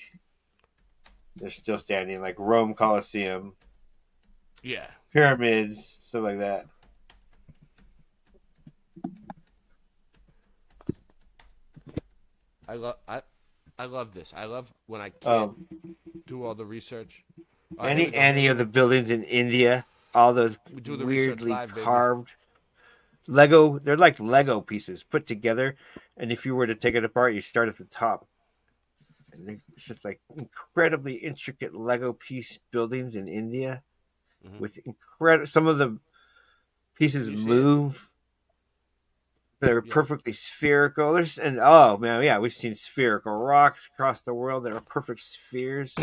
They're still standing, like Rome Colosseum. Yeah. Pyramids, stuff like that. I love this. I love when I can't do all the research. Any of the buildings in India, all those weirdly carved Lego. They're like Lego pieces put together, and if you were to take it apart, you start at the top. And it's just like incredibly intricate Lego piece buildings in India, with incredible. Some of the pieces move. They're perfectly spherical. Oh man, yeah, we've seen spherical rocks across the world that are perfect spheres.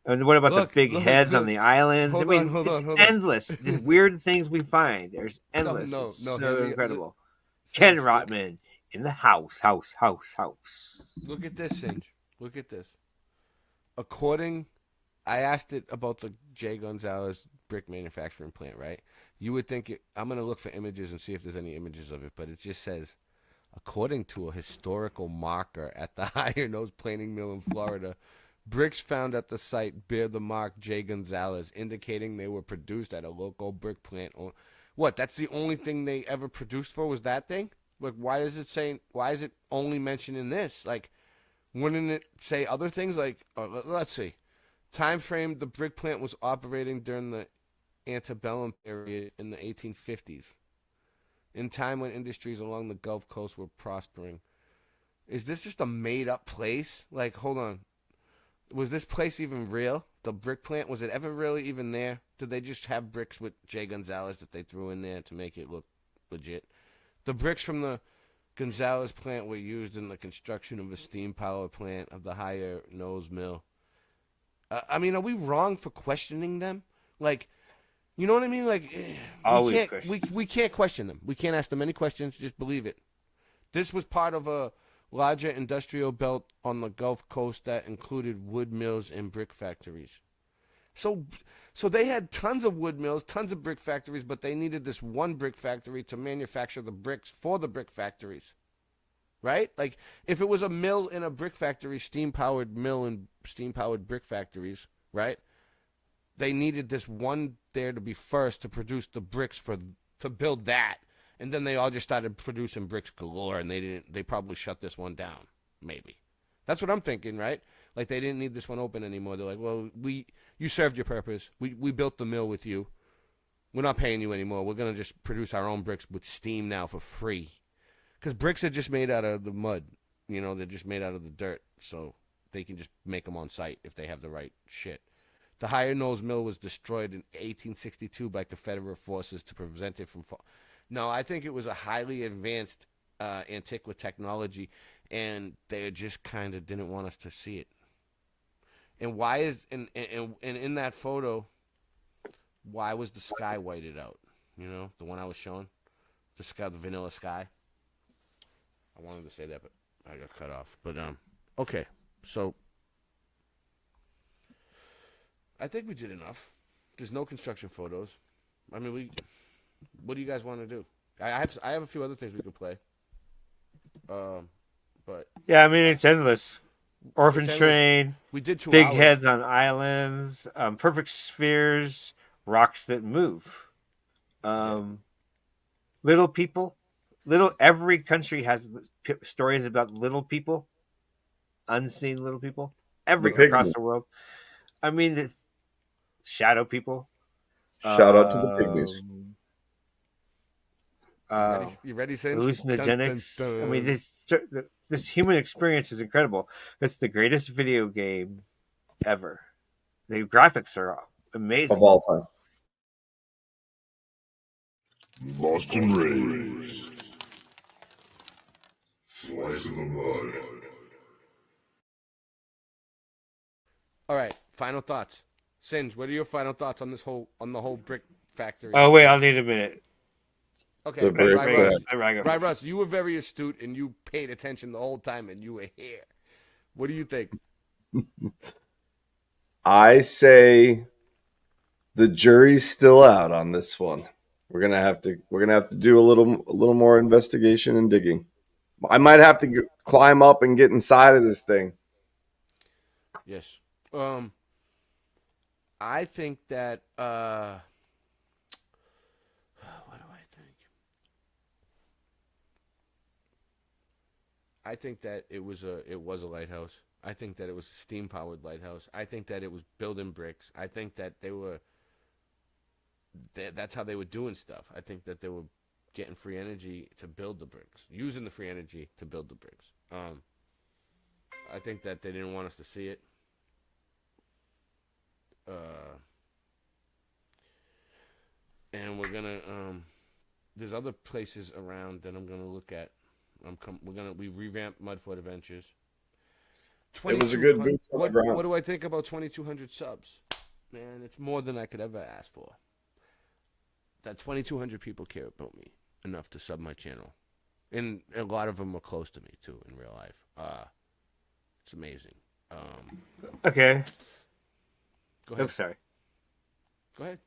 And what about the big heads on the islands? It's endless. These weird things we find. There's endless. It's so incredible. Ken Rotman in the house. Look at this, Singe. Look at this. I asked it about the J. Gonzalez brick manufacturing plant, right? You would think I'm going to look for images and see if there's any images of it, but it just says, according to a historical marker at the Higher Nose Planing Mill in Florida, bricks found at the site bear the mark J. Gonzalez, indicating they were produced at a local brick plant. What? That's the only thing they ever produced for was that thing? Like, why is it only mentioned in this? Like, wouldn't it say other things? Like, let's see. Time frame: the brick plant was operating during the antebellum period in the 1850s, in time when industries along the Gulf Coast were prospering. Is this just a made-up place? Like, hold on. Was this place even real? The brick plant, was it ever really even there? Did they just have bricks with J. Gonzalez that they threw in there to make it look legit? The bricks from the Gonzalez plant were used in the construction of a steam power plant of the Higher Nose Mill. I mean, are we wrong for questioning them? Like, you know what I mean? Like, we can't question them. We can't ask them any questions. Just believe it. This was part of a larger industrial belt on the Gulf Coast that included wood mills and brick factories. So they had tons of wood mills, tons of brick factories, but they needed this one brick factory to manufacture the bricks for the brick factories. Right? Like, if it was a mill in a brick factory, steam-powered mill and steam-powered brick factories, right? They needed this one there to be first to produce the bricks to build that. And then they all just started producing bricks galore, and they probably shut this one down, maybe. That's what I'm thinking, right? Like, they didn't need this one open anymore. They're like, well, you served your purpose. We built the mill with you. We're not paying you anymore. We're gonna just produce our own bricks with steam now for free, because bricks are just made out of the mud. You know, they're just made out of the dirt, so they can just make them on site if they have the right shit. The Higher Nose Mill was destroyed in 1862 by Confederate forces to prevent it from fall. No, I think it was a highly advanced antiquity technology, and they just kind of didn't want us to see it. And why is and in that photo, why was the sky whited out? You know, the one I was showing, the sky, the vanilla sky. I wanted to say that, but I got cut off. But okay, so I think we did enough. There's no construction photos. I mean, what do you guys want to do? I have a few other things we could play. But yeah, I mean it's endless. Orphan Train. We did 2 Big hours. Heads on Islands. Perfect Spheres. Rocks That Move. Little People. Every country has stories about little people, unseen little people. Across the world. I mean, it's shadow people. Shout out to the pygmies. You ready, Cinch? Hallucinogenics. Dun, dun, dun. I mean, this human experience is incredible. It's the greatest video game ever. The graphics are amazing. Of all time. Lost and raised. Slice in the mud. All right, final thoughts. Singe, what are your final thoughts on the whole brick factory? Oh wait, I'll need a minute. Okay, Right, Russ, you were very astute and you paid attention the whole time and you were here. What do you think? I say the jury's still out on this one. We're gonna have to do a little more investigation and digging. I might have to climb up and get inside of this thing. Yes. I think that what do I think? I think that it was a lighthouse. I think that it was a steam powered lighthouse. I think that it was building bricks. I think that that's how they were doing stuff. I think that they were getting free energy to build the bricks, using the free energy to build the bricks. I think that they didn't want us to see it. And we're gonna there's other places around that I'm gonna look at. We revamped Mudfoot Adventures. It was a good boots on the ground. What do I think about 2,200 subs? Man, it's more than I could ever ask for. That 2,200 people care about me enough to sub my channel, and a lot of them are close to me too in real life. It's amazing. Okay. Go ahead. Oops, sorry. Go ahead.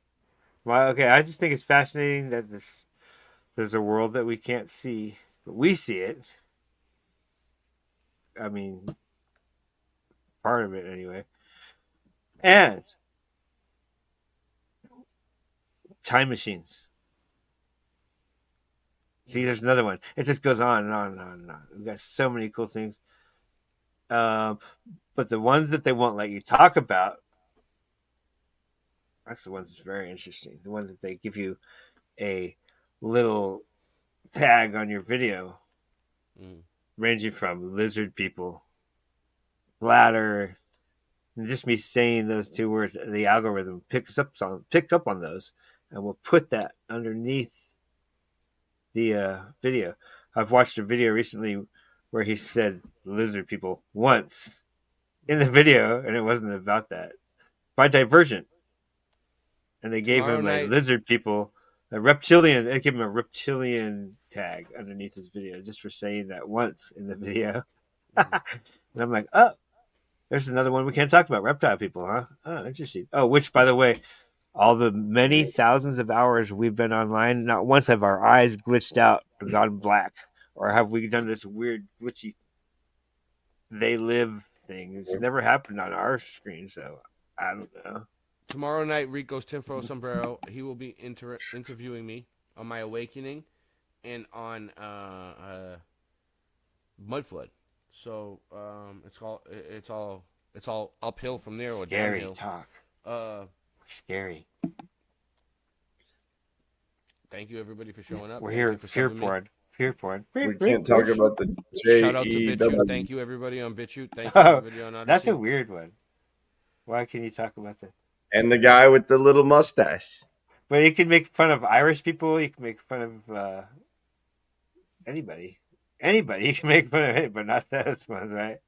Well, okay. I just think it's fascinating that there's a world that we can't see, but we see it. I mean, part of it anyway. And time machines. See, there's another one. It just goes on and on and on and on. We've got so many cool things. But the ones that they won't let you talk about, that's the ones that's very interesting. The ones that they give you a little tag on your video, ranging from lizard people, flat earth, and just me saying those two words, the algorithm picks up on those, and will put that underneath the video. I've watched a video recently where he said lizard people once in the video, and it wasn't about that. By Divergent. And they gave him a lizard people, a reptilian. They gave him a reptilian tag underneath his video just for saying that once in the video. And I'm like, oh, there's another one we can't talk about. Reptile people, huh? Oh, interesting. Oh, which, by the way, all the many thousands of hours we've been online, not once have our eyes glitched out or gone black, or have we done this weird glitchy they live thing. It's never happened on our screen, so I don't know. Tomorrow night, Rico's Tinfoil Sombrero, he will be interviewing me on my awakening and on Mudflood. So it's all uphill from there or Scary downhill. talk. Scary. Thank you, everybody, for showing up. We're Thank here. you for Fear subbing me. porn. Fear porn. We can't talk about the Shout out to BitChute. JEW. Thank you, everybody on BitChute. Thank you, everybody on Odyssey. That's a weird one. Why can you talk about that? And the guy with the little mustache. But you can make fun of Irish people. You can make fun of anybody. Anybody. You can make fun of it, but not those ones, right?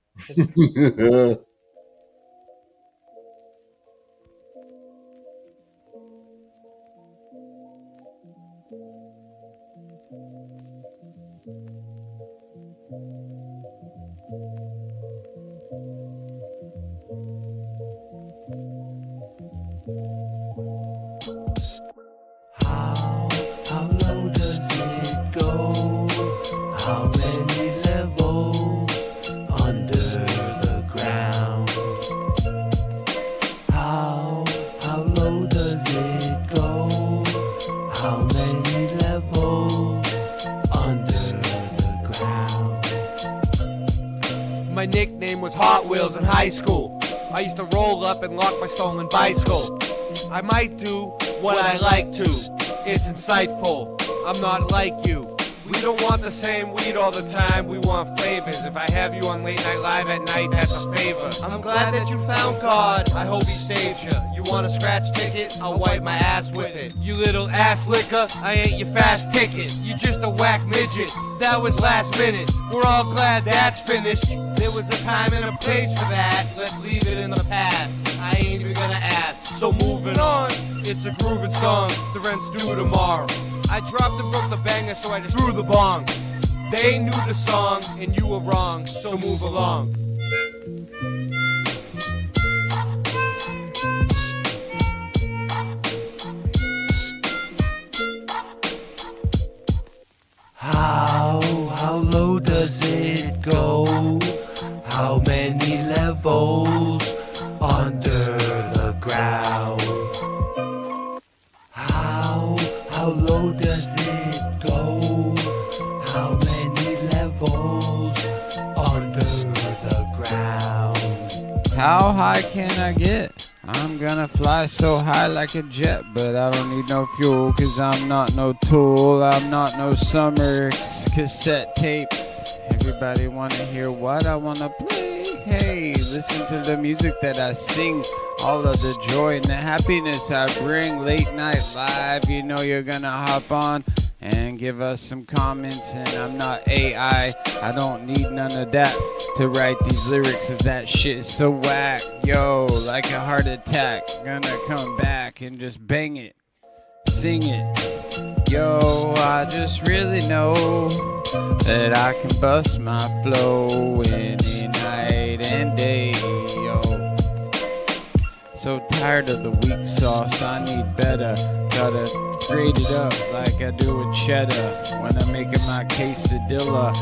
How low does it go? How many levels under the ground? How low does it go? How many levels under the ground? My nickname was Hot Wheels in high school. I used to roll up and lock my stolen bicycle. I might do what I like to. It's insightful. I'm not like you. We don't want the same weed all the time, we want flavors. If I have you on Late Night Live at night, that's a favor. I'm glad that you found God, I hope he saves you. You want a scratch ticket? I'll wipe my ass with it. You little ass licker, I ain't your fast ticket. You just a whack midget, that was last minute. We're all glad that's finished. There was a time and a place for that, let's leave it in the past. I ain't even gonna ask, so moving on. It's a grooving song, the rent's due tomorrow. I dropped and broke the banger, so I just threw the bong. They knew the song, and you were wrong, so move along. How low does it go? How many levels under the ground? How low does it go? How many levels under the ground? How high can I get? I'm gonna fly so high like a jet, but I don't need no fuel, cause I'm not no tool, I'm not no summer cassette tape. Everybody wanna hear what I wanna play? Hey, listen to the music that I sing, all of the joy and the happiness I bring. Late Night Live, you know you're gonna hop on and give us some comments, and I'm not AI, I don't need none of that to write these lyrics, cause that shit is so whack. Yo, like a heart attack, gonna come back and just bang it, sing it. Yo, I just really know that I can bust my flow any night and day. Yo, so tired of the weak sauce, I need better. Gotta grade it up like I do with cheddar when I'm making my quesadilla.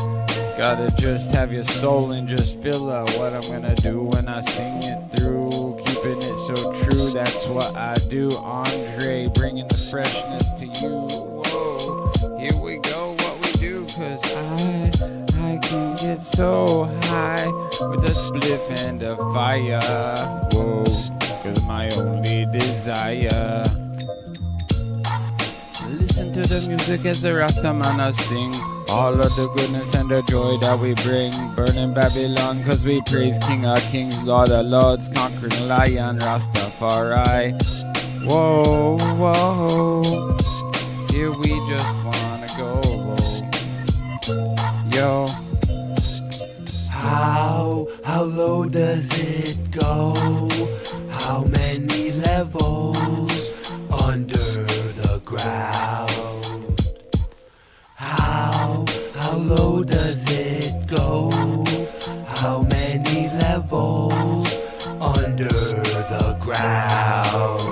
Gotta just have your soul and just feel what I'm gonna do when I sing it through. Keeping it so true, that's what I do. Andre, bringing the freshness to you. Whoa, here we go, what we do, cause I can get so high with a spliff and a fire. Whoa, cause my only desire. Listen to the music as the Rastamana sing. All of the goodness and the joy that we bring. Burning Babylon cause we praise King of Kings, Lord of Lords, conquering Lion, Rastafari. Whoa, whoa, here we just wanna go. Yo, how low does it go? How many levels under the ground? How low does it go? How many levels under the ground?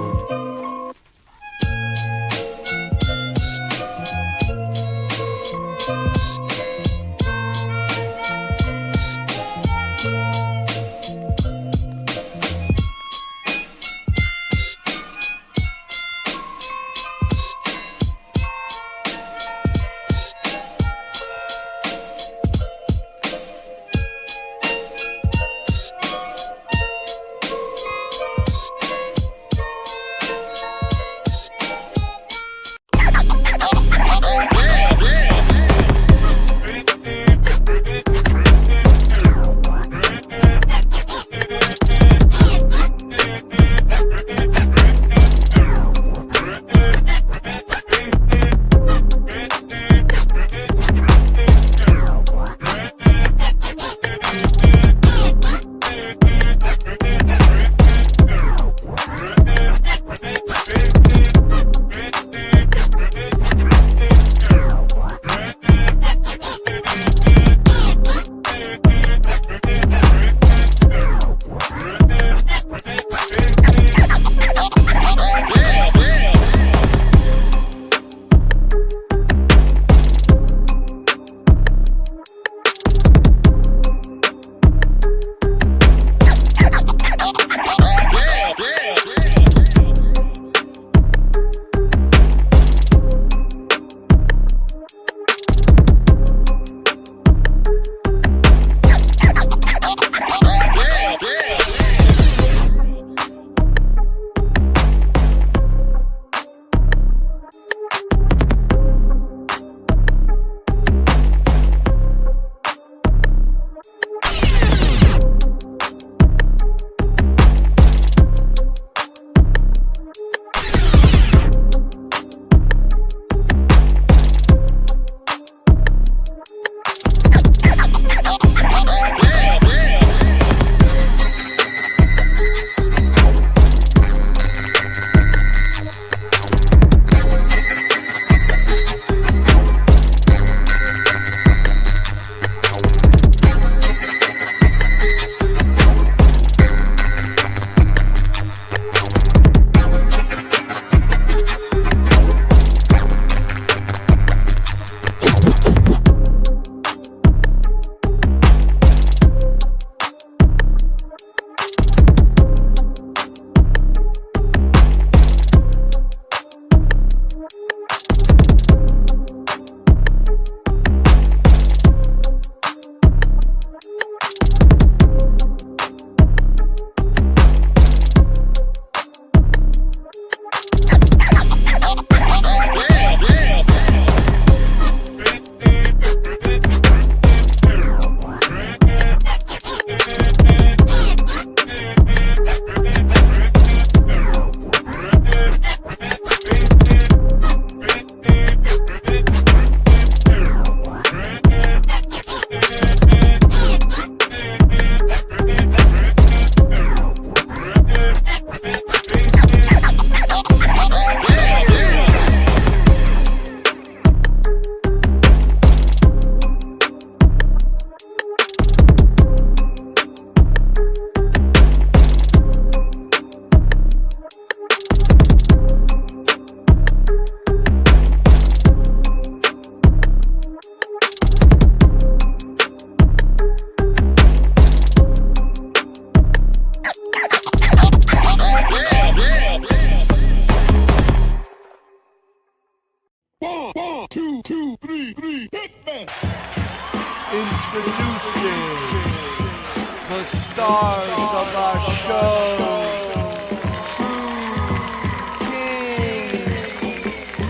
stars of our show.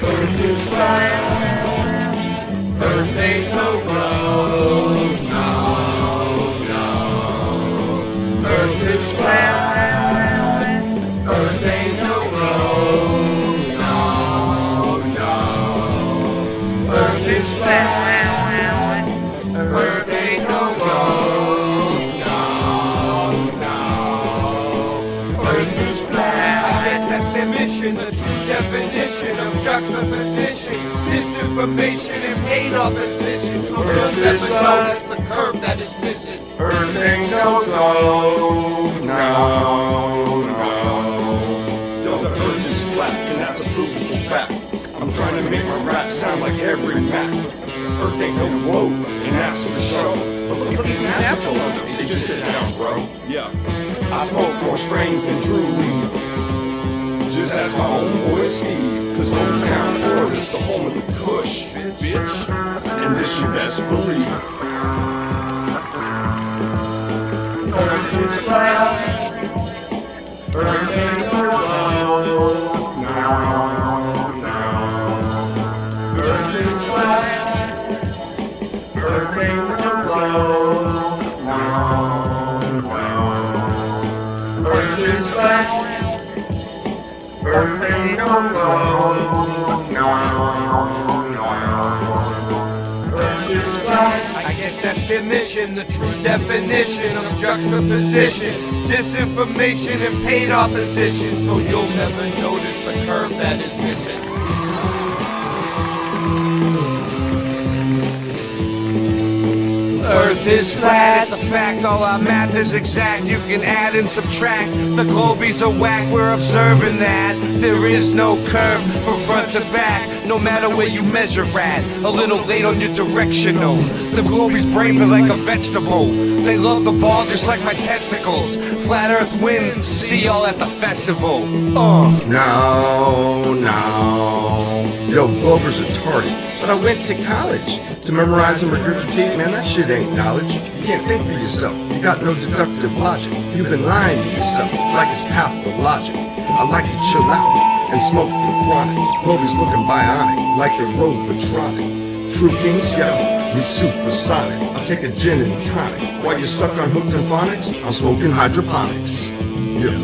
Earth is flat, Earth ain't no globe, no. Earth is flat, Earth ain't no globe, no. Earth is flat, Earth ain't no globe, no. Earth is flat. I guess that's their mission, the true definition of juxtaposition, disinformation, and hate opposition. So you'll never notice the curve that is missing. Earth ain't no globe, no, no. Yo, the earth is flat, and that's a provable fact. I'm trying to make my rap sound like every Mac. Earth ain't no globe, and that's for sure. But look at these NASA fellows, they just sit down, bro. Yeah, I smoke more strains than true weed. Just ask my homeboy Steve, cause Old Town, Florida's the home of the Kush, bitch. And this you best believe. Earth is flat, Earth ain't no globe, no, no. Earth is flat, Earth ain't no globe, no, no. Earth is flat, Earth ain't no globe, no, no. Earth is flat. I guess that's their mission, the true definition of juxtaposition, disinformation, and paid opposition. So you'll never notice the curve that is missing. Earth is flat, it's a fact, all our math is exact. You can add and subtract, the globies are whack, we're observing that. There is no curve from front to back, no matter where you measure at. A little late on your directional, the globies' brains are like a vegetable. They love the ball just like my testicles. Flat Earth wins, see y'all at the festival. No, no. Yo, Glover's a tardy, but I went to college to memorize and regurgitate. Man, that shit ain't knowledge. You can't think for yourself. You got no deductive logic. You've been lying to yourself like it's pathologic. I like to chill out and smoke the chronic. Glover's looking bionic like the road patronic. True kings, yo, we supersonic. I'll take a gin and tonic. While you're stuck on hooked and phonics, I'm smoking hydroponics. Yeah.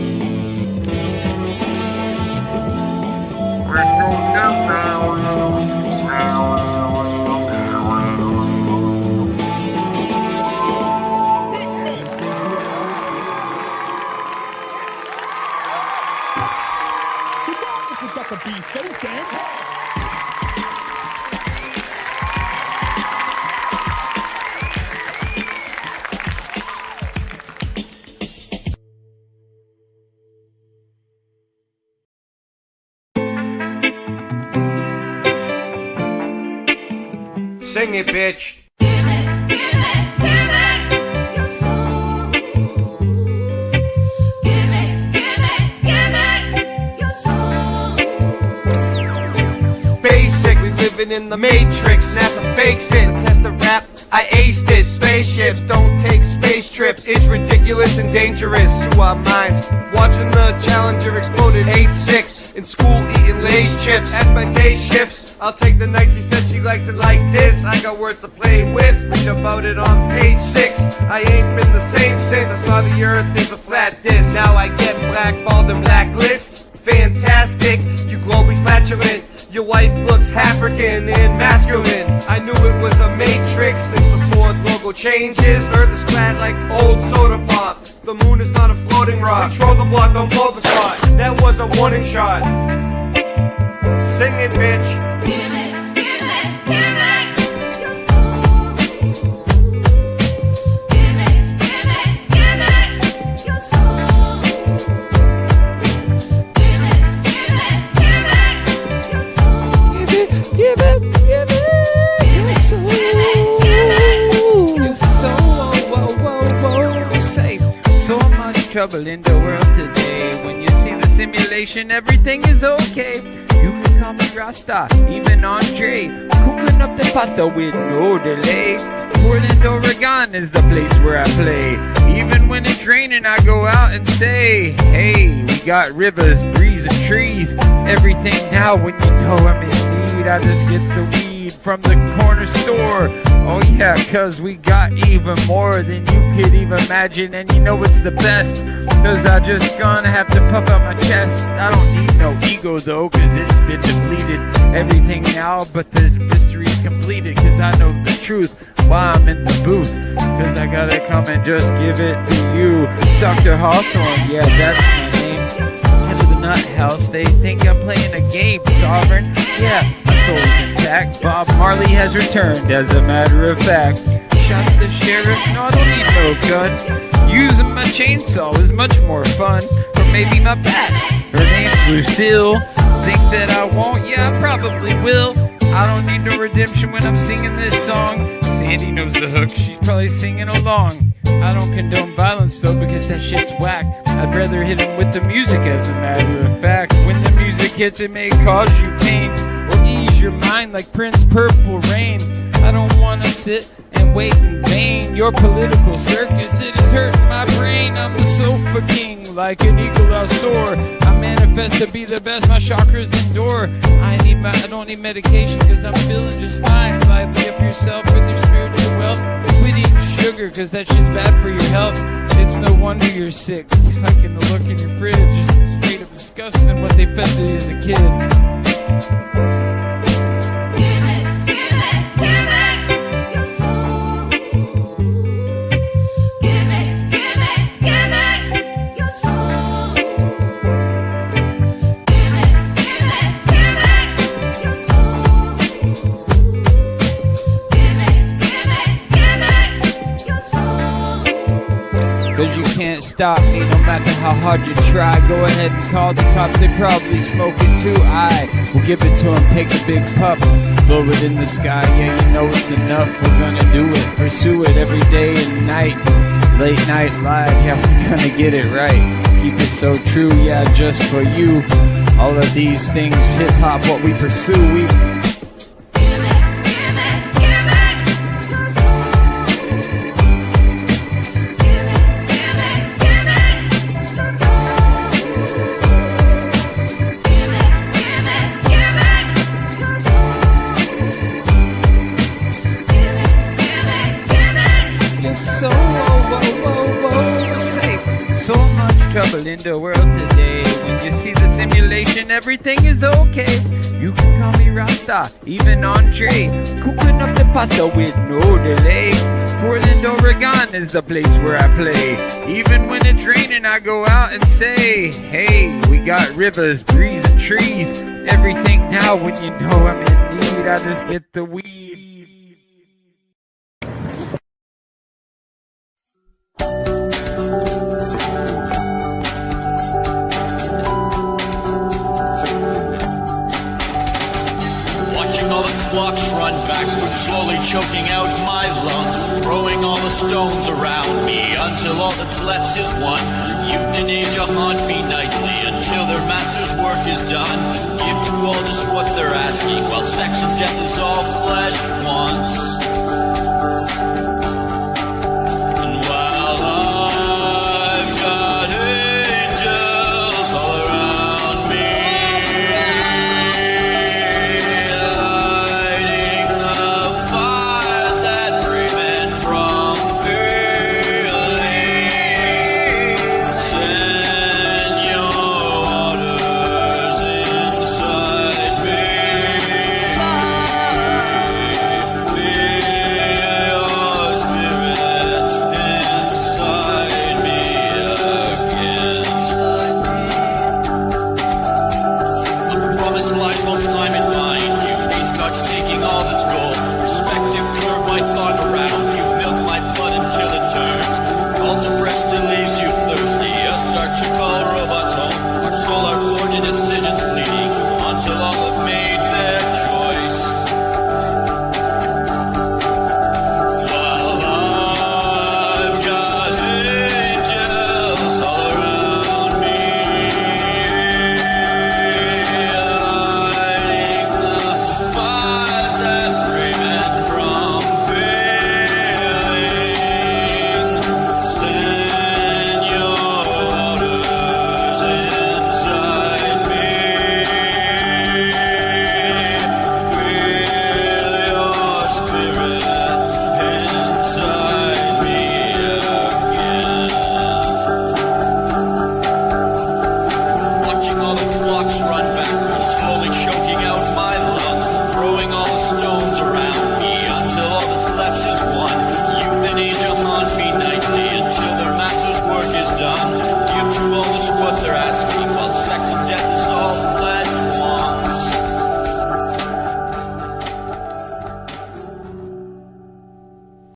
Sing it, bitch. Basic, we living in the Matrix. NASA fakes it. The test of rap, I aced it. Spaceships don't take space trips. It's ridiculous and dangerous to our minds. Watching the Challenger explode at 8-6. In school eating Lay's chips. As my day shifts, I'll take the night. She said she likes it like this. I got words to play with. Read about it on page 6. I ain't been the same since I saw the earth is a flat disc. Now I get blackballed and blacklists. Fantastic, you globies flatulent. Your wife looks African and masculine. I knew it was a matrix since the Ford logo changes. Earth is flat like old soda pop. The moon is not a floating rock. Control the block, don't blow the spot. That was a warning shot. Sing it, bitch. Give it, give it, give it your soul. Give it, give it, give it your soul. Give it, give it, give it your soul. Give it, give it, give it your soul. Give it, give it your soul. Whoa, whoa, whoa. Say, so much trouble in the world today. When you see the simulation, everything is okay. You can call me Rasta, even Andre. Cooking up the pasta with no delay. Portland, Oregon is the place where I play. Even when it's raining, I go out and say, hey, we got rivers, breeze, and trees. Everything now when you know I'm in need, I just get the weed from the corner store. Oh yeah, cause we got even more than you could even imagine. And you know it's the best, cause I just gonna have to puff out my chest. I don't need no ego though, cause it's been depleted. Everything now but the mystery's completed, cause I know the truth while I'm in the booth. Cause I gotta come and just give it to you. Dr. Hawthorne, yeah, that's my name. Head of the Nut House, they think I'm playing a game. Sovereign, yeah, my soul's intact. Bob Marley has returned, as a matter of fact. Shot the sheriff, no, I don't need no gun. Using my chainsaw is much more fun. Or maybe my bat, her name's Lucille. Think that I won't? Yeah, I probably will. I don't need no redemption when I'm singing this song. Sandy knows the hook, she's probably singing along. I don't condone violence though, because that shit's whack. I'd rather hit him with the music, as a matter of fact. When the music hits, it may cause you pain or ease your mind like Prince Purple Rain. I don't wanna sit and wait in vain. Your political circus, it is hurting my brain. I'm the sofa king, like an eagle I'll soar. I manifest to be the best, my chakras endure. I don't need medication, cause I'm feeling just fine. Lively up yourself with your spiritual wealth. Quit eating sugar, cause that shit's bad for your health. It's no wonder you're sick. Like in the look in your fridge is straight up disgusting what they fed to you as a kid. Cause you can't stop me no matter how hard you try. Go ahead and call the cops, they probably smoke it too. I will give it to them, take a big puff, blow it in the sky, yeah you know it's enough. We're gonna do it, pursue it every day and night. Late night live, yeah we're gonna get it right. Keep it so true, yeah just for you. All of these things, hip hop, what we pursue, we trouble in the world today. When you see the simulation, everything is okay. You can call me Rasta, even Andre. Cooking up the pasta with no delay. Portland, Oregon is the place where I play. Even when it's raining, I go out and say, hey, we got rivers, breeze, and trees. Everything now when you know I'm in need, I just get the weed. Clocks run backwards, slowly choking out my lungs, throwing all the stones around me until all that's left is one. Youth and age haunt me nightly until their master's work is done. Give to all just what they're asking, while sex and death is all flesh.